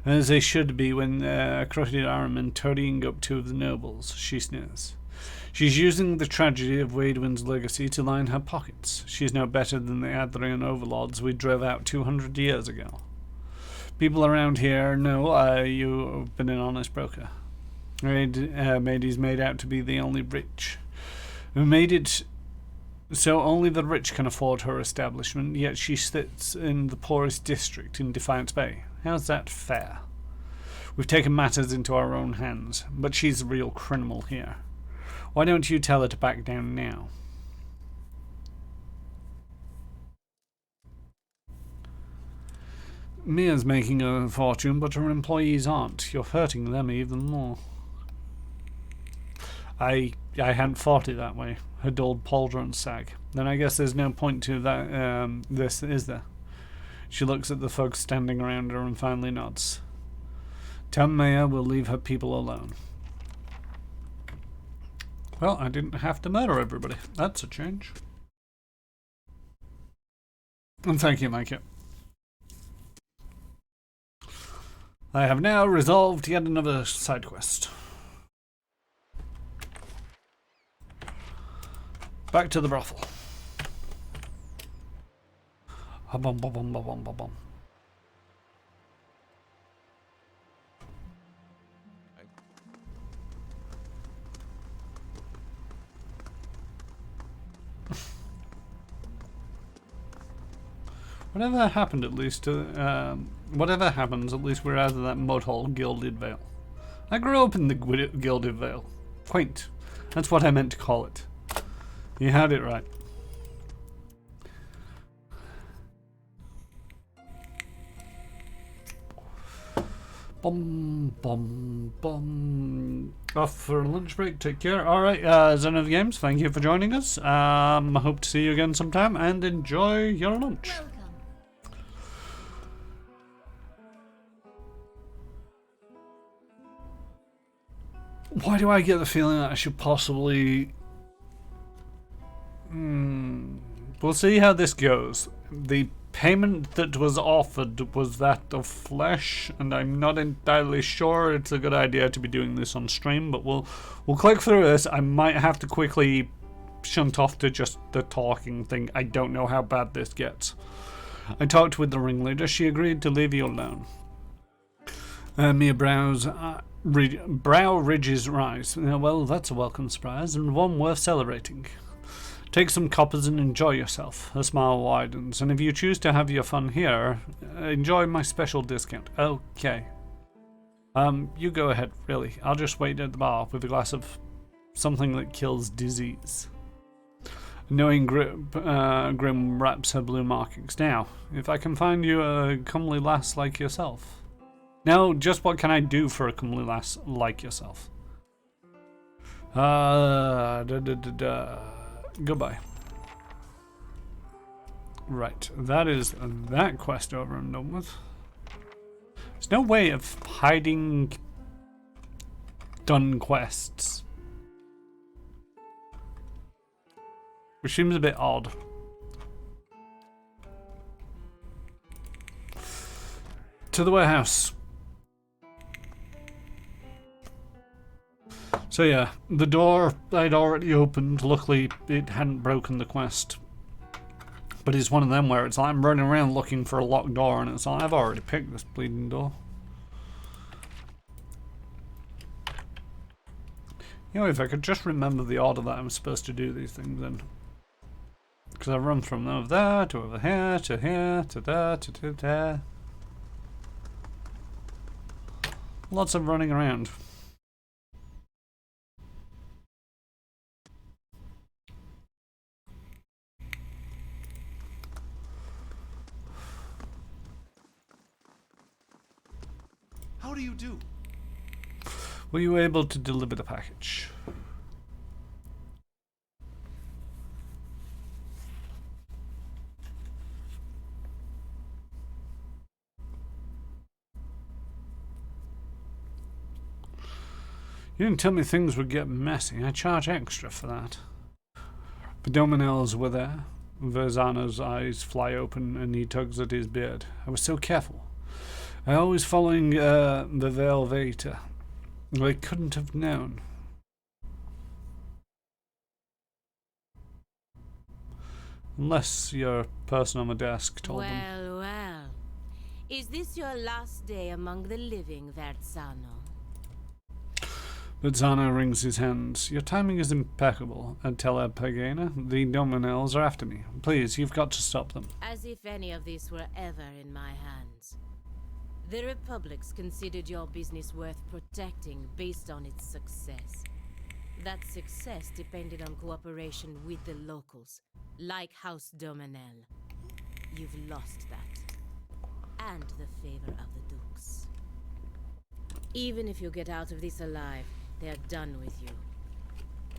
as they should be when crooked armmen toadying up to the nobles, she sneers. She's using the tragedy of Waidwin's legacy to line her pockets. She's no better than the Adrian overlords we drove out 200 years ago. People around here know you've been an honest broker. Mady's made out to be the only rich. Who made it so only the rich can afford her establishment, yet she sits in the poorest district in Defiance Bay. How's that fair? We've taken matters into our own hands, but she's the real criminal here. Why don't you tell her to back down now? Mia's making a fortune, but her employees aren't. You're hurting them even more. I hadn't thought it that way. Her dull pauldron sag. Then I guess there's no point to that. This is there. She looks at the folks standing around her and finally nods. Town Mayor will leave her people alone. Well, I didn't have to murder everybody. That's a change. And thank you, Micah. I have now resolved yet another side quest. Back to the brothel. Bum, bum, bum, bum, bum, bum, bum. Whatever happened, at least to whatever happens, at least we're out of that mud hole, Gilded Vale. I grew up in the Gilded Vale. Quaint. That's what I meant to call it. You had it right. Bum, bum, bum. Off for a lunch break. Take care. Alright, Zen of the Games, thank you for joining us. I hope to see you again sometime and enjoy your lunch.
Welcome.
Why do I get the feeling that I should possibly... We'll see how this goes. The payment that was offered was that of flesh, and I'm not entirely sure it's a good idea to be doing this on stream, but we'll click through this. I might have to quickly shunt off to just the talking thing. I don't know how bad this gets. I talked with the ringleader. She agreed to leave you alone. Mere brow ridges rise. Well, that's a welcome surprise, and one worth celebrating. Take some coppers and enjoy yourself. Her smile widens, and if you choose to have your fun here, enjoy my special discount. Okay. You go ahead, really. I'll just wait at the bar with a glass of something that kills disease. Knowing Grim wraps her blue markings. Now, if I can find you a comely lass like yourself. Now, just what can I do for a comely lass like yourself? Goodbye. Right, that is that quest over and done with. There's no way of hiding done quests. Which seems a bit odd. To the warehouse. So yeah, the door I'd already opened. Luckily, it hadn't broken the quest. But it's one of them where it's like I'm running around looking for a locked door, and it's like I've already picked this bleeding door. You know, if I could just remember the order that I'm supposed to do these things in. Because I run from over there to over here to here to there to there. Lots of running around.
How do you do?
Were you able to deliver the package? You didn't tell me things would get messy. I charge extra for that. The Dominels were there. Verzano's eyes fly open and he tugs at his beard. I was so careful. I always following the Velveeta. I couldn't have known. Unless your person on the desk told them.
Well. Is this your last day among the living, Verzano?
But Zano wrings his hands. Your timing is impeccable, Atella Pagana. The Dominels are after me. Please, you've got to stop them.
As if any of this were ever in my hands. The Republics considered your business worth protecting based on its success. That success depended on cooperation with the locals, like House Dominel. You've lost that. And the favor of the Dukes. Even if you get out of this alive, they're done with you.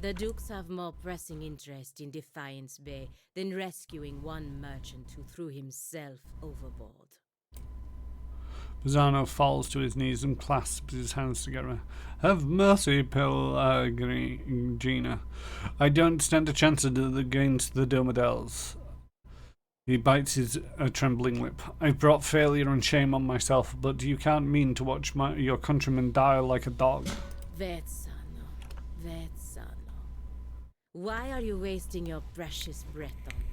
The Dukes have more pressing interest in Defiance Bay than rescuing one merchant who threw himself overboard.
Pisano falls to his knees and clasps his hands together. Have mercy, Gina. I don't stand a chance against the Domodels. He bites his trembling lip. I've brought failure and shame on myself, but you can't mean to watch your countrymen die like a dog.
Vetsano. Why are you wasting your precious breath on me?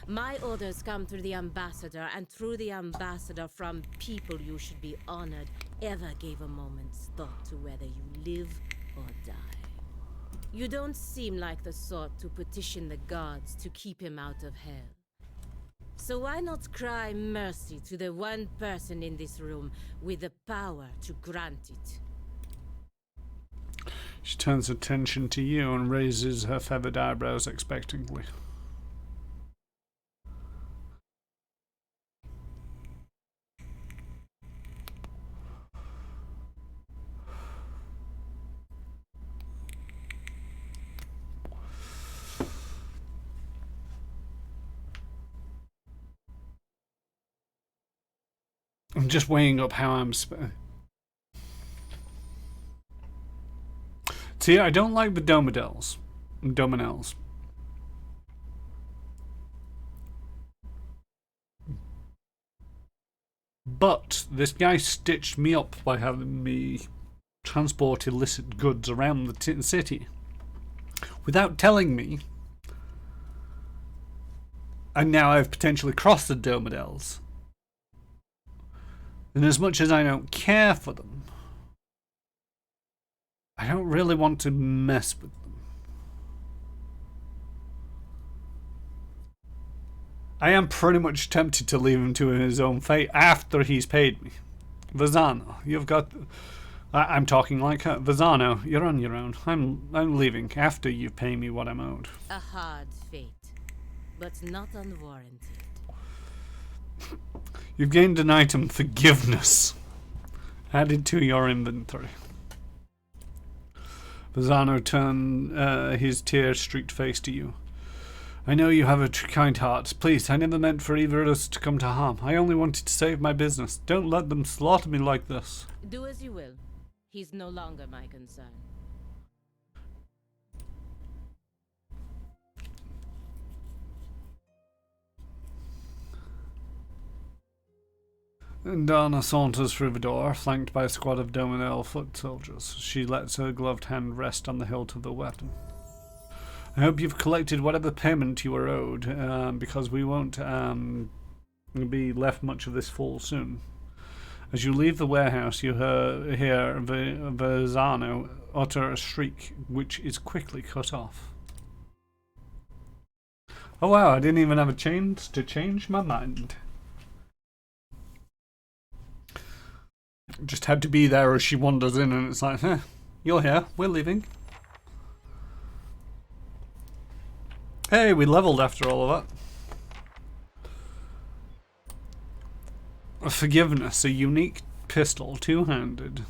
My orders come through the ambassador, and through the ambassador from people you should be honored ever gave a moment's thought to whether you live or die. You don't seem like the sort to petition the gods to keep him out of hell. So why not cry mercy to the one person in this room with the power to grant it?
She turns attention to you and raises her feathered eyebrows expectantly. I'm just weighing up how I'm... See, I don't like the Dominels. But this guy stitched me up by having me transport illicit goods around the city without telling me. And now I've potentially crossed the Domodels. And as much as I don't care for them, I don't really want to mess with them. I am pretty much tempted to leave him to his own fate after he's paid me. Vazano, you've got... I'm talking like her. Vazano, you're on your own. I'm leaving after you pay me what I'm owed.
A hard fate, but not unwarranted.
You've gained an item, forgiveness, added to your inventory. Vazano turned his tear-streaked face to you. I know you have a kind heart. Please, I never meant for either of us to come to harm. I only wanted to save my business. Don't let them slaughter me like this.
Do as you will. He's no longer my concern.
And Dana saunters through the door, flanked by a squad of Dominel foot soldiers. She lets her gloved hand rest on the hilt of the weapon. I hope you've collected whatever payment you were owed, because we won't be left much of this fall soon. As you leave the warehouse, you hear Vazano utter a shriek, which is quickly cut off. Oh wow, I didn't even have a chance to change my mind. Just had to be there as she wanders in, and it's like, you're here, we're leaving. Hey, we leveled after all of that. Forgiveness, a unique pistol, two-handed.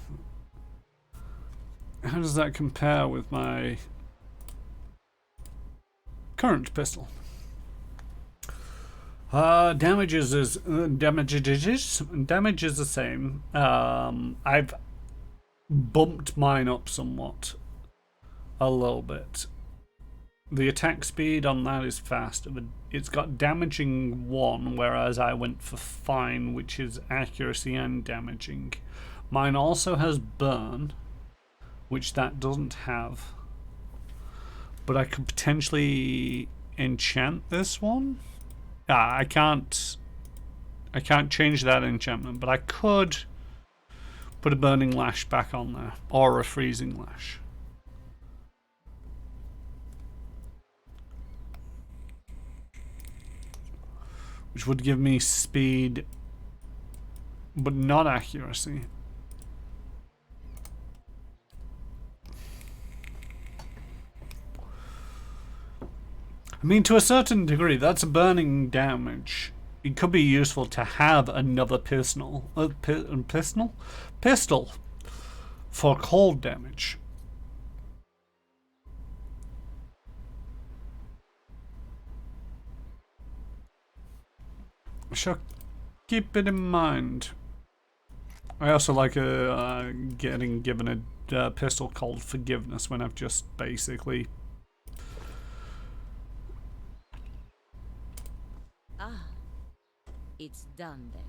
How does that compare with my current pistol? Damage is the same. I've bumped mine up somewhat, a little bit. The attack speed on that is faster, but it's got damaging 1, whereas I went for fine, which is accuracy and damaging. Mine also has burn, which that doesn't have. But I could potentially enchant this one. I can't change that enchantment, but I could put a burning lash back on there, or a freezing lash. Which would give me speed, but not accuracy. I mean, to a certain degree, that's burning damage. It could be useful to have another pistol for cold damage. shall keep it in mind. I also like getting given a pistol called Forgiveness when I've just basically...
Ah, it's done then.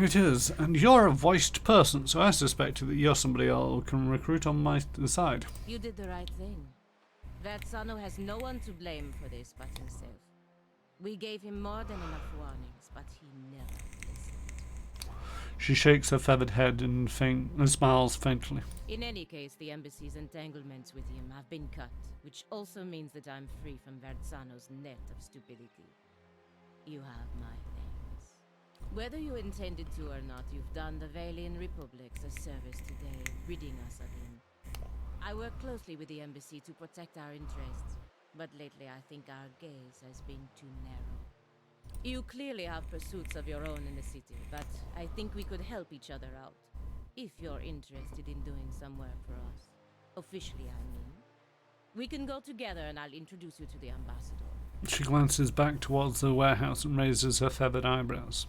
It is, and you're a voiced person, so I suspect that you're somebody I can recruit on my side.
You did the right thing. Vertzano has no one to blame for this but himself. We gave him more than enough warnings, but he never listened.
She shakes her feathered head and smiles faintly.
In any case, the embassy's entanglements with him have been cut, which also means that I'm free from Vertzano's net of stupidity. You have my thanks. Whether you intended to or not, you've done the Valian Republics a service today, ridding us of him. I work closely with the embassy to protect our interests, but lately I think our gaze has been too narrow. You clearly have pursuits of your own in the city, but I think we could help each other out. If you're interested in doing some work for us. Officially, I mean. We can go together and I'll introduce you to the ambassador.
She glances back towards the warehouse and raises her feathered eyebrows.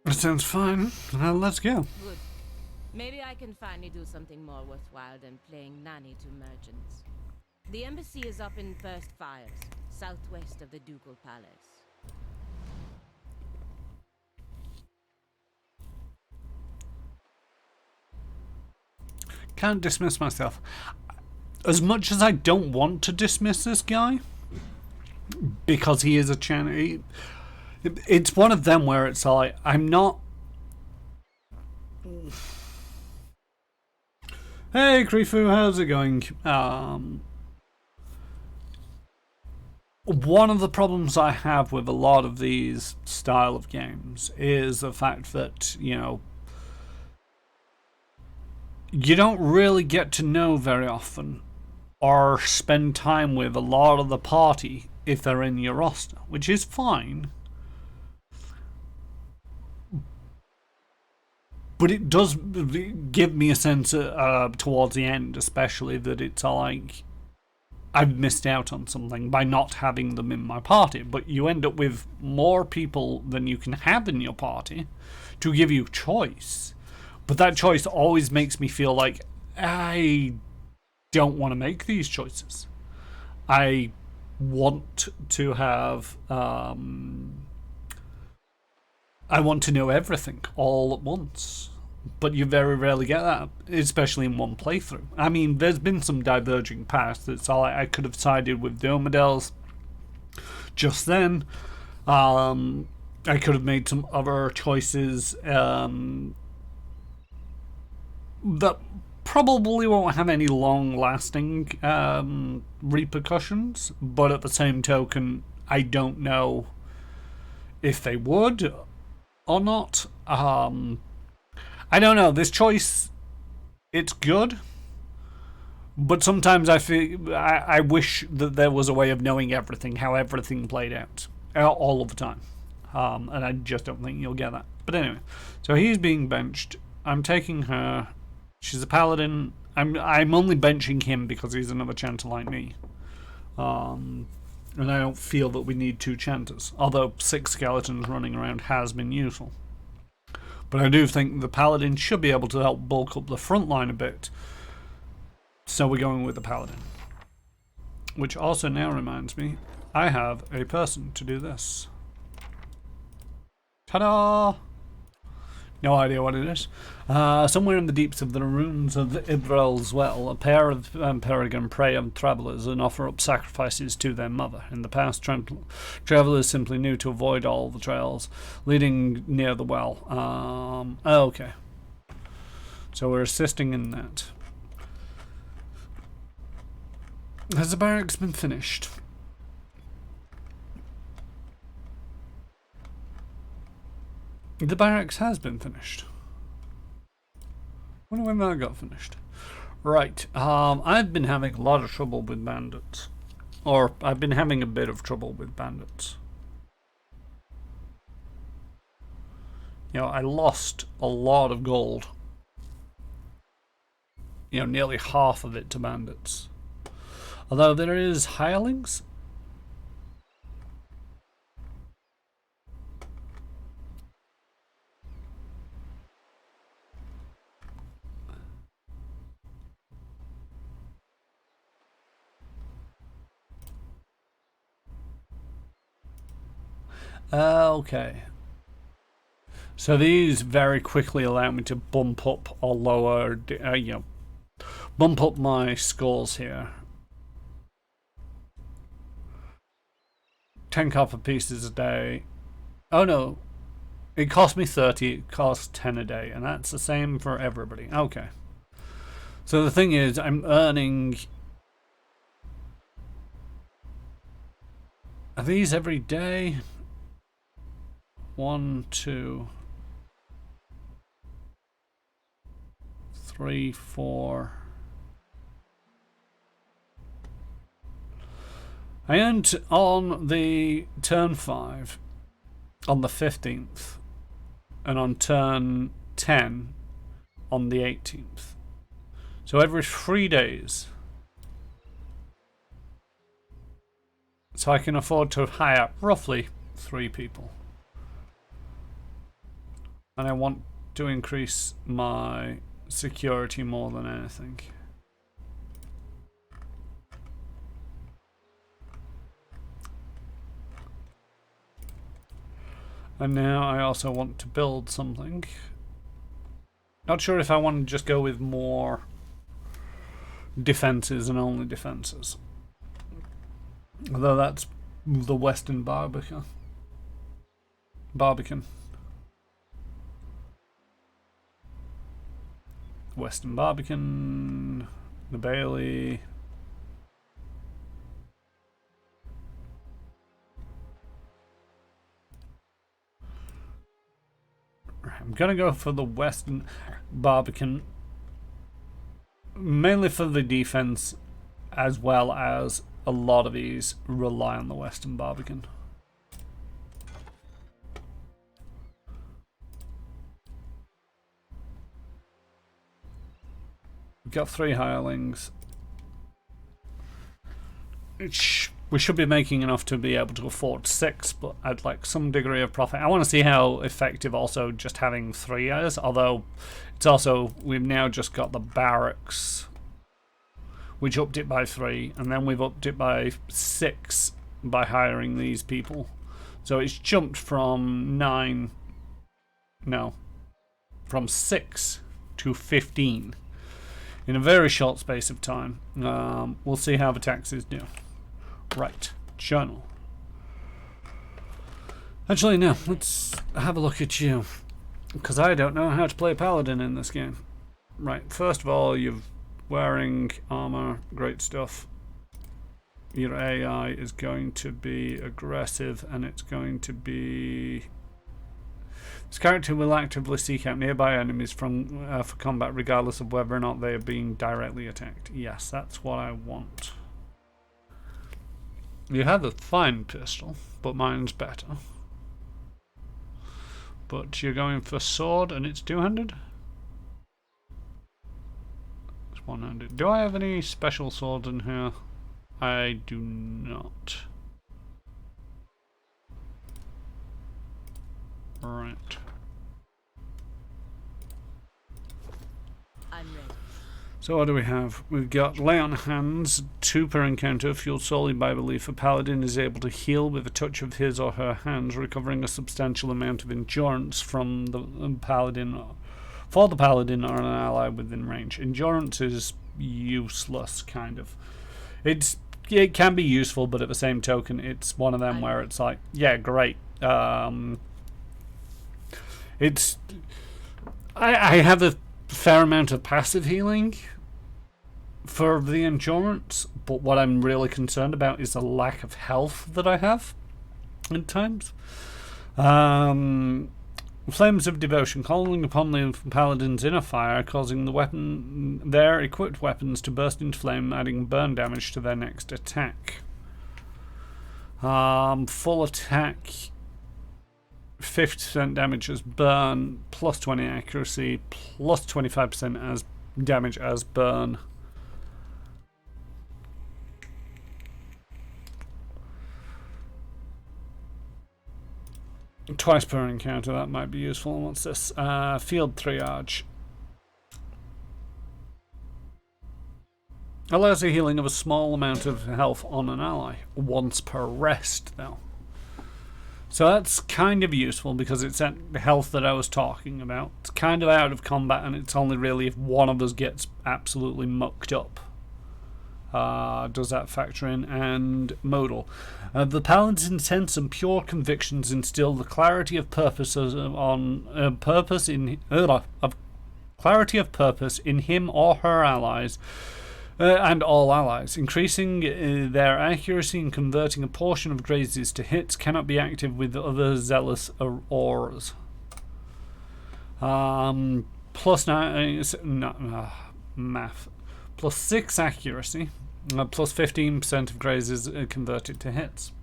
That sounds fine. Now let's go.
Good. Maybe I can finally do something more worthwhile than playing nanny to merchants. The embassy is up in First Fires, southwest of the Ducal Palace.
Can't dismiss myself. As much as I don't want to dismiss this guy, because he is a channel, it's one of them where it's like, I'm not... Hey, Krifu, how's it going? One of the problems I have with a lot of these style of games is the fact that, you know, you don't really get to know very often or spend time with a lot of the party if they're in your roster, which is fine. But it does give me a sense towards the end, especially, that it's like I've missed out on something by not having them in my party. But you end up with more people than you can have in your party to give you choice. But that choice always makes me feel like I don't want to make these choices. I want to have... I want to know everything all at once, but you very rarely get that, especially in one playthrough. I mean, there's been some diverging paths. It's all I could have sided with the Omidels just then. I could have made some other choices that probably won't have any long-lasting repercussions, but at the same token, I don't know if they would or not. I don't know. This choice, it's good, but sometimes I feel I wish that there was a way of knowing everything, how everything played out, all of the time, and I just don't think you'll get that. But anyway, so he's being benched. I'm taking her. She's a paladin. I'm only benching him because he's another chanter like me. And I don't feel that we need 2 chanters, although 6 skeletons running around has been useful. But I do think the paladin should be able to help bulk up the front line a bit. So we're going with the paladin. Which also now reminds me, I have a person to do this. Ta-da! No idea what it is. Somewhere in the deeps of the ruins of Ivrel's well, a pair of peregrine prey and travellers and offer up sacrifices to their mother. In the past, travellers simply knew to avoid all the trails leading near the well. Okay. So we're assisting in that. Has the barracks been finished? The barracks has been finished. Wonder when that got finished. Right. I've been having a lot of trouble with bandits. Or, I've been having a bit of trouble with bandits. You know, I lost a lot of gold. You know, nearly half of it to bandits. Although there is hirelings. Okay. So these very quickly allow me to bump up or lower, bump up my scores here. 10 copper pieces a day. Oh no, it cost me 30, it costs 10 a day, and that's the same for everybody. Okay. So the thing is, I'm earning... Are these every day? 1, 2, 3, 4. I earned on the turn 5 on the 15th and on turn 10 on the 18th. So every 3 days. So I can afford to hire roughly 3 people. And I want to increase my security more than anything. And now I also want to build something. Not sure if I want to just go with more defenses and only defenses. Although that's the Western Barbican. Western Barbican, the Bailey. I'm gonna go for the Western Barbican, mainly for the defense, as well as a lot of these rely on the Western Barbican. We've got 3 hirelings. We should be making enough to be able to afford 6, but I'd like some degree of profit. I want to see how effective also just having 3 is, although it's also, we've now just got the barracks, which upped it by 3, and then we've upped it by 6 by hiring these people. So it's jumped from 6 to 15 in a very short space of time. We'll see how the taxes do. Right, journal. Actually, no, let's have a look at you, because I don't know how to play Paladin in this game. Right, first of all, you're wearing armor, great stuff. Your AI is going to be aggressive, and it's going to be... This character will actively seek out nearby enemies for combat, regardless of whether or not they are being directly attacked. Yes, that's what I want. You have a fine pistol, but mine's better. But you're going for sword, and it's 200? It's 100. Do I have any special swords in here? I do not. Right.
I'm ready.
So what do we have? We've got Lay on Hands, 2 per encounter, fueled solely by belief. A paladin is able to heal with a touch of his or her hands, recovering a substantial amount of endurance from the paladin, for the paladin or an ally within range. Endurance is useless, kind of. It can be useful, but at the same token, it's one of them where it's like, yeah, great. It's... I have a fair amount of passive healing for the endurance, but what I'm really concerned about is the lack of health that I have at times. Flames of devotion, calling upon the paladin's inner fire, causing their equipped weapons to burst into flame, adding burn damage to their next attack. Full attack, 50% damage as burn, plus 20 accuracy, plus 25% as damage as burn. Twice per encounter, that might be useful. What's this? Field triage. Allows the healing of a small amount of health on an ally. Once per rest, though. So that's kind of useful because it's at the health that I was talking about. It's kind of out of combat, and it's only really if one of us gets absolutely mucked up. Does that factor in? And modal. The paladin's intents and pure convictions instill the clarity of purpose clarity of purpose in him or her allies. And all allies. Increasing their accuracy and converting a portion of grazes to hits cannot be active with other zealous auras. Plus 9, math. Plus 6 accuracy. Plus 15% of grazes converted to hits.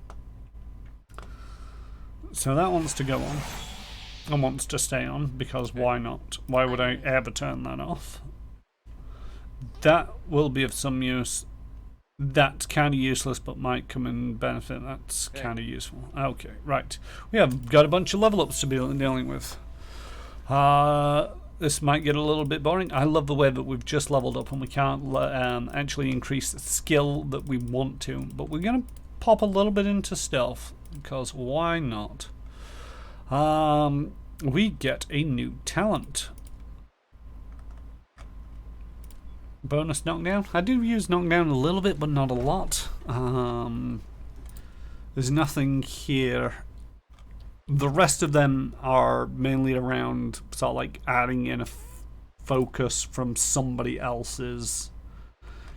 So that wants to go on. And wants to stay on, because why not? Why would I ever turn that off? That will be of some use. That's kind of useless, but might come in benefit. That's kind of useful. Okay, right. We have got a bunch of level ups to be dealing with. This might get a little bit boring. I love the way that we've just leveled up and we can't actually increase the skill that we want to. But we're going to pop a little bit into stealth, because why not? We get a new talent. Bonus knockdown. I do use knockdown a little bit, but not a lot. There's nothing here. The rest of them are mainly around sort of like adding in a focus from somebody else's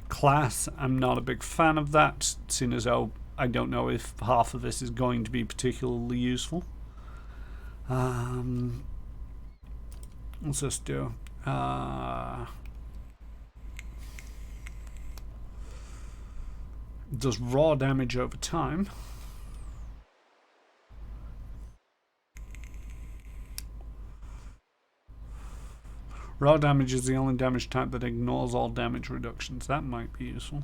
class. I'm not a big fan of that, seeing as though I don't know if half of this is going to be particularly useful. What's this do? Does raw damage over time. Raw damage is the only damage type that ignores all damage reductions. That might be useful.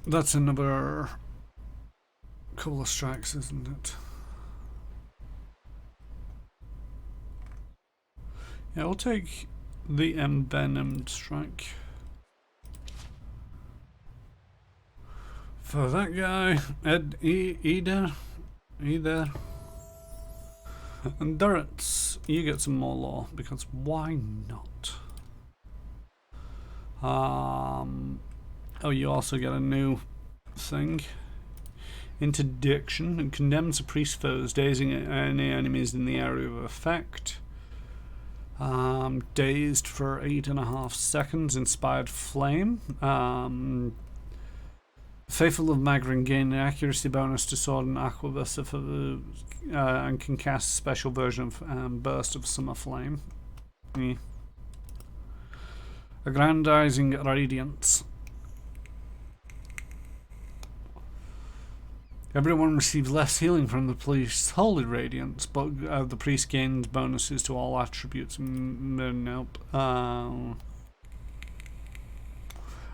That's another couple of strikes, isn't it? Yeah, I'll take the envenomed strike. For that guy, either endurance, you get some more law, because why not? Oh, you also get a new thing. Interdiction. It condemns a priest's foes, dazing any enemies in the area of effect. Dazed for 8.5 seconds. Inspired flame. Faithful of Magrin gain an accuracy bonus to sword and arquebus and can cast a special version of burst of summer flame. Aggrandizing radiance. Everyone receives less healing from the priest's holy radiance, but the priest gains bonuses to all attributes. Nope.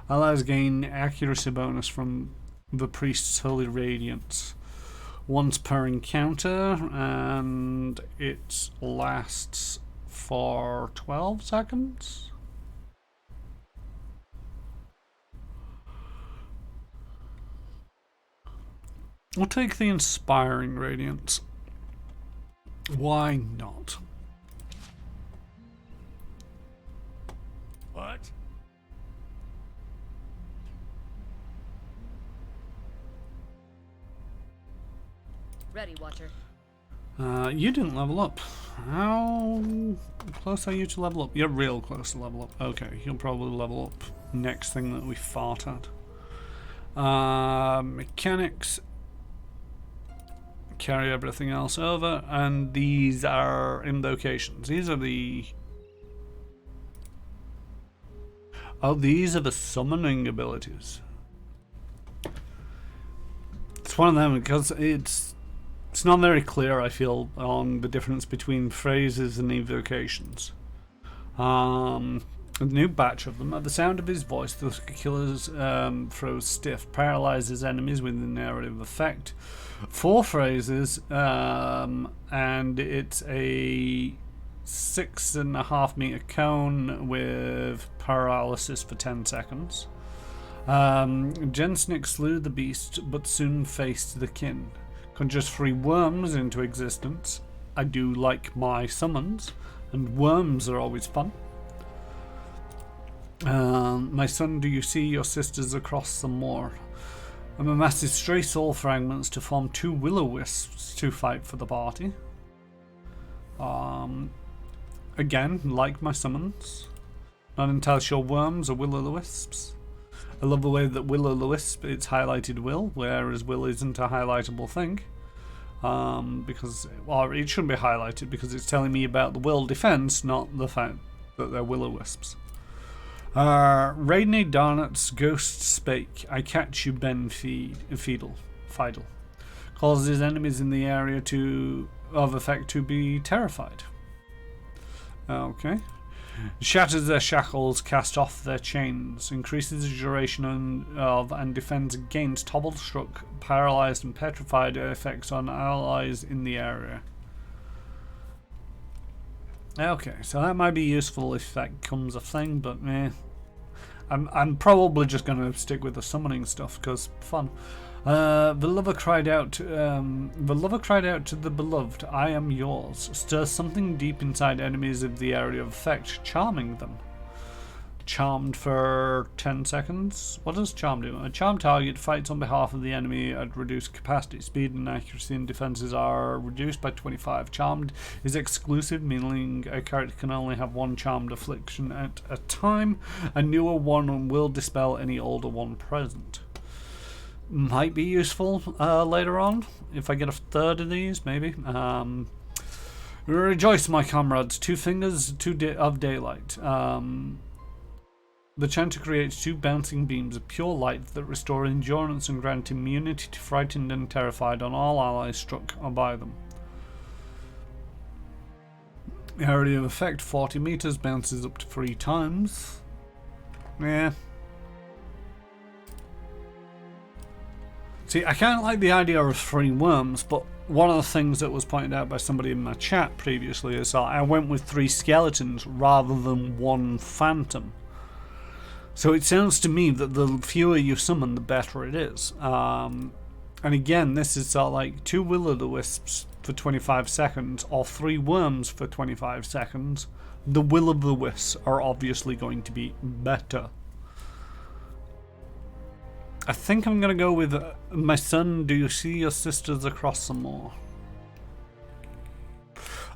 Allies gain accuracy bonus from the priest's holy radiance once per encounter, and it lasts for 12 seconds. We'll take the inspiring radiance. Why not?
What?
Ready, Watcher.
You didn't level up. How close are you to level up? You're real close to level up. Okay, you'll probably level up next thing that we fart at. Mechanics. Carry everything else over, and these are invocations. These are the... Oh, these are the summoning abilities. It's one of them because it's It's not very clear, I feel, on the difference between phrases and evocations. A new batch of them. At the sound of his voice, the killer's throws stiff, paralyzes enemies within the area of effect. 4 phrases, and it's a 6.5 meter cone with paralysis for 10 seconds. Jensnick slew the beast, but soon faced the kin. Conjures 3 worms into existence. I do like my summons, and worms are always fun. My son, do you see your sisters across the moor? Amasses stray soul fragments to form 2 will-o-wisps to fight for the party. Again, like my summons. Not entirely sure worms or will-o-wisps. I love the way that will-o-wisp, it's highlighted will, whereas will isn't a highlightable thing. Because, or it shouldn't be highlighted because it's telling me about the will defense, not the fact that they're will-o-wisps. Raidney Darnet's ghost spake, I catch you, Ben Fiedel. Causes enemies in the area of effect to be terrified. Okay. Shatters their shackles, cast off their chains, increases the duration of and defends against hobbled, struck, paralyzed, and petrified effects on allies in the area. Okay, so that might be useful if that becomes a thing, but I'm probably just going to stick with the summoning stuff because fun. The lover cried out to the beloved, I am yours. Stirs something deep inside enemies of the area of effect, charming them. Charmed for 10 seconds. What does charm do? A charmed target fights on behalf of the enemy at reduced capacity. Speed and accuracy and defenses are reduced by 25. Charmed is exclusive, meaning a character can only have 1 charmed affliction at a time. A newer one will dispel any older one present. Might be useful later on if I get a 3rd of these, maybe. Rejoice, my comrades. 2 fingers of daylight. The chanter creates 2 bouncing beams of pure light that restore endurance and grant immunity to frightened and terrified on all allies struck by them. Area of effect 40 meters, bounces up to 3 times. Yeah. See, I kind of like the idea of 3 worms, but one of the things that was pointed out by somebody in my chat previously is that I went with 3 skeletons rather than 1 phantom. So it sounds to me that the fewer you summon, the better it is. And again, this is sort of like 2 will-o'-the-wisps for 25 seconds, or 3 worms for 25 seconds. The will-o'-the-wisps are obviously going to be better. I think I'm going to go with my son, do you see your sisters across the moor?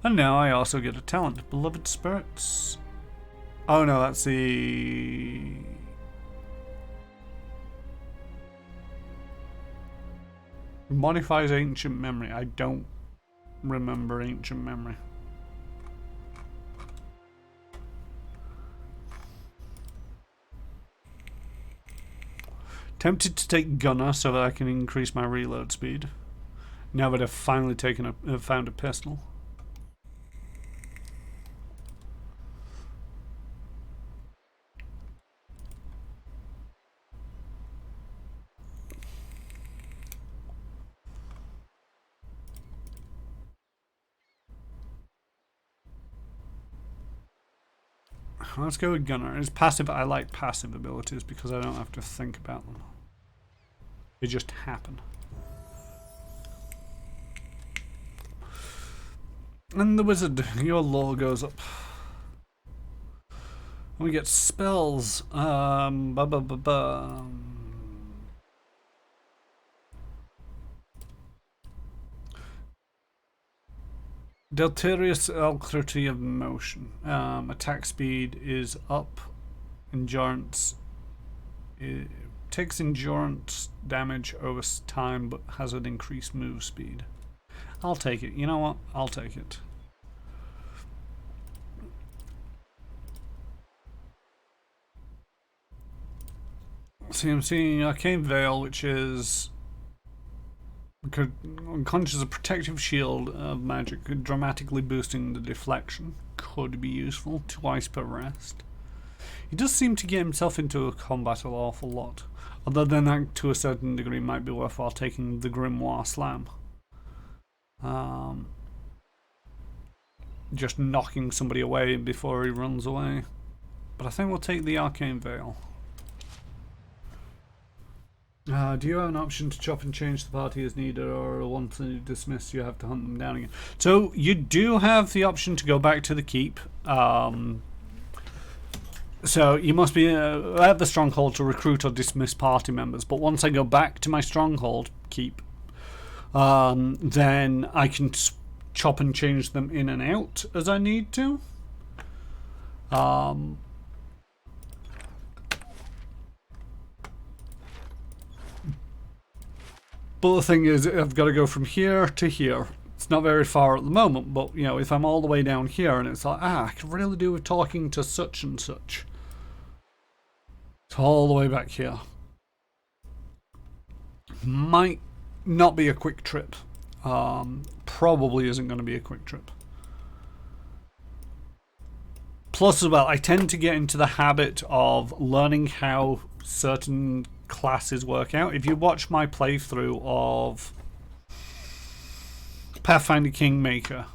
And now I also get a talent, beloved spirits. Oh no, that's the... Modifies ancient memory. I don't remember ancient memory. Tempted to take gunner so that I can increase my reload speed. Now that I've finally found a pistol. Let's go with gunner. It's passive. I like passive abilities because I don't have to think about them. They just happen. And the wizard, your lore goes up. We get spells. Deleterious alacrity of motion. Attack speed is up. Endurance. It takes endurance damage over time, but has an increased move speed. I'll take it. You know what? I'll take it. See, I'm seeing Arcane Veil, which is Unconscious a protective shield of magic, dramatically boosting the deflection. Could be useful. Twice per rest. He does seem to get himself into a combat an awful lot. Although then that, to a certain degree, might be worthwhile taking the Grimoire Slam. Just knocking somebody away before he runs away. But I think we'll take the Arcane Veil. Do you have an option to chop and change the party as needed, or once you dismiss you have to hunt them down again? So you do have the option to go back to the keep. So you must be at the stronghold to recruit or dismiss party members, but once I go back to my stronghold keep, then I can chop and change them in and out as I need to. But the thing is, I've got to go from here to here. It's not very far at the moment, but you know, if I'm all the way down here and it's like, I could really do with talking to such and such. It's all the way back here. Might not be a quick trip. Probably isn't going to be a quick trip. Plus as well, I tend to get into the habit of learning how certain classes work out. If you watch my playthrough of Pathfinder Kingmaker,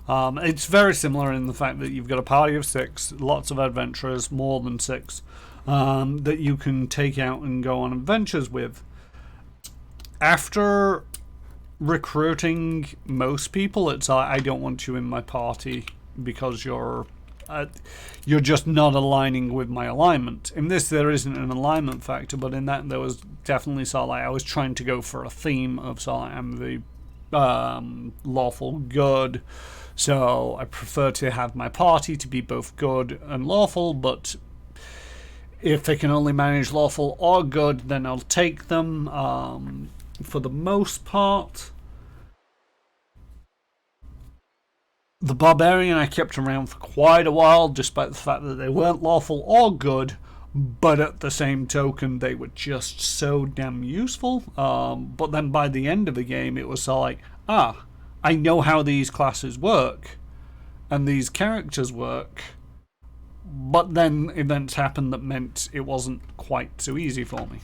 it's very similar in the fact that you've got a party of 6, lots of adventurers, more than 6, that you can take out and go on adventures with. After recruiting most people, it's like, I don't want you in my party because you're just not aligning with my alignment. In this, there isn't an alignment factor, but in that, there was definitely sort of like I was trying to go for a theme of sort of like I'm the lawful good, so I prefer to have my party to be both good and lawful, but if they can only manage lawful or good, then I'll take them. For the most part, the Barbarian I kept around for quite a while, despite the fact that they weren't lawful or good, but at the same token, they were just so damn useful. But then by the end of the game, it was so like, I know how these classes work, and these characters work, but then events happened that meant it wasn't quite so easy for me.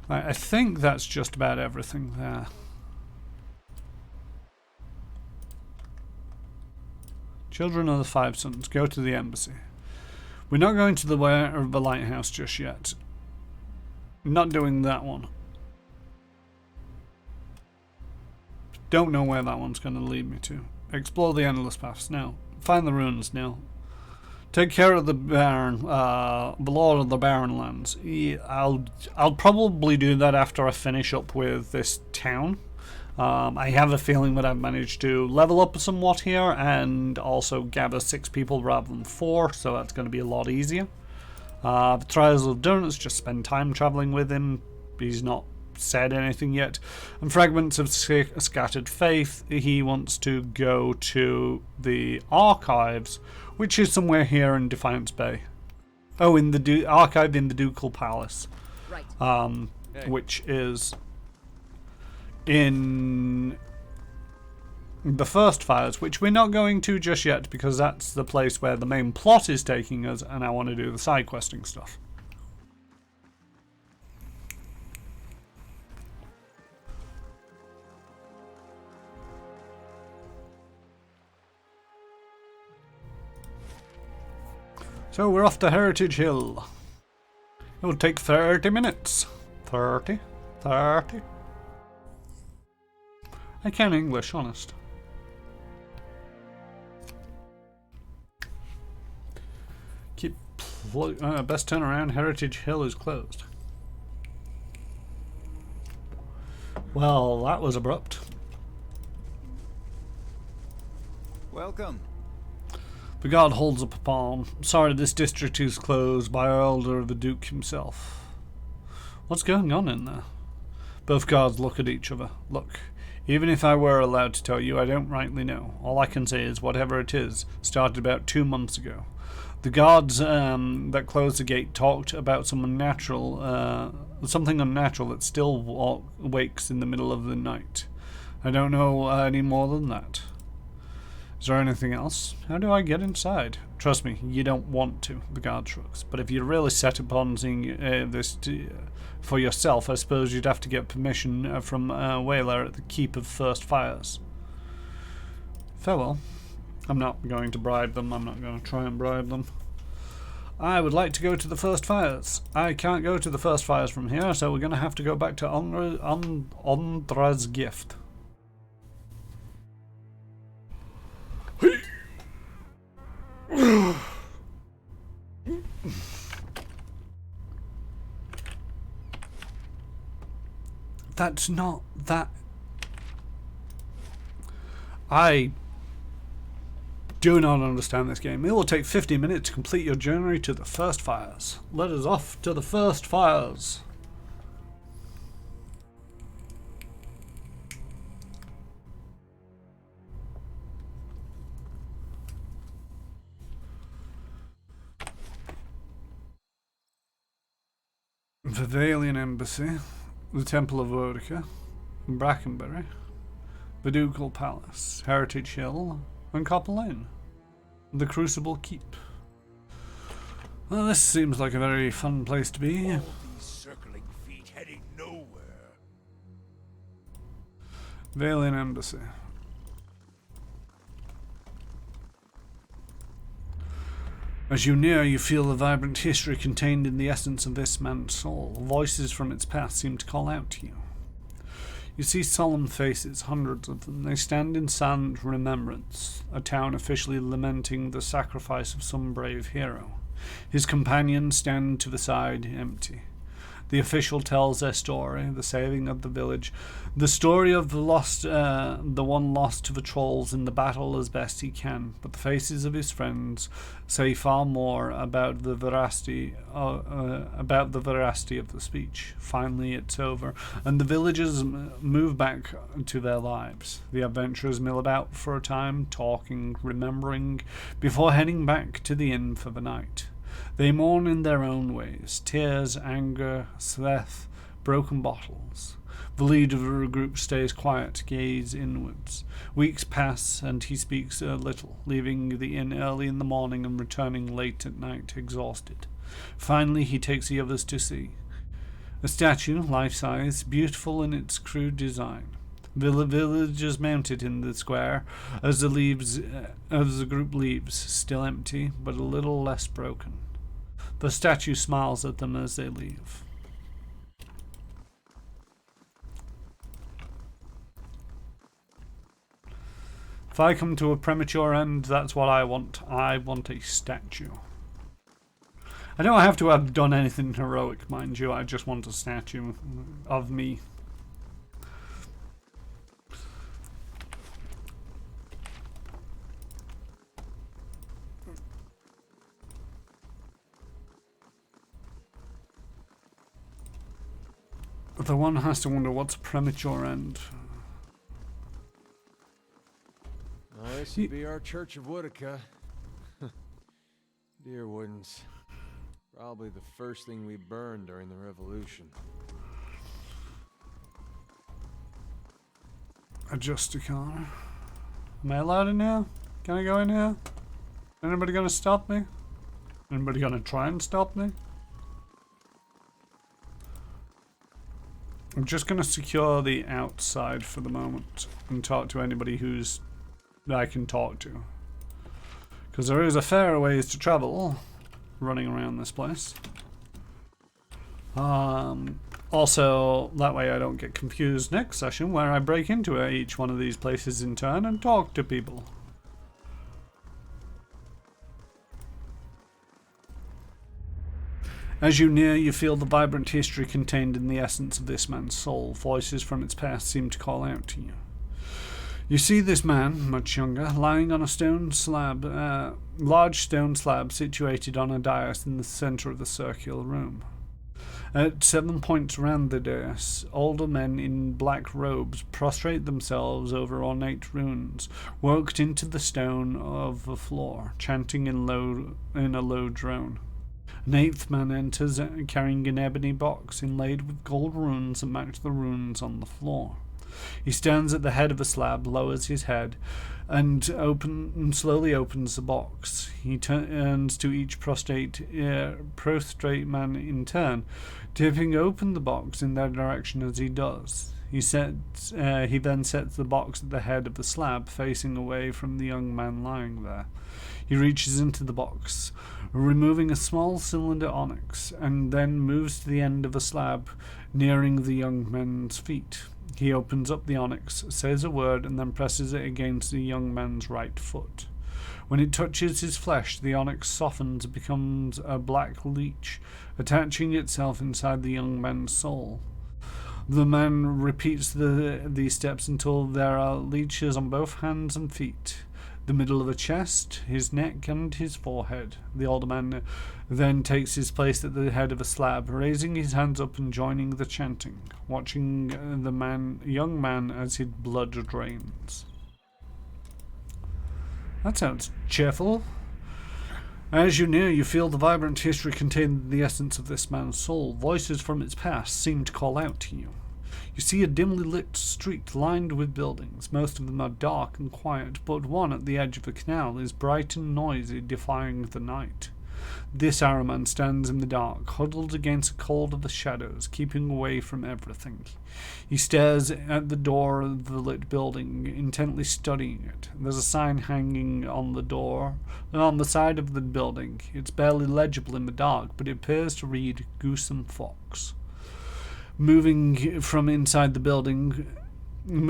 I think that's just about everything there. Children of the Five Sons, go to the embassy. We're not going to the lighthouse just yet. Not doing that one. Don't know where that one's going to lead me to. Explore the endless paths now. Find the ruins now. Take care of the Baron, the Lord of the Barren Lands. Yeah, I'll probably do that after I finish up with this town. I have a feeling that I've managed to level up somewhat here and also gather 6 people rather than 4, so that's going to be a lot easier. The Trials of Donuts, just spend time travelling with him. He's not said anything yet. And Fragments of Scattered Faith, he wants to go to the Archives, which is somewhere here in Defiance Bay. Oh, in the Archive in the Ducal Palace.
Right.
Which is in the First Fires, which we're not going to just yet because that's the place where the main plot is taking us, and I want to do the side questing stuff. So we're off to Heritage Hill. It will take 30 minutes. 30? I can English, honest. Best turn around, Heritage Hill is closed. Well, that was abrupt.
Welcome.
The guard holds up a palm. Sorry, this district is closed by order of the Duke himself. What's going on in there? Both guards look at each other. Look, even if I were allowed to tell you, I don't rightly know. All I can say is whatever it is started about 2 months ago. The guards that closed the gate talked about something unnatural that still wakes in the middle of the night. I don't know any more than that. Is there anything else? How do I get inside? Trust me, you don't want to, the guard shrugs. But if you're really set upon seeing this for yourself, I suppose you'd have to get permission from Whaler at the Keep of First Fires. Farewell. I'm not going to bribe them. I'm not going to try and bribe them. I would like to go to the First Fires. I can't go to the First Fires from here, so we're going to have to go back to Ondra's gift. That's not that. I do not understand this game. It will take 50 minutes to complete your journey to the First Fires. Let us off to the First Fires. Vivalian Embassy, the Temple of Vodica, Brackenbury, the Ducal Palace, Heritage Hill, and Copper Lane. The Crucible Keep. Well, this seems like a very fun place to be.
All these circling feet heading nowhere.
Valian Embassy. As you near, you feel the vibrant history contained in the essence of this man's soul. Voices from its past seem to call out to you. You see solemn faces, hundreds of them. They stand in silent remembrance, a town officially lamenting the sacrifice of some brave hero. His companions stand to the side, empty. The official tells their story, the saving of the village, the story of the one lost to the trolls in the battle as best he can. But the faces of his friends say far more about the veracity of the speech. Finally, it's over, and the villagers move back to their lives. The adventurers mill about for a time, talking, remembering, before heading back to the inn for the night. They mourn in their own ways, tears, anger, sloth, broken bottles. The leader of the group stays quiet, gaze inwards. Weeks pass, and he speaks little, leaving the inn early in the morning and returning late at night, exhausted. Finally, he takes the others to see. A statue, life-size, beautiful in its crude design. Villagers mounted in the square as the group leaves, still empty, but a little less broken. The statue smiles at them as they leave. If I come to a premature end, that's what I want. I want a statue. I don't have to have done anything heroic, mind you. I just want a statue of me. The one has to wonder what's a premature end.
Oh, this would be our Church of Woodica. Dear Woodens. Probably the first thing we burned during the Revolution.
Adjust a car. Am I allowed in here? Can I go in here? Anybody gonna stop me? Anybody gonna try and stop me? I'm just going to secure the outside for the moment and talk to anybody that I can talk to. Because there is a fair ways to travel running around this place. Also, that way I don't get confused next session where I break into each one of these places in turn and talk to people. As you near, you feel the vibrant history contained in the essence of this man's soul. Voices from its past seem to call out to you. You see this man, much younger, lying on a stone slab, large stone slab situated on a dais in the center of the circular room. At 7 points around the dais, older men in black robes prostrate themselves over ornate runes, worked into the stone of the floor, chanting in a low drone. An 8th man enters, carrying an ebony box inlaid with gold runes that match the runes on the floor. He stands at the head of a slab, lowers his head, and slowly opens the box. He turns to each prostrate man in turn, tipping open the box in their direction as he does. He then sets the box at the head of the slab, facing away from the young man lying there. He reaches into the box, removing a small cylinder onyx, and then moves to the end of a slab, nearing the young man's feet. He opens up the onyx, says a word, and then presses it against the young man's right foot. When it touches his flesh, the onyx softens and becomes a black leech, attaching itself inside the young man's soul. The man repeats these steps until there are leeches on both hands and feet, the middle of the chest, his neck, and his forehead. The older man then takes his place at the head of a slab, raising his hands up and joining the chanting, watching the young man as his blood drains. That sounds cheerful. As you near, you feel the vibrant history contained in the essence of this man's soul. Voices from its past seem to call out to you. You see a dimly lit street lined with buildings. Most of them are dark and quiet, but one at the edge of the canal is bright and noisy, defying the night. This Araman stands in the dark, huddled against the cold of the shadows, keeping away from everything. He stares at the door of the lit building, intently studying it. There's a sign hanging on the door, on the side of the building. It's barely legible in the dark, but it appears to read Goose and Fox. Moving from inside the building perks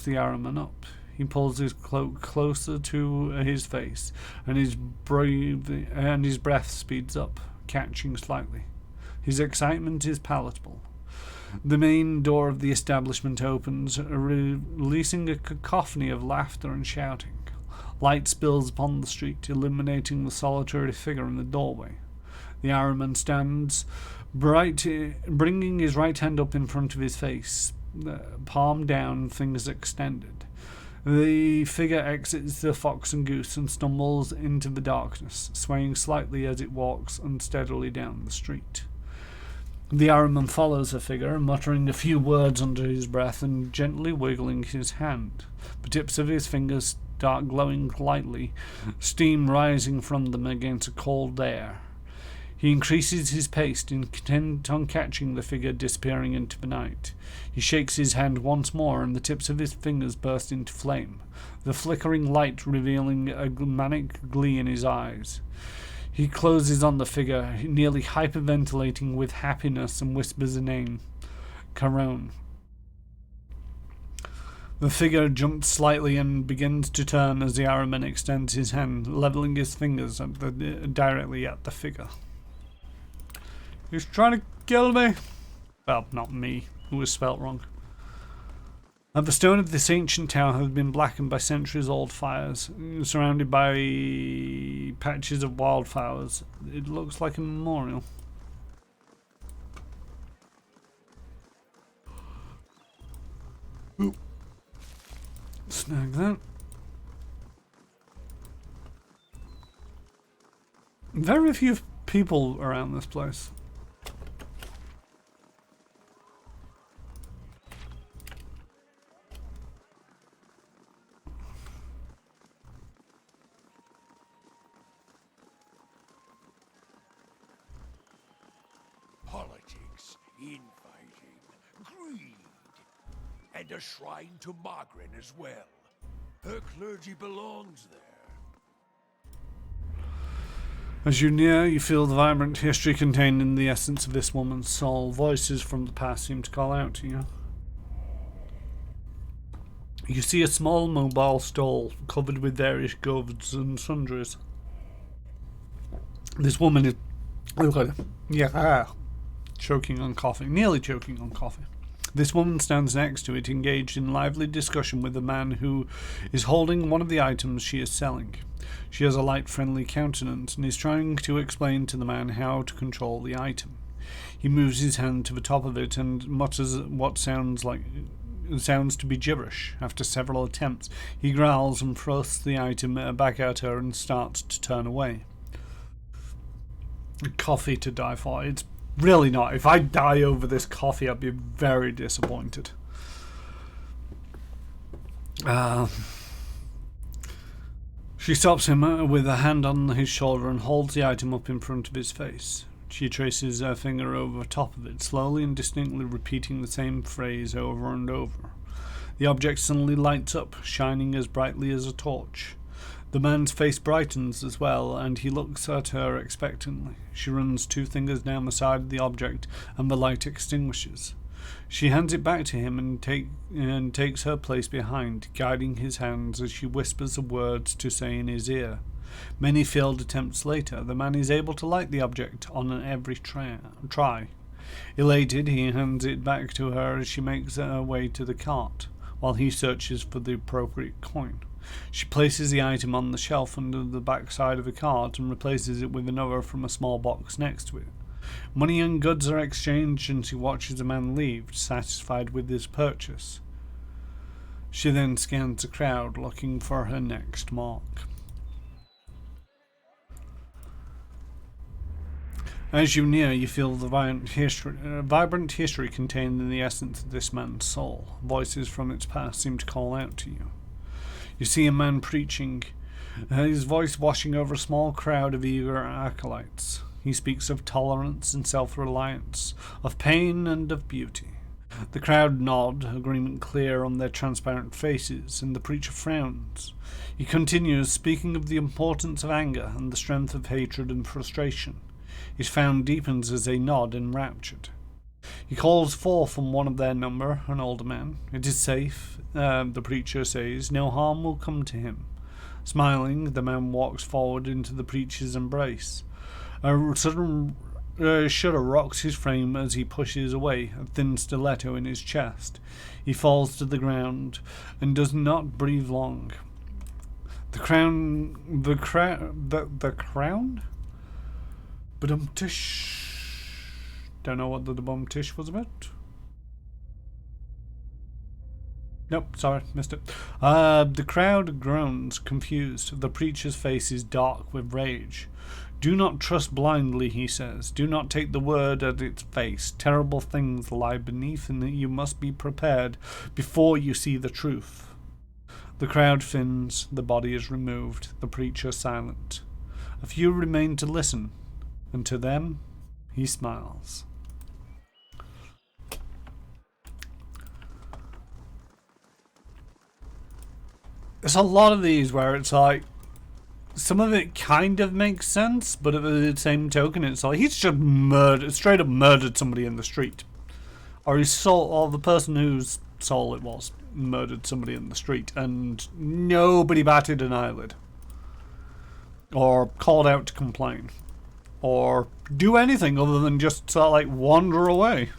the Araman up. He pulls his cloak closer to his face, and his breath speeds up, catching slightly. His excitement is palatable. The main door of the establishment opens, releasing a cacophony of laughter and shouting. Light spills upon the street, illuminating the solitary figure in the doorway. The Araman stands, bringing his right hand up in front of his face, palm down, fingers extended. The figure exits the Fox and Goose and stumbles into the darkness, swaying slightly as it walks unsteadily down the street. The Araman follows the figure, muttering a few words under his breath and gently wiggling his hand. The tips of his fingers start glowing lightly, steam rising from them against a cold air. He increases his pace, intent on catching the figure disappearing into the night. He shakes his hand once more, and the tips of his fingers burst into flame, the flickering light revealing a manic glee in his eyes. He closes on the figure, nearly hyperventilating with happiness, and whispers a name, Caron. The figure jumps slightly and begins to turn as the Araman extends his hand, leveling his fingers directly at the figure. He's trying to kill me. Well, not me. It was spelt wrong. The stone of this ancient tower has been blackened by centuries-old fires, surrounded by patches of wildflowers. It looks like a memorial. Ooh. Snag that. Very few people around this place.
Politics, infighting, greed, and a shrine to Margaret as well. Her clergy belongs there.
As you near, you feel the vibrant history contained in the essence of this woman's soul. Voices from the past seem to call out to you. You see a small mobile stall covered with various goods and sundries. This woman is... look at her. Yeah. Choking on coffee. Nearly choking on coffee. This woman stands next to it, engaged in lively discussion with the man who is holding one of the items she is selling. She has a light, friendly countenance and is trying to explain to the man how to control the item. He moves his hand to the top of it and mutters what sounds to be gibberish. After several attempts, he growls and thrusts the item back at her and starts to turn away. Coffee to die for. It's really not. If I die over this coffee, I'd be very disappointed. She stops him with a hand on his shoulder and holds the item up in front of his face. She traces her finger over the top of it, slowly and distinctly repeating the same phrase over and over. The object suddenly lights up, shining as brightly as a torch. The man's face brightens as well, and he looks at her expectantly. She runs 2 fingers down the side of the object, and the light extinguishes. She hands it back to him and takes her place behind, guiding his hands as she whispers the words to say in his ear. Many failed attempts later, the man is able to light the object on every try. Elated, he hands it back to her as she makes her way to the cart, while he searches for the appropriate coin. She places the item on the shelf under the back side of the cart and replaces it with another from a small box next to it. Money and goods are exchanged and she watches the man leave, satisfied with his purchase. She then scans the crowd, looking for her next mark. As you near, you feel the vibrant history contained in the essence of this man's soul. Voices from its past seem to call out to you. You see a man preaching, his voice washing over a small crowd of eager acolytes. He speaks of tolerance and self-reliance, of pain and of beauty. The crowd nod, agreement clear on their transparent faces, and the preacher frowns. He continues, speaking of the importance of anger and the strength of hatred and frustration. His frown deepens as they nod, enraptured. He calls forth from one of their number, an older man. It is safe, the preacher says. No harm will come to him. Smiling, the man walks forward into the preacher's embrace. A sudden shudder rocks his frame as he pushes away, a thin stiletto in his chest. He falls to the ground and does not breathe long. The crown? Badum-tish. Don't know what the badum-tish was about. Nope, sorry, missed it. The crowd groans, confused. The preacher's face is dark with rage. Do not trust blindly, he says. Do not take the word at its face. Terrible things lie beneath, and you must be prepared before you see the truth. The crowd thins. The body is removed. The preacher silent. A few remain to listen, and to them he smiles. There's a lot of these where it's like, some of it kind of makes sense, but at the same token, it's like he's just straight up murdered somebody in the street, or the person whose soul it was murdered somebody in the street, and nobody batted an eyelid, or called out to complain, or do anything other than just sort of like wander away.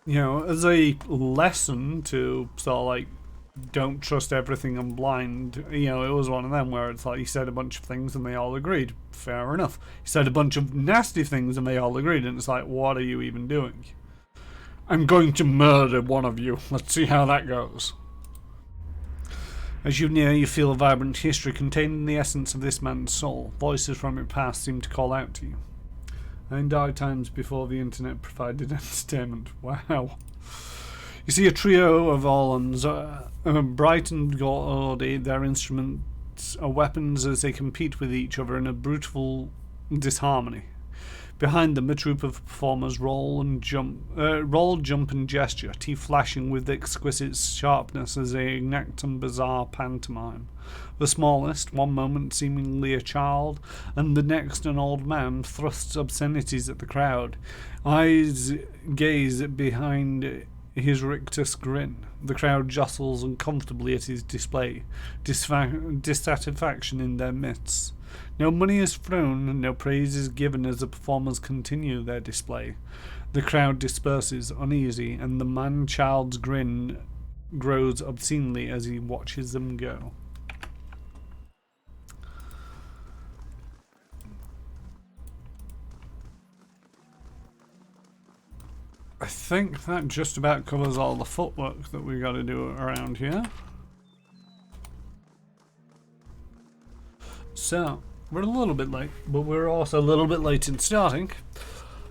You know, as a lesson to sort of like, don't trust everything I'm blind. You know, it was one of them where it's like he said a bunch of things and they all agreed. Fair enough. He said a bunch of nasty things and they all agreed, and it's like, what are you even doing? I'm going to murder one of you. Let's see how that goes. As you near, you feel a vibrant history contained in the essence of this man's soul. Voices from its past seem to call out to you. In dark times before the internet provided entertainment. Wow. You see a trio of Orlans, bright and gaudy. Their instruments are weapons as they compete with each other in a brutal disharmony. Behind them, a troop of performers roll, jump, and gesture, teeth flashing with exquisite sharpness as they enact some bizarre pantomime. The smallest, one moment seemingly a child, and the next an old man, thrusts obscenities at the crowd. Eyes gaze behind his rictus grin. The crowd jostles uncomfortably at his display, dissatisfaction in their midst. No money is thrown, no praise is given as the performers continue their display. The crowd disperses, uneasy, and the man-child's grin grows obscenely as he watches them go. I think that just about covers all the footwork that we got to do around here. So, we're a little bit late, but we're also a little bit late in starting.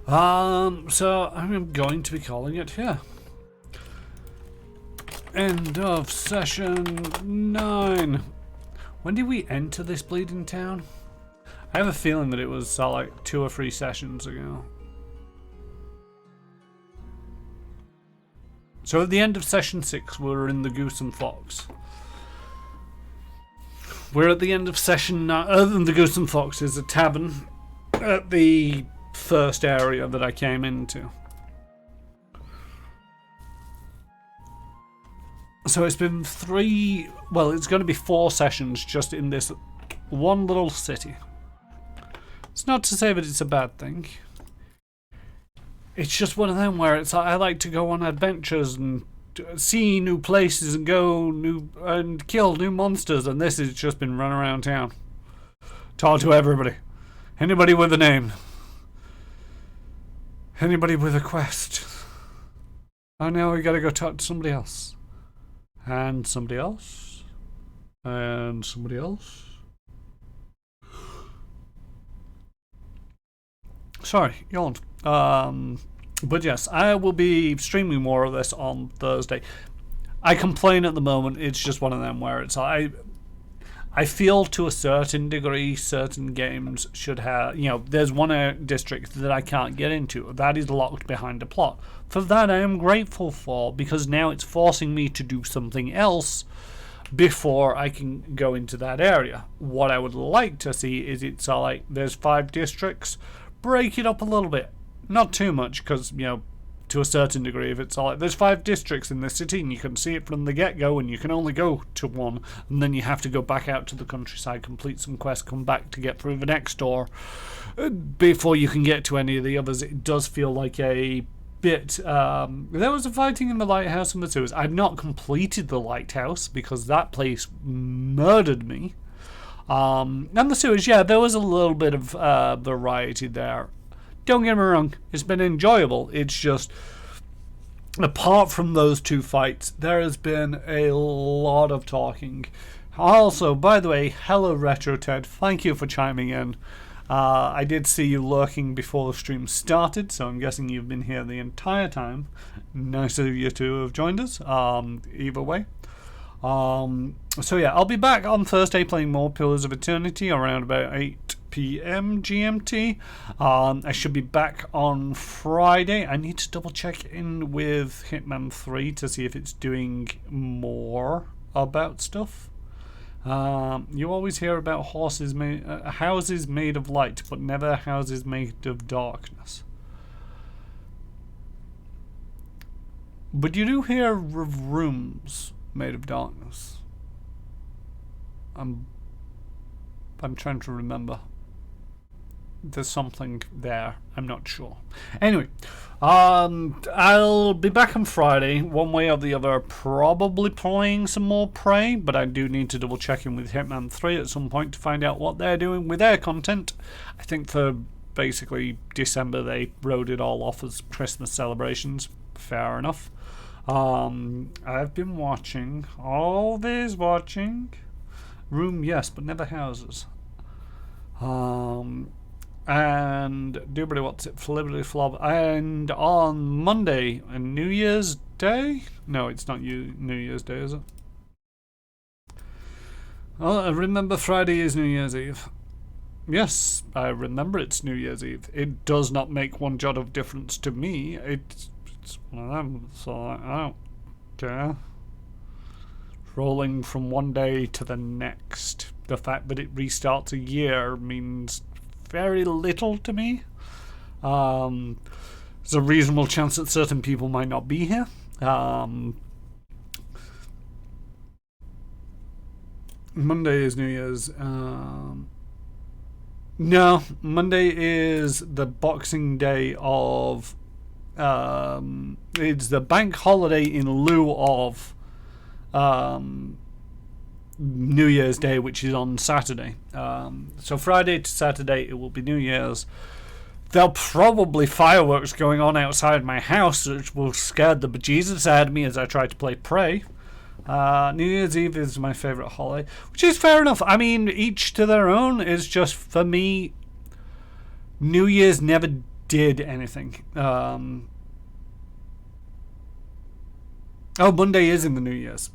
So I'm going to be calling it here. End of session 9. When did we enter this bleeding town? I have a feeling that it was like 2 or 3 sessions ago. So at the end of session 6, we're in the Goose and Fox. We're at the end of session 9. Other than the Goose and Fox is a tavern at the first area that I came into. So it's been 3, well, it's going to be 4 sessions just in this one little city. It's not to say that it's a bad thing. It's just one of them where it's like I like to go on adventures and see new places and and kill new monsters, and this has just been run around town. Talk to everybody. Anybody with a name. Anybody with a quest. Oh, now we gotta go talk to somebody else. And somebody else. And somebody else. Sorry, yawned. But yes, I will be streaming more of this on Thursday. I complain at the moment, it's just one of them where it's I feel to a certain degree certain games should have, there's one district that I can't get into. That is locked behind a plot. For that I am grateful for, because now it's forcing me to do something else before I can go into that area. What I would like to see is it's like there's 5 districts, break it up a little bit. Not too much, because, to a certain degree, if it's like there's 5 districts in this city and you can see it from the get-go and you can only go to one, and then you have to go back out to the countryside, complete some quests, come back to get through the next door before you can get to any of the others. It does feel like a bit... there was a fighting in the lighthouse and the sewers. I've not completed the lighthouse because that place murdered me. And the sewers, yeah, there was a little bit of variety there. Don't get me wrong, it's been enjoyable. It's just, apart from those 2 fights, there has been a lot of talking. Also, by the way, hello Retro Ted, thank you for chiming in. I did see you lurking before the stream started, so I'm guessing you've been here the entire time. Nice of you to have joined us, either way. So yeah, I'll be back on Thursday playing more Pillars of Eternity around about 8 PM GMT. I should be back on Friday. I need to double check in with Hitman 3 to see if it's doing more about stuff. You always hear about houses made of light, but never houses made of darkness. But you do hear of rooms made of darkness. I'm trying to remember. There's something there. I'm not sure. Anyway, I'll be back on Friday, one way or the other, probably playing some more Prey, but I do need to double check in with Hitman 3 at some point to find out what they're doing with their content. I think for basically December they wrote it all off as Christmas celebrations. Fair enough. I've been watching, always watching, Room, yes, but never houses. And doobly what's it, flibbly flob. And on Monday, and New Year's Day? No, it's not New Year's Day, is it? Oh, I remember Friday is New Year's Eve. Yes, I remember it's New Year's Eve. It does not make one jot of difference to me. It's one of them, so I don't care. Rolling from one day to the next. The fact that it restarts a year means very little to me. There's a reasonable chance that certain people might not be here. Monday is New Year's. No, Monday is the Boxing Day of. It's the bank holiday in lieu of New Year's Day, which is on Saturday. So Friday to Saturday, it will be New Year's. There'll probably fireworks going on outside my house, which will scare the bejesus out of me as I try to play Prey. New Year's Eve is my favourite holiday, which is fair enough. I mean, each to their own. Is just, for me, New Year's never did anything. Oh, Monday is in the New Year's.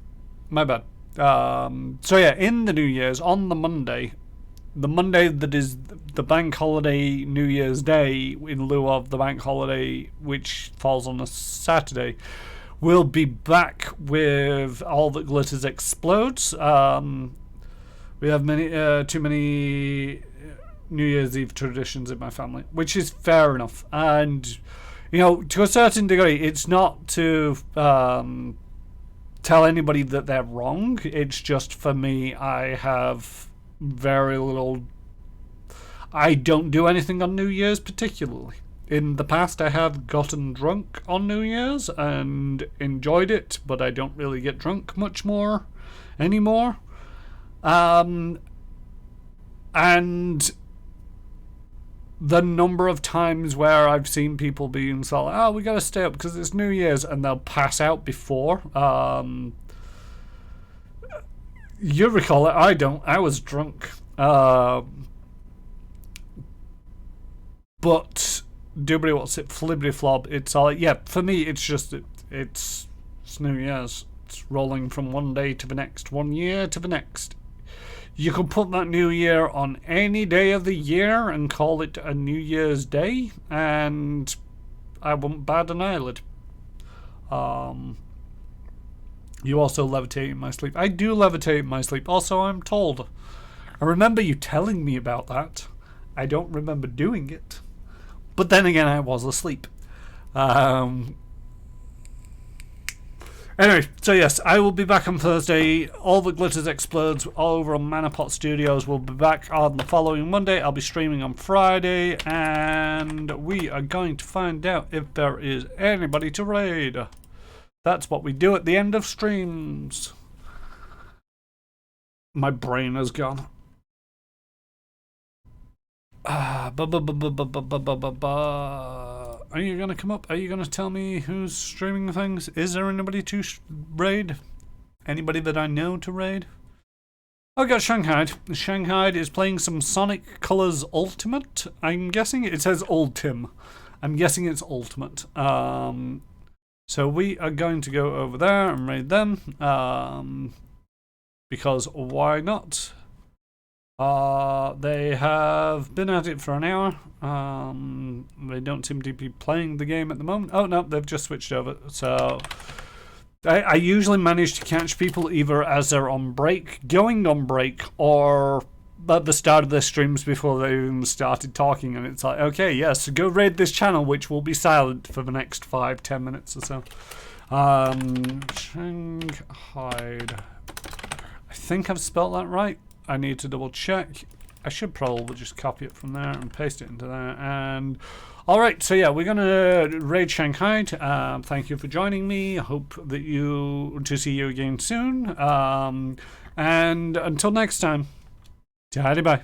My bad. So yeah, in the New Year's, on the Monday that is the bank holiday New Year's Day in lieu of the bank holiday which falls on a Saturday, we'll be back with All That Glitters Explodes. We have too many New Year's Eve traditions in my family, which is fair enough. And, you know, to a certain degree, it's not to tell anybody that they're wrong. It's just, for me, I have very little. I don't do anything on New Year's particularly. In the past, I have gotten drunk on New Year's and enjoyed it, but I don't really get drunk much more anymore. And the number of times where I've seen people being so, oh, we gotta stay up because it's New Year's, and they'll pass out before. You recall it, I don't. I was drunk. But doobly what's it, flibbity flob, it's all, yeah, for me it's just, it's New Year's. It's rolling from one day to the next, 1 year to the next. You can put that New Year on any day of the year and call it a New Year's Day, and I wouldn't bat an eyelid. You also levitate in my sleep. I do levitate in my sleep. Also, I'm told. I remember you telling me about that. I don't remember doing it. But then again, I was asleep. Anyway, so yes, I will be back on Thursday. All That Glitters Explodes over on Manapot Studios. We'll be back on the following Monday. I'll be streaming on Friday, and we are going to find out if there is anybody to raid. That's what we do at the end of streams. My brain is gone. Are you going to come up? Are you going to tell me who's streaming things? Is there anybody to raid? Anybody that I know to raid? I got Shanghai. Shanghai is playing some Sonic Colors Ultimate. I'm guessing it says Ultim. I'm guessing it's Ultimate. So we are going to go over there and raid them. Because why not? They have been at it for an hour. They don't seem to be playing the game at the moment. Oh no, they've just switched over. So I usually manage to catch people either as they're on break, going on break, or at the start of their streams before they even started talking, and it's like, okay, yes, go raid this channel, which will be silent for the next 5-10 minutes or so. Shanghai. I think I've spelled that right. I need to double check. I should probably just copy it from there and paste it into there. And alright, so yeah, we're gonna raid Shanghai. Thank you for joining me. Hope that to see you again soon. And until next time, tidy bye.